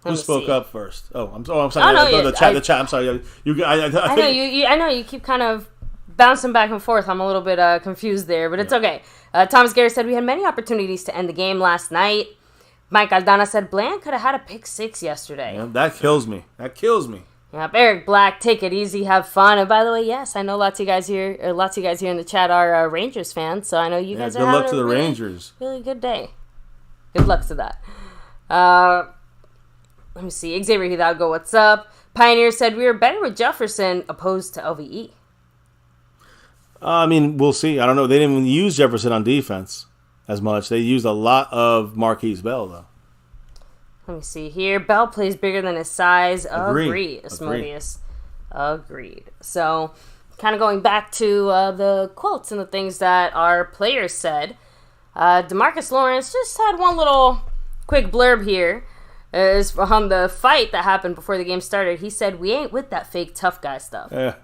Who spoke up first? I'm sorry. The chat. I'm sorry. I know you keep kind of bouncing back and forth. I'm a little bit confused there, but it's okay. Thomas Gary said we had many opportunities to end the game last night. Mike Aldana said Bland could have had a pick 6 yesterday. Yeah, that kills me. Yep. Eric Black, take it easy, have fun. And by the way, yes, I know lots of you guys here in the chat are Rangers fans, so I know you guys are having good luck to the Rangers. Really good day. Good luck to that. Let me see. Xavier Hidalgo, what's up? Pioneer said we were better with Jefferson opposed to LVE. I mean, we'll see. I don't know. They didn't even use Jefferson on defense as much. They used a lot of Marquise Bell, though. Let me see here. Bell plays bigger than his size. Agreed. Asmodeus. Agreed. So, kind of going back to the quotes and the things that our players said. DeMarcus Lawrence just had one little quick blurb here. Is from the fight that happened before the game started. He said, "We ain't with that fake tough guy stuff." Yeah.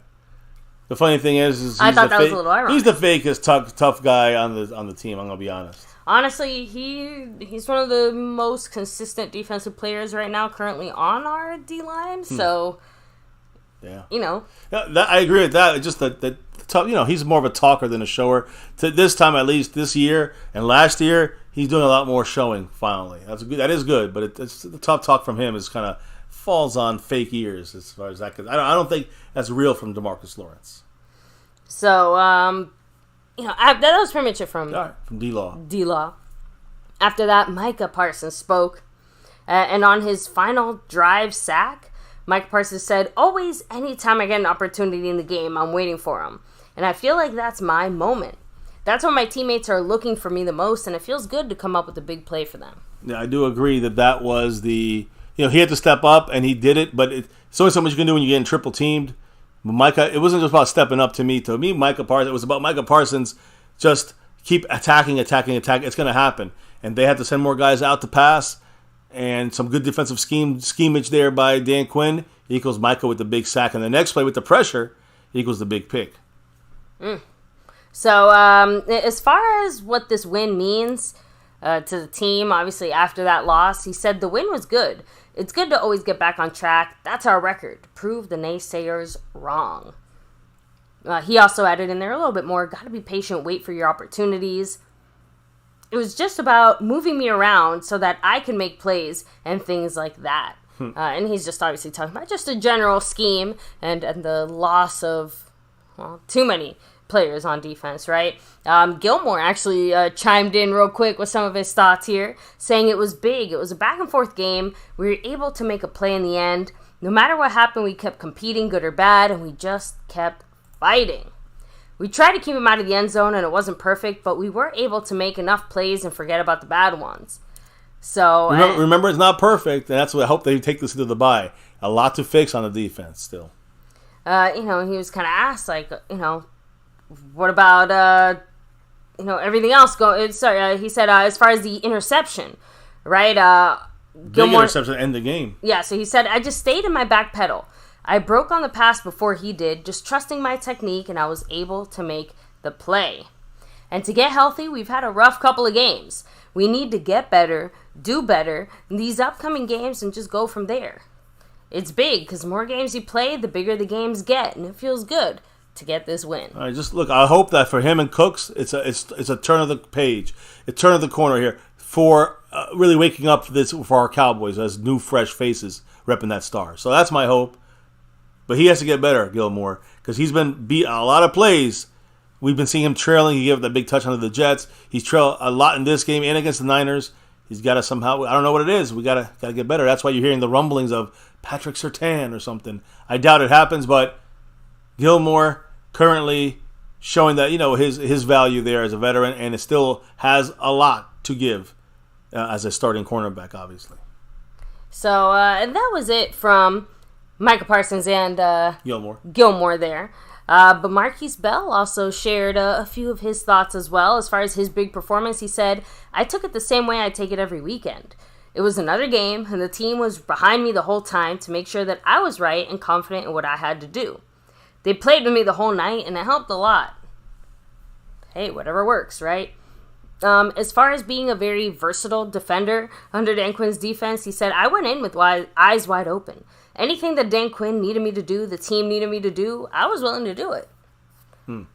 The funny thing is I thought that was a little ironic. He's the fakest tough guy on the team. I'm gonna be honest. Honestly, he's one of the most consistent defensive players right now, currently on our D line. So, yeah, I agree with that. Just the tough. He's more of a talker than a shower. To this time, at least this year and last year, he's doing a lot more showing. Finally, that's good. That is good. But it's the tough talk from him is kind of falls on fake ears as far as that goes. I don't think that's real from DeMarcus Lawrence. So, that was pretty much it from D-Law. D-Law. After that, Micah Parsons spoke. And on his final drive sack, Micah Parsons said, "Always, anytime I get an opportunity in the game, I'm waiting for him. And I feel like that's my moment. That's when my teammates are looking for me the most, and it feels good to come up with a big play for them." Yeah, I do agree that was the... he had to step up, and he did it, but it's only so much you can do when you're getting triple teamed. Micah, it wasn't just about stepping up to me. To me, Micah Parsons, it was about Micah Parsons just keep attacking. It's going to happen. And they had to send more guys out to pass, and some good defensive schemage there by Dan Quinn equals Micah with the big sack. And the next play with the pressure equals the big pick. So, as far as what this win means to the team, obviously after that loss, he said the win was good. It's good to always get back on track. That's our record, to prove the naysayers wrong. He also added in there a little bit more, got to be patient, wait for your opportunities. It was just about moving me around so that I can make plays and things like that. And he's just obviously talking about just a general scheme and the loss of too many players on defense, right? Gilmore actually chimed in real quick with some of his thoughts here, saying it was big. It was a back and forth game. We were able to make a play in the end. No matter what happened, we kept competing, good or bad, and we just kept fighting. We tried to keep him out of the end zone, and it wasn't perfect, but we were able to make enough plays and forget about the bad ones. So remember, it's not perfect, and that's what I hope they take this into the bye. A lot to fix on the defense still. He was kind of asked, what about, everything else? He said, as far as the interception, right? Big interception to end the game. Yeah, so he said, I just stayed in my back pedal. I broke on the pass before he did, just trusting my technique, and I was able to make the play. And to get healthy, we've had a rough couple of games. We need to get better, do better in these upcoming games, and just go from there. It's big, because the more games you play, the bigger the games get, and it feels good. to get this win. All right, just look. I hope that for him and Cooks, it's a turn of the page, a turn of the corner here for really waking up for our Cowboys as new, fresh faces repping that star. So that's my hope. But he has to get better, Gilmore, because he's been beat a lot of plays. We've been seeing him trailing. He gave that big touchdown to the Jets. He's trailed a lot in this game and against the Niners. He's got to somehow, I don't know what it is. We got to get better. That's why you're hearing the rumblings of Patrick Surtain or something. I doubt it happens, but Gilmore currently showing that, his value there as a veteran, and it still has a lot to give as a starting cornerback, obviously. So, and that was it from Micah Parsons and Gilmore there. But Marquise Bell also shared a few of his thoughts as well. As far as his big performance, he said, "I took it the same way I take it every weekend. It was another game, and the team was behind me the whole time to make sure that I was right and confident in what I had to do. They played with me the whole night, and it helped a lot." Hey, whatever works, right? As far as being a very versatile defender under Dan Quinn's defense, he said, "I went in with eyes wide open. Anything that Dan Quinn needed me to do, the team needed me to do, I was willing to do it."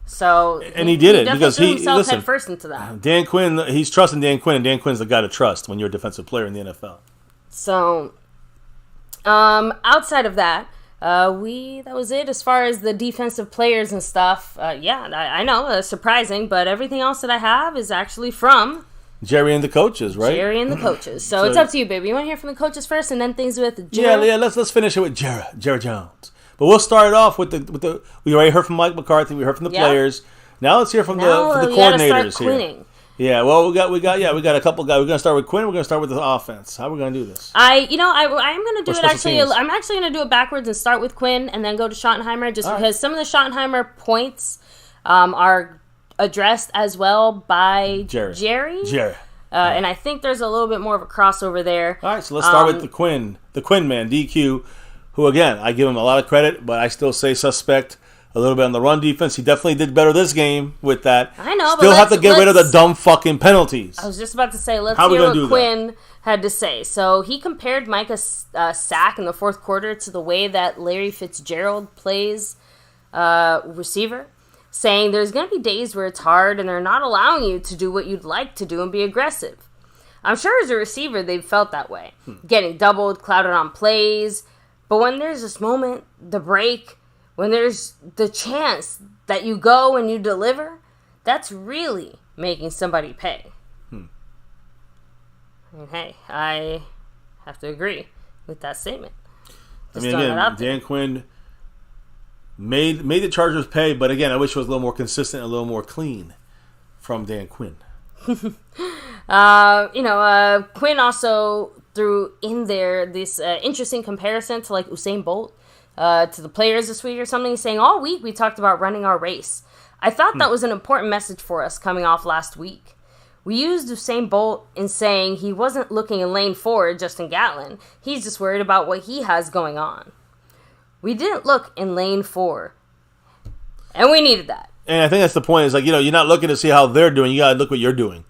So, and he did it because he himself head first into that. Dan Quinn, he's trusting Dan Quinn, and Dan Quinn's the guy to trust when you're a defensive player in the NFL. So, outside of that, that was it as far as the defensive players and stuff. I know, surprising, but everything else that I have is actually from Jerry and the coaches, right? Jerry and the coaches. So it's up to you, baby. You want to hear from the coaches first, and then things with Jerry? Yeah. Let's finish it with Jerry Jones. But we'll start it off with the. We already heard from Mike McCarthy. We heard from the players. Now let's hear from the coordinators here. Yeah, well, we got a couple guys. We're gonna start with Quinn. We're gonna start with the offense. How are we gonna do this? I'm gonna do it actually. I'm actually gonna do it backwards and start with Quinn and then go to Schottenheimer, just because some of the Schottenheimer points are addressed as well by Jerry. And I think there's a little bit more of a crossover there. All right, so let's start with the Quinn man, DQ, who, again, I give him a lot of credit, but I still say suspect a little bit on the run defense. He definitely did better this game with that. I know, still have to get rid of the dumb fucking penalties. I was just about to say, let's hear what Quinn had to say. So he compared Micah's sack in the fourth quarter to the way that Larry Fitzgerald plays receiver, saying there's going to be days where it's hard and they're not allowing you to do what you'd like to do and be aggressive. I'm sure as a receiver they've felt that way, getting doubled, clouded on plays. But when there's this moment, the break, when there's the chance that you go and you deliver, that's really making somebody pay. And hey, I have to agree with that statement. Dan Quinn made the Chargers pay, but again, I wish it was a little more consistent, a little more clean from Dan Quinn. Quinn also threw in there this interesting comparison to like Usain Bolt to the players this week or something, saying all week we talked about running our race. I thought that was an important message for us coming off last week. We used Usain Bolt in saying he wasn't looking in lane 4 at Justin Gatlin. He's just worried about what he has going on. We didn't look in lane 4, and we needed that. And I think that's the point. Is like, you're not looking to see how they're doing. You got to look what you're doing.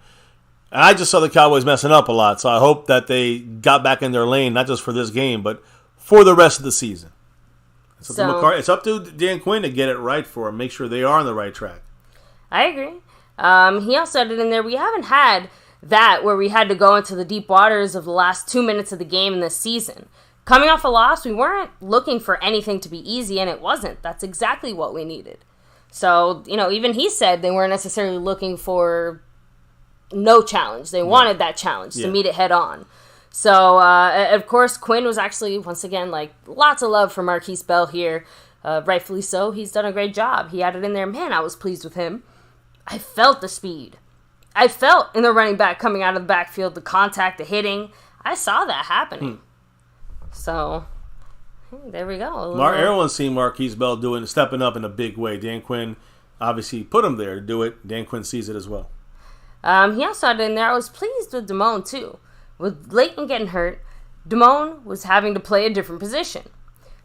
And I just saw the Cowboys messing up a lot, so I hope that they got back in their lane, not just for this game, but for the rest of the season. It's up to Dan Quinn to get it right for them, make sure they are on the right track. I agree. He also added in there, we haven't had that where we had to go into the deep waters of the last 2 minutes of the game in this season. Coming off a loss, we weren't looking for anything to be easy, and it wasn't. That's exactly what we needed. So, even he said they weren't necessarily looking for no challenge. They wanted that challenge to meet it head on. So, of course, Quinn was actually, once again, lots of love for Marquise Bell here. Rightfully so. He's done a great job. He added in there, man, I was pleased with him. I felt the speed. I felt in the running back coming out of the backfield, the contact, the hitting. I saw that happening. So, there we go. Everyone's seen Marquise Bell stepping up in a big way. Dan Quinn obviously put him there to do it. Dan Quinn sees it as well. He also added in there, I was pleased with Damone too. With Leighton getting hurt, Damone was having to play a different position.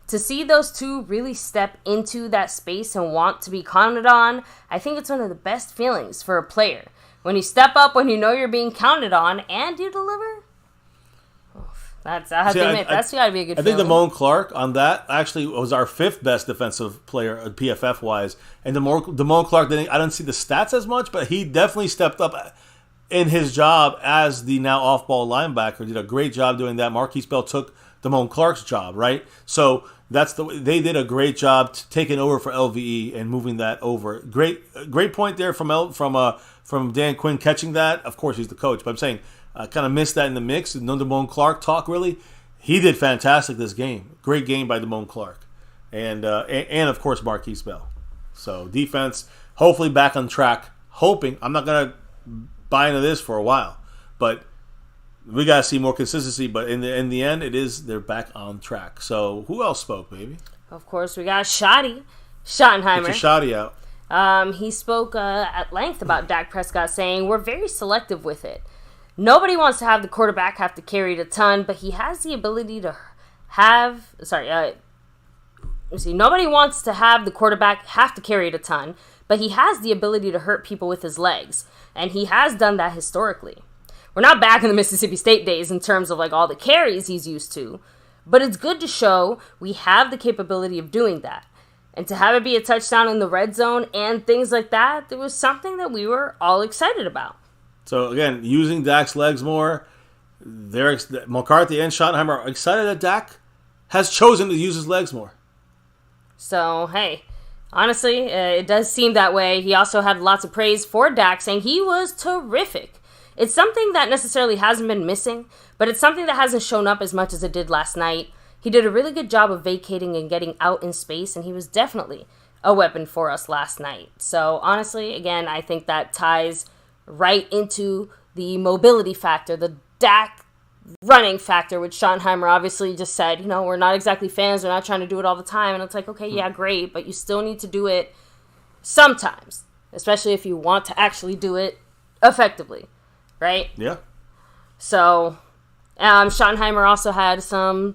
To see those two really step into that space and want to be counted on, I think it's one of the best feelings for a player. When you step up, when you know you're being counted on, and you deliver, I have to admit, that's got to be a good I think feeling. Damone Clark on that actually was our 5th best defensive player, PFF-wise. And Damone Clark, I didn't see the stats as much, but he definitely stepped up in his job as the now off-ball linebacker. Did a great job doing that. Marquise Bell took Damone Clark's job, right? So they did a great job taking over for LVE and moving that over. Great point there from Dan Quinn catching that. Of course, he's the coach, but I'm saying I kind of missed that in the mix. No Damone Clark talk, really. He did fantastic this game. Great game by Damone Clark. And of course, Marquise Bell. So defense, hopefully back on track. Hoping. I'm not going to buy into this for a while. But we got to see more consistency. But in the end, they're back on track. So who else spoke, baby? Of course, we got Schottenheimer. Get your Shotty out. He spoke at length about Dak Prescott, saying, "We're very selective with it. Nobody wants to have the quarterback have to carry it a ton, but he has the ability to have... Nobody wants to have the quarterback have to carry it a ton, but he has the ability to hurt people with his legs, and he has done that historically. We're not back in the Mississippi State days in terms of all the carries he's used to, but it's good to show we have the capability of doing that. And to have it be a touchdown in the red zone and things like that, it was something that we were all excited about." So, again, using Dak's legs more, McCarthy and Schottenheimer are excited that Dak has chosen to use his legs more. So, hey, honestly, it does seem that way. He also had lots of praise for Dak, saying he was terrific. It's something that necessarily hasn't been missing, but it's something that hasn't shown up as much as it did last night. He did a really good job of vacating and getting out in space, and he was definitely a weapon for us last night. So, honestly, again, I think that ties right into the mobility factor, the Dak running factor, which Schottenheimer obviously just said, we're not exactly fans, we're not trying to do it all the time. And it's like, okay, yeah, great, but you still need to do it sometimes, especially if you want to actually do it effectively, right? Yeah. So, Schottenheimer also had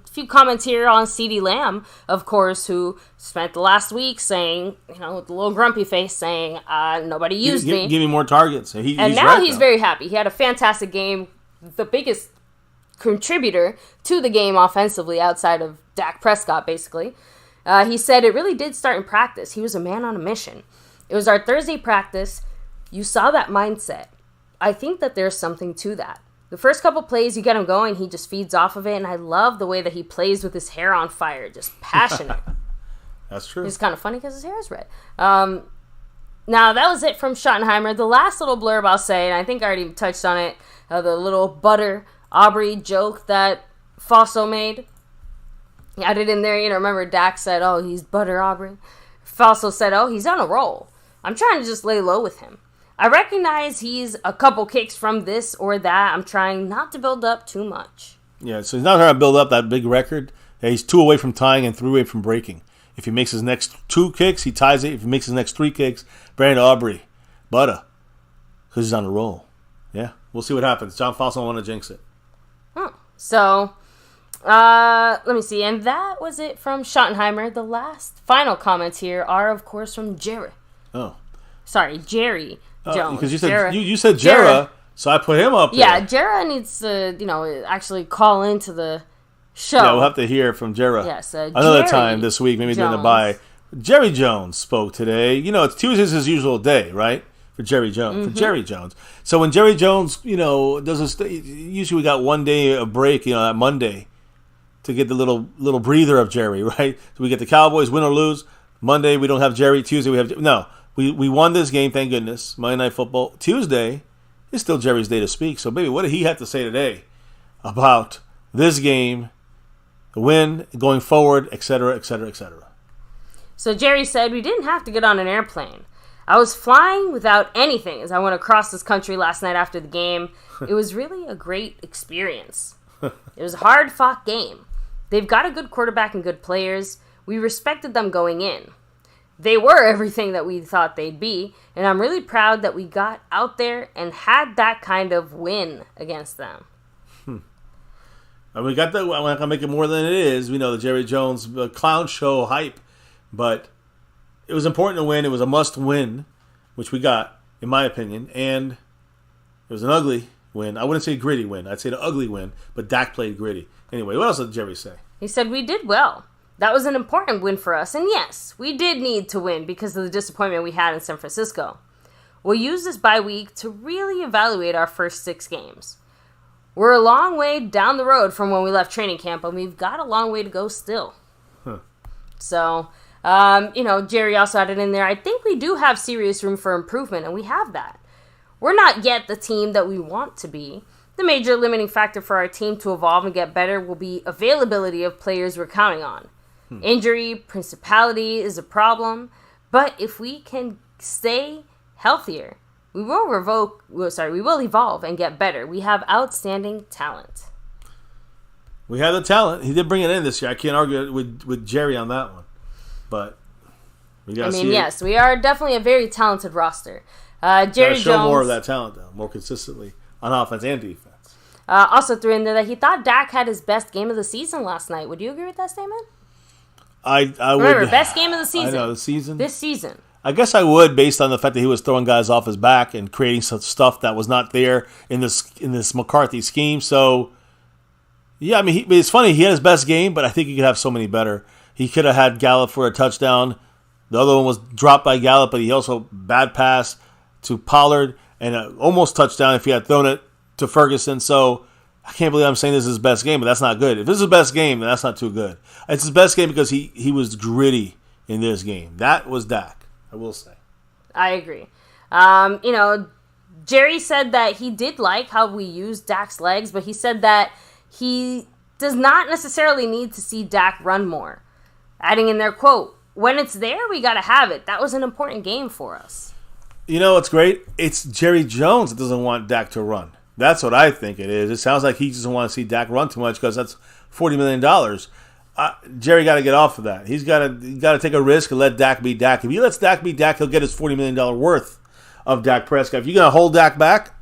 few comments here on CeeDee Lamb, of course, who spent the last week saying, with a little grumpy face, saying, nobody used me. Give me more targets. And now he's very happy. He had a fantastic game, the biggest contributor to the game offensively outside of Dak Prescott, basically. He said it really did start in practice. He was a man on a mission. It was our Thursday practice. You saw that mindset. I think that there's something to that. The first couple plays, you get him going, he just feeds off of it, and I love the way that he plays with his hair on fire, just passionate. That's true. It's kind of funny because his hair is red. Now, that was it from Schottenheimer. The last little blurb I'll say, and I think I already touched on it, the little Butter Aubrey joke that Fosso made. He added in there, remember Dak said, "Oh, he's Butter Aubrey." Fosso said, "Oh, he's on a roll. I'm trying to just lay low with him. I recognize he's a couple kicks from this or that. I'm trying not to build up too much." Yeah, so he's not trying to build up that big record. He's 2 away from tying and 3 away from breaking. If he makes his next 2 kicks, he ties it. If he makes his next 3 kicks, Brandon Aubrey, butter, because he's on a roll. Yeah, we'll see what happens. John Foss don't want to jinx it. So, let me see. And that was it from Schottenheimer. The final comments here are, of course, from Jerry. Oh. Sorry, Jerry Jones. Because you said Jera, so I put him up there. Yeah, Jera needs to, actually call into the show. Yeah, we'll have to hear from Jera. Yes, another time this week, maybe during the bye. Jerry Jones spoke today. It's Tuesday's his usual day, right? For Jerry Jones. Mm-hmm. For Jerry Jones. So when Jerry Jones, usually we got 1 day of break, that Monday, to get the little breather of Jerry, right? So we get the Cowboys, win or lose. Monday we don't have Jerry. Tuesday we have no. We won this game, thank goodness. Monday Night Football. Tuesday is still Jerry's day to speak. So, baby, what did he have to say today about this game, the win, going forward, et cetera, et cetera, et cetera? So Jerry said, "We didn't have to get on an airplane. I was flying without anything as I went across this country last night after the game. It was really a great experience. It was a hard-fought game. They've got a good quarterback and good players. We respected them going in. They were everything that we thought they'd be, and I'm really proud that we got out there and had that kind of win against them." And we got that. I'm not going to make it more than it is. We know the Jerry Jones clown show hype, but it was important to win. It was a must win, which we got, in my opinion, and it was an ugly win. I wouldn't say gritty win. I'd say the ugly win, but Dak played gritty. Anyway, what else did Jerry say? He said, we did well. That was an important win for us, and yes, we did need to win because of the disappointment we had in San Francisco. We'll use this bye week to really evaluate our first 6 games. We're a long way down the road from when we left training camp, and we've got a long way to go still. So, Jerry also added in there, I think we do have serious room for improvement, and we have that. We're not yet the team that we want to be. The major limiting factor for our team to evolve and get better will be availability of players we're counting on. Injury, principality is a problem, but if we can stay healthier, we will evolve and get better. We have outstanding talent. We have the talent. He did bring it in this year. I can't argue with Jerry on that one. But we got to see yes, we are definitely a very talented roster. Jerry show Jones, more of that talent, though, more consistently on offense and defense. Also threw in there that he thought Dak had his best game of the season last night. Would you agree with that statement? I would. Remember, best game of the season. I know, the season. This season. I guess I would, based on the fact that he was throwing guys off his back and creating some stuff that was not there in this McCarthy scheme. So, yeah, I mean, it's funny. He had his best game, but I think he could have so many better. He could have had Gallup for a touchdown. The other one was dropped by Gallup, but he also bad pass to Pollard and almost touchdown if he had thrown it to Ferguson. So I can't believe I'm saying this is his best game, but that's not good. If this is his best game, then that's not too good. It's his best game because he was gritty in this game. That was Dak, I will say. I agree. Jerry said that he did like how we used Dak's legs, but he said that he does not necessarily need to see Dak run more. Adding in their quote, when it's there, we got to have it. That was an important game for us. You know what's great? It's Jerry Jones that doesn't want Dak to run. That's what I think it is. It sounds like he doesn't want to see Dak run too much because that's $40 million. Jerry got to get off of that. He's got to take a risk and let Dak be Dak. If he lets Dak be Dak, he'll get his $40 million worth of Dak Prescott. If you're going to hold Dak back,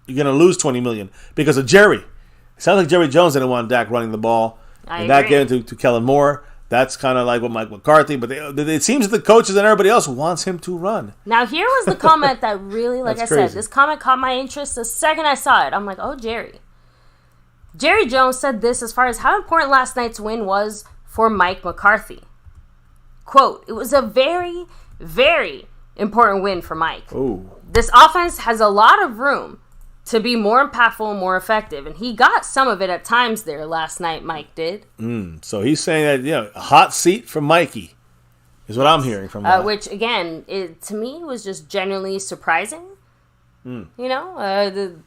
you're going to lose $20 million because of Jerry. It sounds like Jerry Jones didn't want Dak running the ball. I and agree. That getting to Kellen Moore. That's kind of like what Mike McCarthy, but it seems that the coaches and everybody else wants him to run. Now, here was the comment that really, like I crazy. said, this comment caught my interest the second I saw it. I'm like, oh, Jerry. Jerry Jones said this as far as how important last night's win was for Mike McCarthy. Quote, it was a very, very important win for Mike. Ooh. This offense has a lot of room to be more impactful and more effective. And he got some of it at times there last night, Mike did. So he's saying that, a hot seat for Mikey is what I'm hearing from that. Which, again, to me was just genuinely surprising. We tend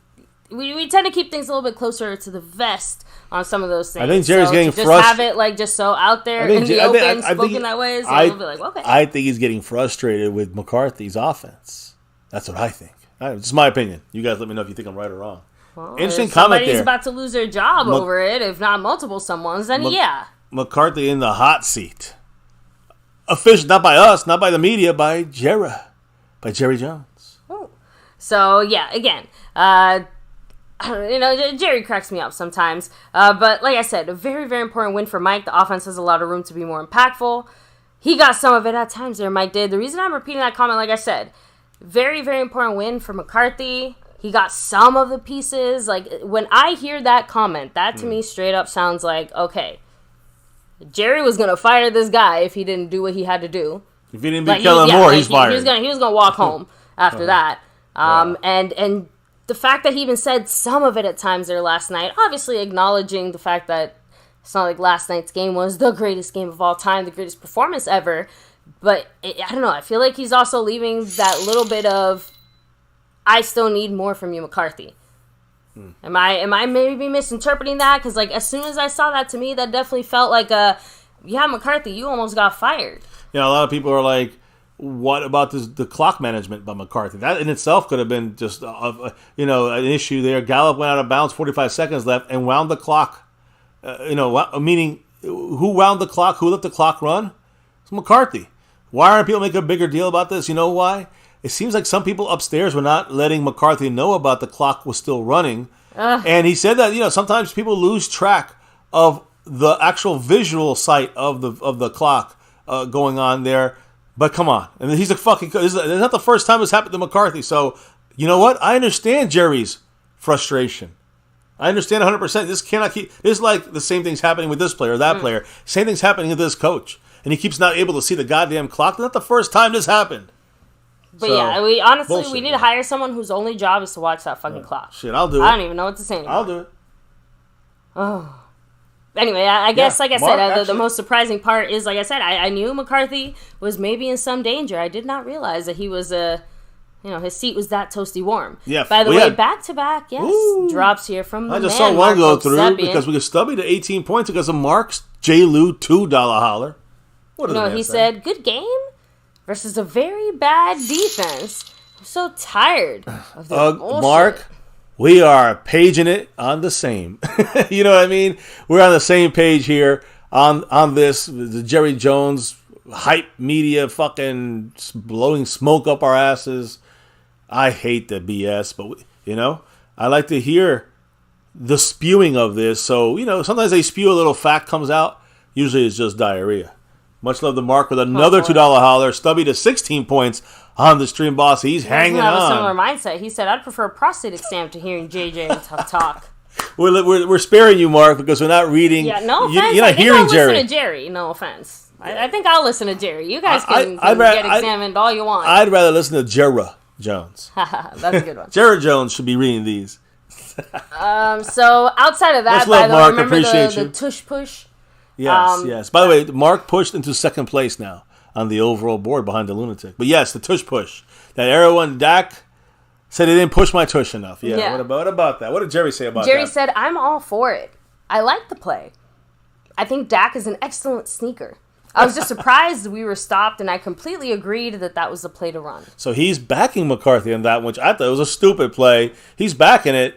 to keep things a little bit closer to the vest on some of those things. I think Jerry's getting just frustrated. have it just so out there in the open, spoken that way. So a little bit like, okay. I think he's getting frustrated with McCarthy's offense. That's what I think. It's my opinion. You guys let me know if you think I'm right or wrong. Well, Interesting if comment somebody's there. about to lose their job over it, if not multiple someone's, then yeah. McCarthy in the hot seat. Official, not by us, not by the media, by Jerry Jones. Ooh. So, yeah, again, Jerry cracks me up sometimes. But like I said, a very, very important win for Mike. The offense has a lot of room to be more impactful. He got some of it at times there, Mike did. The reason I'm repeating that comment, like I said, very, very important win for McCarthy. He got some of the pieces. Like, when I hear that comment, that to me straight up sounds like, okay, Jerry was going to fire this guy if he didn't do what he had to do. If he didn't beat Kellen Moore, he's fired. He was going to walk home after that. And the fact that he even said some of it at times there last night, obviously acknowledging the fact that it's not like last night's game was the greatest game of all time, the greatest performance ever. But I don't know. I feel like he's also leaving that little bit of, I still need more from you, McCarthy. Am I maybe misinterpreting that? Because as soon as I saw that, to me, that definitely felt like McCarthy, you almost got fired. A lot of people are like, what about the clock management by McCarthy? That in itself could have been just an issue there. Gallup went out of bounds, 45 seconds left, and wound the clock. Meaning, who wound the clock? Who let the clock run? It's McCarthy. Why aren't people making a bigger deal about this? You know why? It seems like some people upstairs were not letting McCarthy know about the clock was still running. And he said that, sometimes people lose track of the actual visual sight of the clock going on there. But come on. And he's a fucking... This is not the first time it's happened to McCarthy. So, you know what? I understand Jerry's frustration. I understand 100%. This cannot keep. This is like the same thing's happening with this player or that player. Same thing's happening with this coach. And he keeps not able to see the goddamn clock. Not the first time this happened. But yeah, we honestly need to hire someone whose only job is to watch that fucking clock. Shit, I'll do it. I don't even know what to say anymore. I'll do it. Oh. Anyway, I guess, like I said, the most surprising part is, like I said, I knew McCarthy was maybe in some danger. I did not realize that he was his seat was that toasty warm. Yeah. By the way, back-to-back, drops here from the I just man, saw one Marco go through Sepien. because we got Stubby to 18 points because of Mark's J. Lou $2 holler. What did he said, good game versus a very bad defense. I'm so tired of this bullshit. Mark, we are paging it on the same. You know what I mean? We're on the same page here on this. The Jerry Jones hype media fucking blowing smoke up our asses. I hate the BS, but, I like to hear the spewing of this. So, sometimes they spew a little fact comes out. Usually it's just diarrhea. Much love to Mark with another $2 holler. Stubby to 16 points on the stream, boss. He's hanging on. A similar mindset. He said, I'd prefer a prostate exam to hearing JJ and Tough Talk. We're sparing you, Mark, because we're not reading. Yeah, no offense. You're not hearing Jerry. Listen to Jerry. No offense. I think I'll listen to Jerry. You guys can get examined all you want. I'd rather listen to Jera Jones. That's a good one. Jera Jones should be reading these. So outside of that, by the way, remember the tush push? Yes. By the way, Mark pushed into second place now on the overall board behind the lunatic. But yes, the tush push. That arrow and Dak said he didn't push my tush enough. Yeah. What about that? What did Jerry say about that? Jerry said, I'm all for it. I like the play. I think Dak is an excellent sneaker. I was just surprised we were stopped, and I completely agreed that was the play to run. So he's backing McCarthy on that, which I thought was a stupid play. He's backing it.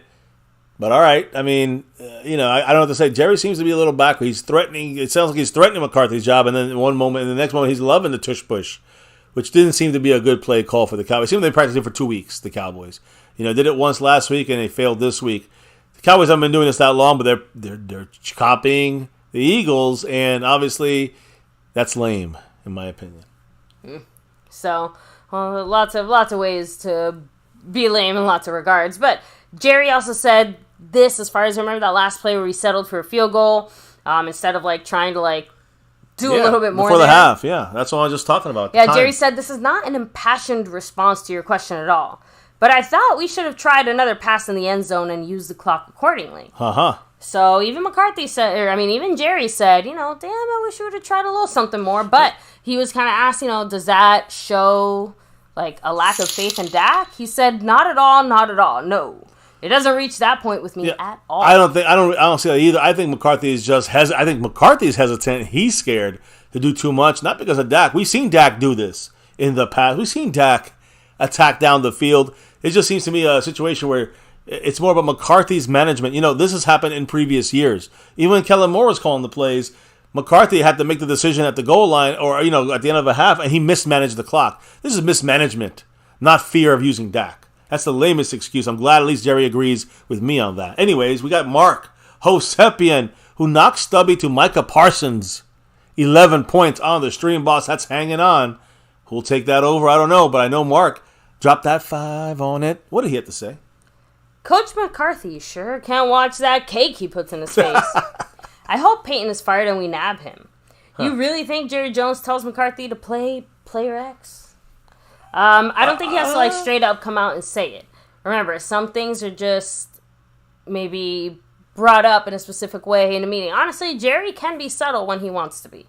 But all right, I mean, I don't know what to say. Jerry seems to be a little backward. He's threatening. It sounds like he's threatening McCarthy's job, and then in the next moment, he's loving the tush push, which didn't seem to be a good play call for the Cowboys. It seemed they practiced it for 2 weeks. The Cowboys, did it once last week, and they failed this week. The Cowboys haven't been doing this that long, but they're copying the Eagles, and obviously, that's lame, in my opinion. So, lots of ways to be lame in lots of regards, but Jerry also said this, as far as I remember, that last play where we settled for a field goal instead of trying to do a little bit more before the half. Yeah, that's what I was just talking about. Yeah, Jerry said this is not an impassioned response to your question at all, but I thought we should have tried another pass in the end zone and used the clock accordingly. So even McCarthy said, even Jerry said, damn, I wish we would have tried a little something more. But he was kind of asked, does that show a lack of faith in Dak? He said, not at all, no. It doesn't reach that point with me at all. I don't see that either. I think McCarthy is McCarthy's hesitant. He's scared to do too much, not because of Dak. We've seen Dak do this in the past. We've seen Dak attack down the field. It just seems to me a situation where it's more about McCarthy's management. This has happened in previous years. Even when Kellen Moore was calling the plays, McCarthy had to make the decision at the goal line or, at the end of a half, and he mismanaged the clock. This is mismanagement, not fear of using Dak. That's the lamest excuse. I'm glad at least Jerry agrees with me on that. Anyways, we got Mark Hosepian, who knocked Stubby to Micah Parsons. 11 points on the stream, boss. That's hanging on. Who'll take that over? I don't know, but I know Mark dropped that 5 on it. What did he have to say? Coach McCarthy sure can't watch that cake he puts in his face. I hope Peyton is fired and we nab him. You really think Jerry Jones tells McCarthy to play player X? I don't think he has to straight up come out and say it. Remember, some things are just maybe brought up in a specific way in a meeting. Honestly, Jerry can be subtle when he wants to be.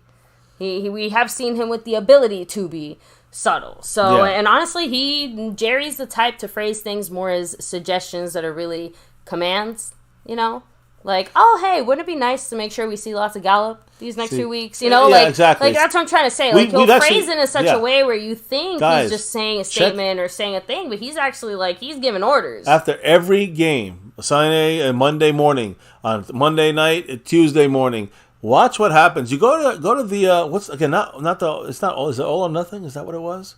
We have seen him with the ability to be subtle. So, and honestly, Jerry's the type to phrase things more as suggestions that are really commands, oh, hey, wouldn't it be nice to make sure we see lots of Gallup these next few weeks? Exactly. That's what I'm trying to say. He'll phrase it in such a way where you think he's just saying a statement or saying a thing, but he's actually, he's giving orders. After every game, Sunday and Monday morning, on Monday night and Tuesday morning, watch what happens. You go to the, is it All or Nothing? Is that what it was?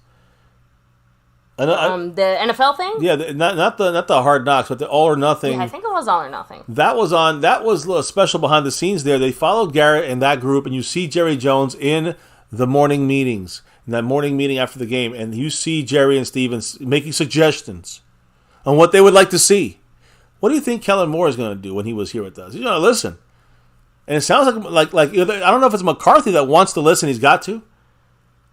The NFL thing? Yeah, not the Hard Knocks, but the All or Nothing. Yeah, I think it was All or Nothing. That was a special behind the scenes there. They followed Garrett and that group, and you see Jerry Jones in the morning meetings, in that morning meeting after the game, and you see Jerry and Stevens making suggestions on what they would like to see. what do you think Kellen Moore is going to do when he was here with us? He's going to listen. And it sounds like I don't know if it's McCarthy that wants to listen. He's got to.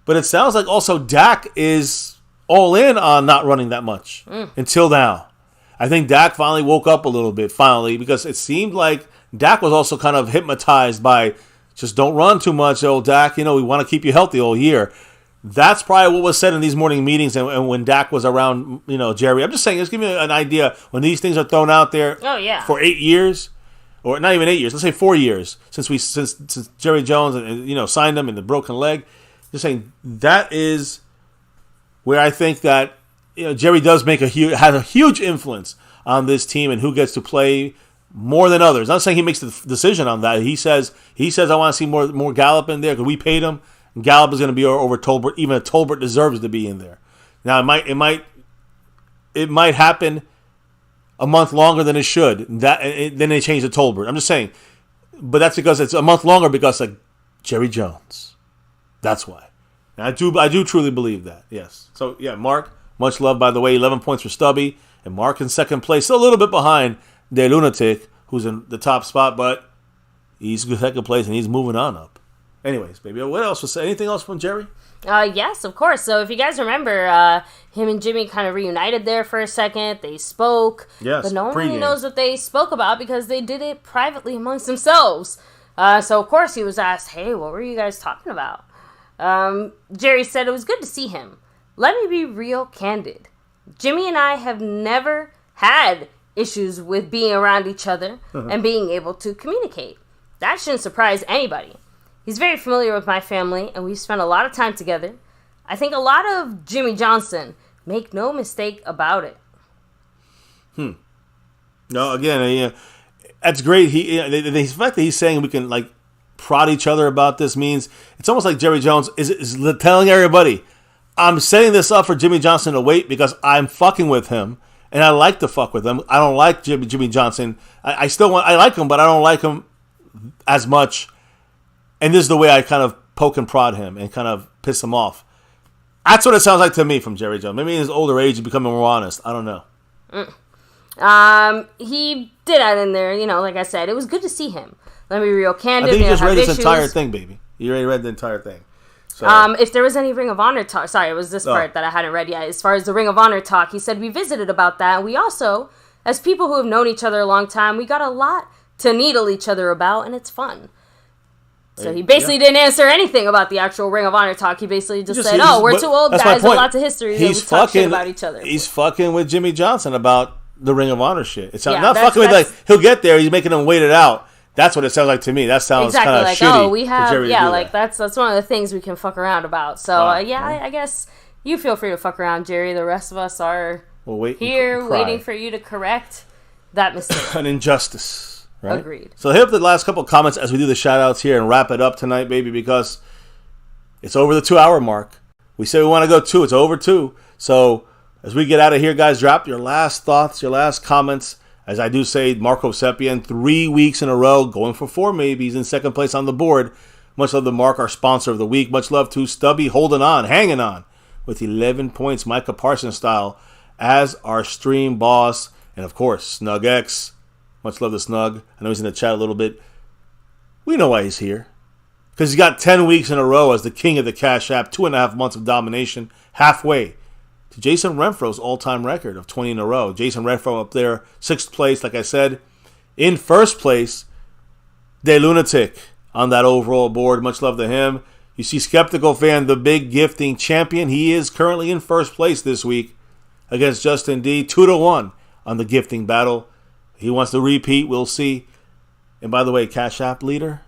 But it sounds like also Dak is all in on not running that much until now. I think Dak finally woke up a little bit, because it seemed like Dak was also kind of hypnotized by just don't run too much, old Dak. We want to keep you healthy all year. That's probably what was said in these morning meetings and when Dak was around, Jerry. I'm just saying, just give me an idea when these things are thrown out there for 8 years. Or not even 8 years. Let's say 4 years since Jerry Jones and signed him in the broken leg. Just saying that is where I think that Jerry does has a huge influence on this team and who gets to play more than others. Not saying he makes the decision on that. He says I want to see more Gallup in there because we paid him. And Gallup is going to be over Tolbert. Even Tolbert deserves to be in there. Now it might happen a month longer than it should. Then they changed to Tolbert. I'm just saying. But that's because it's a month longer because of Jerry Jones. That's why. And I do truly believe that. Yes. So, yeah, Mark, much love, by the way. 11 points for Stubby. And Mark in second place. Still a little bit behind De Lunatic, who's in the top spot. But he's in second place and he's moving on up. Anyways, baby, what else was anything else from Jerry? Yes, of course. So if you guys remember, him and Jimmy kind of reunited there for a second. They spoke. Yes, but no one really knows what they spoke about because they did it privately amongst themselves. So, of course, he was asked, hey, what were you guys talking about? Jerry said it was good to see him. Let me be real candid. Jimmy and I have never had issues with being around each other and being able to communicate. That shouldn't surprise anybody. He's very familiar with my family, and we've spent a lot of time together. I think a lot of Jimmy Johnson, make no mistake about it. No, again, that's great. The fact that he's saying we can prod each other about this means it's almost like Jerry Jones is telling everybody, I'm setting this up for Jimmy Johnson to wait because I'm fucking with him, and I like to fuck with him. I don't like Jimmy Johnson. I like him, but I don't like him as much. And this is the way I kind of poke and prod him and kind of piss him off. That's what it sounds like to me from Jerry Jones. Maybe in his older age he's becoming more honest. I don't know. He did add in there, like I said, it was good to see him. Let me be real candid. I think you just read this entire thing, baby. You already read the entire thing. So. If there was any Ring of Honor talk, sorry, it was this part that I hadn't read yet. As far as the Ring of Honor talk, he said we visited about that. We also, as people who have known each other a long time, we got a lot to needle each other about, and it's fun. So he basically didn't answer anything about the actual Ring of Honor talk. He basically just said, we're two old guys with lots of history. We talk shit about each other. He's fucking with Jimmy Johnson about the Ring of Honor shit. It's not fucking with, he'll get there. He's making him wait it out. That's what it sounds like to me. That sounds kind of shitty. We have, that's one of the things we can fuck around about. So, I guess you feel free to fuck around, Jerry. The rest of us are here waiting for you to correct that mistake. An injustice. Right? Agreed. So hit up the last couple of comments as we do the shout-outs here and wrap it up tonight, baby, because it's over the 2-hour mark. We say we want to go 2. It's over 2. So as we get out of here, guys, drop your last thoughts, your last comments. As I do say, Marco Sepien, 3 weeks in a row, going for 4 maybe. He's in second place on the board. Much love to Mark, our sponsor of the week. Much love to Stubby, holding on, hanging on, with 11 points, Micah Parsons style, as our stream boss. And, of course, Snug X. Much love to Snug. I know he's in the chat a little bit. We know why he's here. Because he's got 10 weeks in a row as the king of the Cash App. 2.5 months of domination. Halfway to Jason Renfro's all-time record of 20 in a row. Jason Renfro up there. 6th place, like I said. In 1st place, De Lunatic on that overall board. Much love to him. You see Skeptical Fan, the big gifting champion. He is currently in 1st place this week against Justin D. 2-1 on the gifting battle. He wants to repeat. We'll see. And by the way, Cash App leader,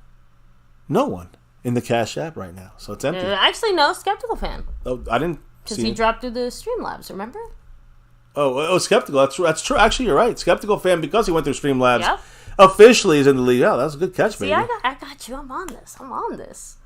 no one in the Cash App right now. So it's empty. Actually, no, Skeptical Fan. Oh, I didn't see because he dropped through the Streamlabs, remember? Oh, Skeptical. That's true. Actually, you're right. Skeptical Fan, because he went through Streamlabs, officially is in the league. Oh, that's a good catch, baby. See, I got you. I'm on this.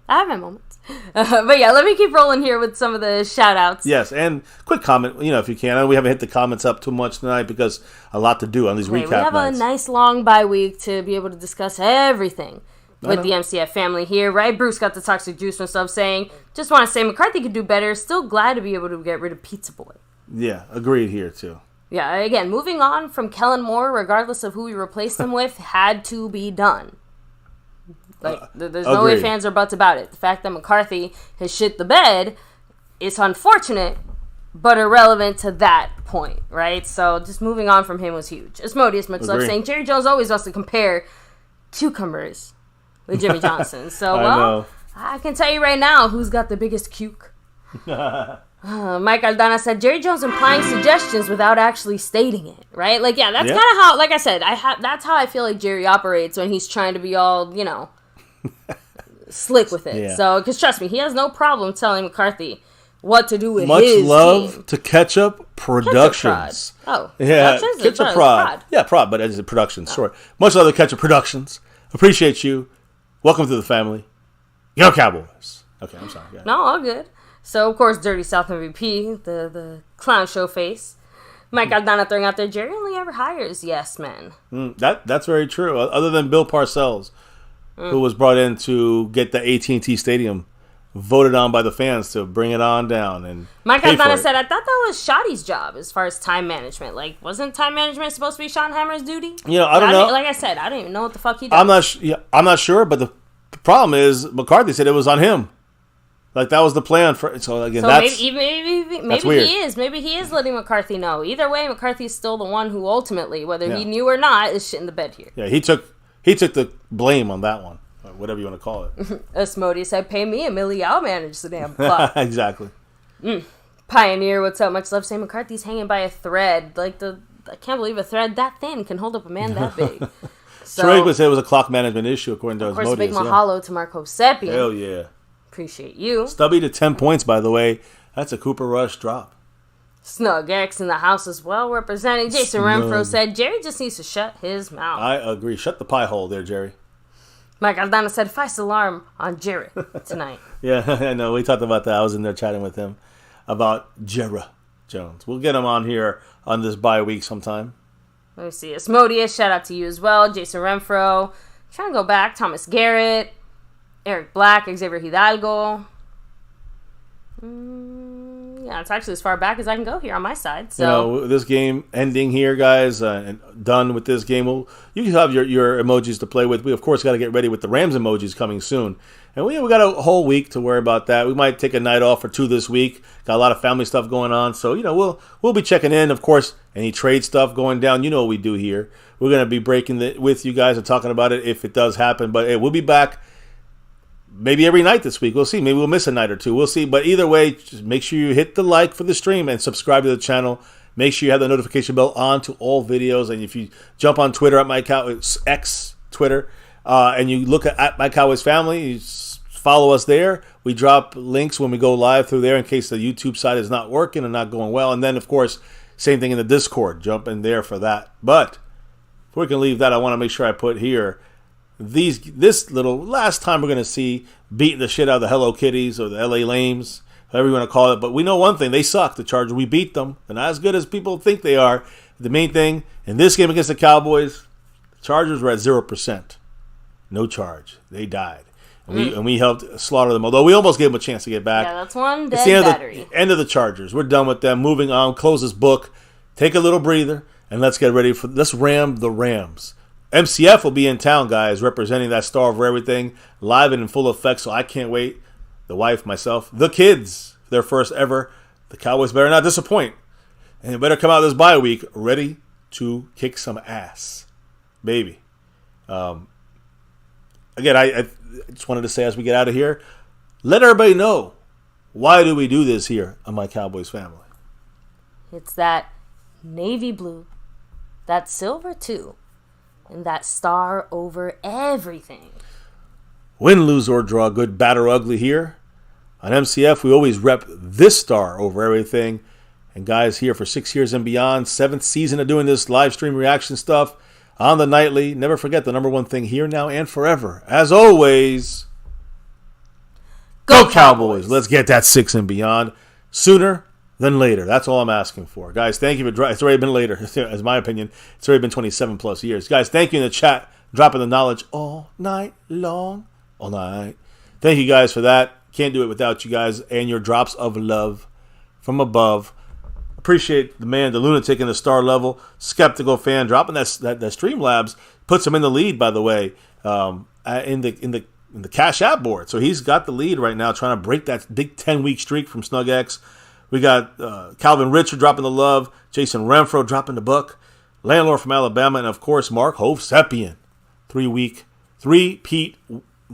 I have my moments. But yeah, let me keep rolling here with some of the shout-outs. Yes, and quick comment, if you can. I know we haven't hit the comments up too much tonight because a lot to do on these recap nights. We have a nice long bye week to be able to discuss everything with the MCF family here, right? Bruce got the Toxic Juice and stuff saying, just want to say McCarthy could do better. Still glad to be able to get rid of Pizza Boy. Yeah, agreed here too. Yeah, again, moving on from Kellen Moore, regardless of who we replaced him with, had to be done. Like, there's no ifs, ands, or buts about it. The fact that McCarthy has shit the bed is unfortunate, but irrelevant to that point, right? So just moving on from him was huge. Asmodeus much love saying Jerry Jones always wants to compare cucumbers with Jimmy Johnson. So, well, I can tell you right now who's got the biggest cuke. Mike Aldana said Jerry Jones implying suggestions without actually stating it, right? Like, yeah, that's kind of how, like I said, that's how I feel like Jerry operates when he's trying to be all, you know, slick with it. Yeah. So, because trust me, he has no problem telling McCarthy what to do with his team. Much love to Ketchup Productions. Yeah, Ketchup Prod. Yeah, Prod, but it's a production. Sure. Much love to Ketchup Productions. Appreciate you. Welcome to the family. Go Cowboys. Okay, I'm sorry. No, all good. So, of course, Dirty South MVP, the clown show face. Mike Aldana throwing out there, Jerry only ever hires yes men. That's very true. Other than Bill Parcells, who was brought in to get the AT&T Stadium voted on by the fans to bring it on down. And Mike Aldana said, I thought that was Shoddy's job as far as time management. Like, wasn't time management supposed to be Sean Hammer's duty? You know, I don't know. Like I said, I don't even know what the fuck he does. I'm not sure, but the problem is McCarthy said it was on him. Like, that was the plan for. So again, that's weird. He is. Maybe he is letting McCarthy know. Either way, McCarthy's still the one who ultimately, whether he knew or not, is shit in the bed here. Yeah, he took the blame on that one, whatever you want to call it. Asmodeus said, "Pay me $1 million, I'll manage the damn clock." Exactly. Pioneer, what's up? Much love. Saying McCarthy's hanging by a thread. Like I can't believe a thread that thin can hold up a man that big. So would say it was a clock management issue, according to Asmodeus. Of course, big mahalo to Marco Seppi. Hell yeah. Appreciate you. Stubby to 10 points, by the way. That's a Cooper Rush drop. Snug X in the house as well, representing. Jason Renfro said, Jerry just needs to shut his mouth. I agree. Shut the pie hole there, Jerry. Mike Aldana said, false alarm on Jerry tonight. Yeah, I know. We talked about that. I was in there chatting with him about Jerry Jones. We'll get him on here on this bye week sometime. Let me see. Asmodeus, shout out to you as well. Jason Renfro. Trying to go back. Thomas Garrett. Eric Black, Xavier Hidalgo. Yeah, it's actually as far back as I can go here on my side. So this game ending here, guys, and done with this game. You can have your emojis to play with. We, of course, got to get ready with the Rams emojis coming soon. And we got a whole week to worry about that. We might take a night off or two this week. Got a lot of family stuff going on. So, we'll be checking in. Of course, any trade stuff going down. You know what we do here. We're going to be breaking it with you guys and talking about it if it does happen. But hey, we'll be back. Maybe every night this week. We'll see. Maybe we'll miss a night or two. We'll see. But either way, just make sure you hit the like for the stream and subscribe to the channel. Make sure you have the notification bell on to all videos. And if you jump on Twitter at MyCowboys Twitter, and you look at MyCowboysFamily, you follow us there. We drop links when we go live through there in case the YouTube side is not working and not going well. And then, of course, same thing in the Discord. Jump in there for that. But before we can leave that, I want to make sure I put here this little last time we're going to see beating the shit out of the Hello Kitties or the LA Lames, however you want to call it. But we know one thing. They suck, the Chargers. We beat them. They're not as good as people think they are. The main thing, in this game against the Cowboys, the Chargers were at 0%. No charge. They died. And we helped slaughter them, although we almost gave them a chance to get back. Yeah, that's one dead battery. End of the Chargers. We're done with them. Moving on. Close this book. Take a little breather. And let's get ready for... Let's ram the Rams. MCF will be in town, guys, representing that star over everything, live and in full effect, so I can't wait. The wife, myself, the kids, their first ever. The Cowboys better not disappoint. And they better come out this bye week ready to kick some ass. Baby. Again, I just wanted to say as we get out of here, let everybody know, why do we do this here on My Cowboys Family? It's that navy blue, that silver too, and that star over everything. Win, lose, or draw, good, bad, or ugly here. On MCF, we always rep this star over everything. And guys, here for 6 years and beyond, 7th season of doing this live stream reaction stuff on the nightly. Never forget the number one thing here, now, and forever. As always, go Cowboys. Let's get that 6 and beyond sooner than later. That's all I'm asking for. Guys, thank you for it's already been later, as my opinion. It's already been 27 plus years. Guys, thank you in the chat, dropping the knowledge all night long. All night. Thank you guys for that. Can't do it without you guys and your drops of love from above. appreciate the man, the lunatic in the star level, skeptical fan, dropping that Streamlabs, puts him in the lead, by the way, in the Cash App board. So he's got the lead right now, trying to break that big 10-week streak from SnugX. We got Calvin Richard dropping the love, Jason Renfro dropping the buck, Landlord from Alabama, and of course Mark Hovsepian, 3-peat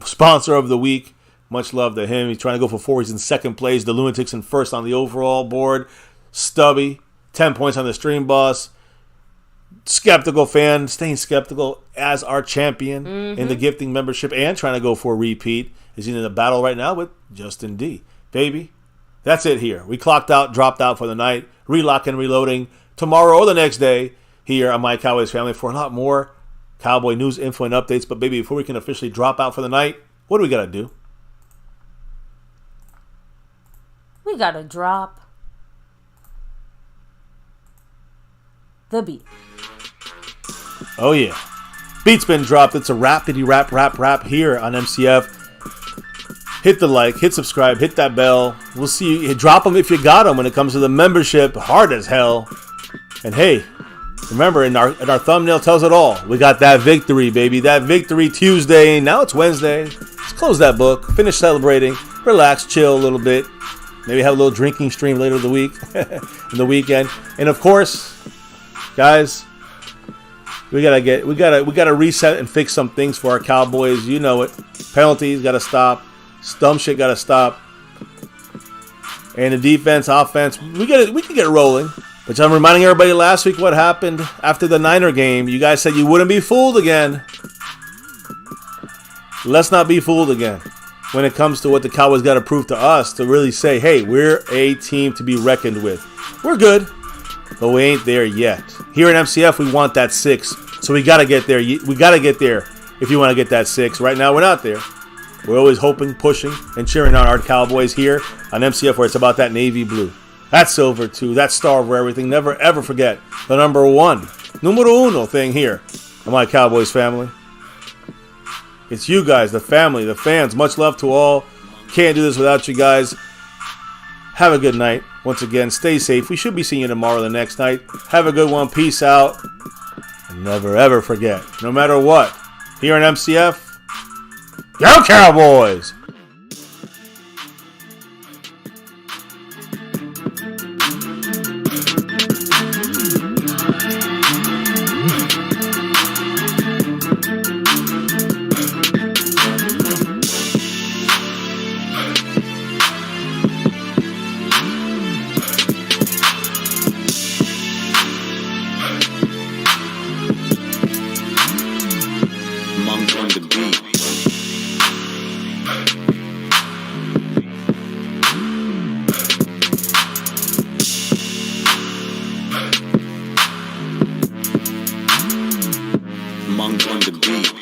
sponsor of the week. Much love to him. He's trying to go for 4. He's in second place. The Lunatics in first on the overall board. Stubby, 10 points on the Stream Boss. Skeptical fan, staying skeptical as our champion in the gifting membership and trying to go for a repeat. Is in a battle right now with Justin D. Baby, that's it here. We clocked out, dropped out for the night. Relock and reloading tomorrow or the next day here on My Cowboys Family for a lot more Cowboy news, info, and updates. But baby, before we can officially drop out for the night, what do we got to do? We got to drop the beat. Oh, yeah. Beat's been dropped. It's a rapidy rap here on MCF. Hit the like, hit subscribe, hit that bell. We'll see you. Drop them if you got them when it comes to the membership. Hard as hell. And hey, remember, in our thumbnail tells it all. We got that victory, baby. That victory Tuesday. Now it's Wednesday. Let's close that book. Finish celebrating. Relax, chill a little bit. Maybe have a little drinking stream later in the week, in the weekend. And of course, guys, we gotta reset and fix some things for our Cowboys. You know it. Penalties gotta stop. Dumb shit gotta stop. And the defense, offense, we can get rolling. But I'm reminding everybody last week what happened after the Niner game. You guys said you wouldn't be fooled again. Let's not be fooled again when it comes to what the Cowboys got to prove to us to really say, hey, we're a team to be reckoned with. We're good, but we ain't there yet. Here at MCF, we want that 6, so we got to get there. We got to get there if you want to get that 6. Right now, we're not there. We're always hoping, pushing, and cheering on our Cowboys here on MCF, where it's about that navy blue. That silver, too. That star over everything. Never, ever forget the number 1, numero uno thing here on My Cowboys Family. It's you guys, the family, the fans. Much love to all. Can't do this without you guys. Have a good night. Once again, stay safe. We should be seeing you tomorrow or the next night. Have a good one. Peace out. And never, ever forget, no matter what, here in MCF, go Cowboys! Monk on the beat. Monk on the beat.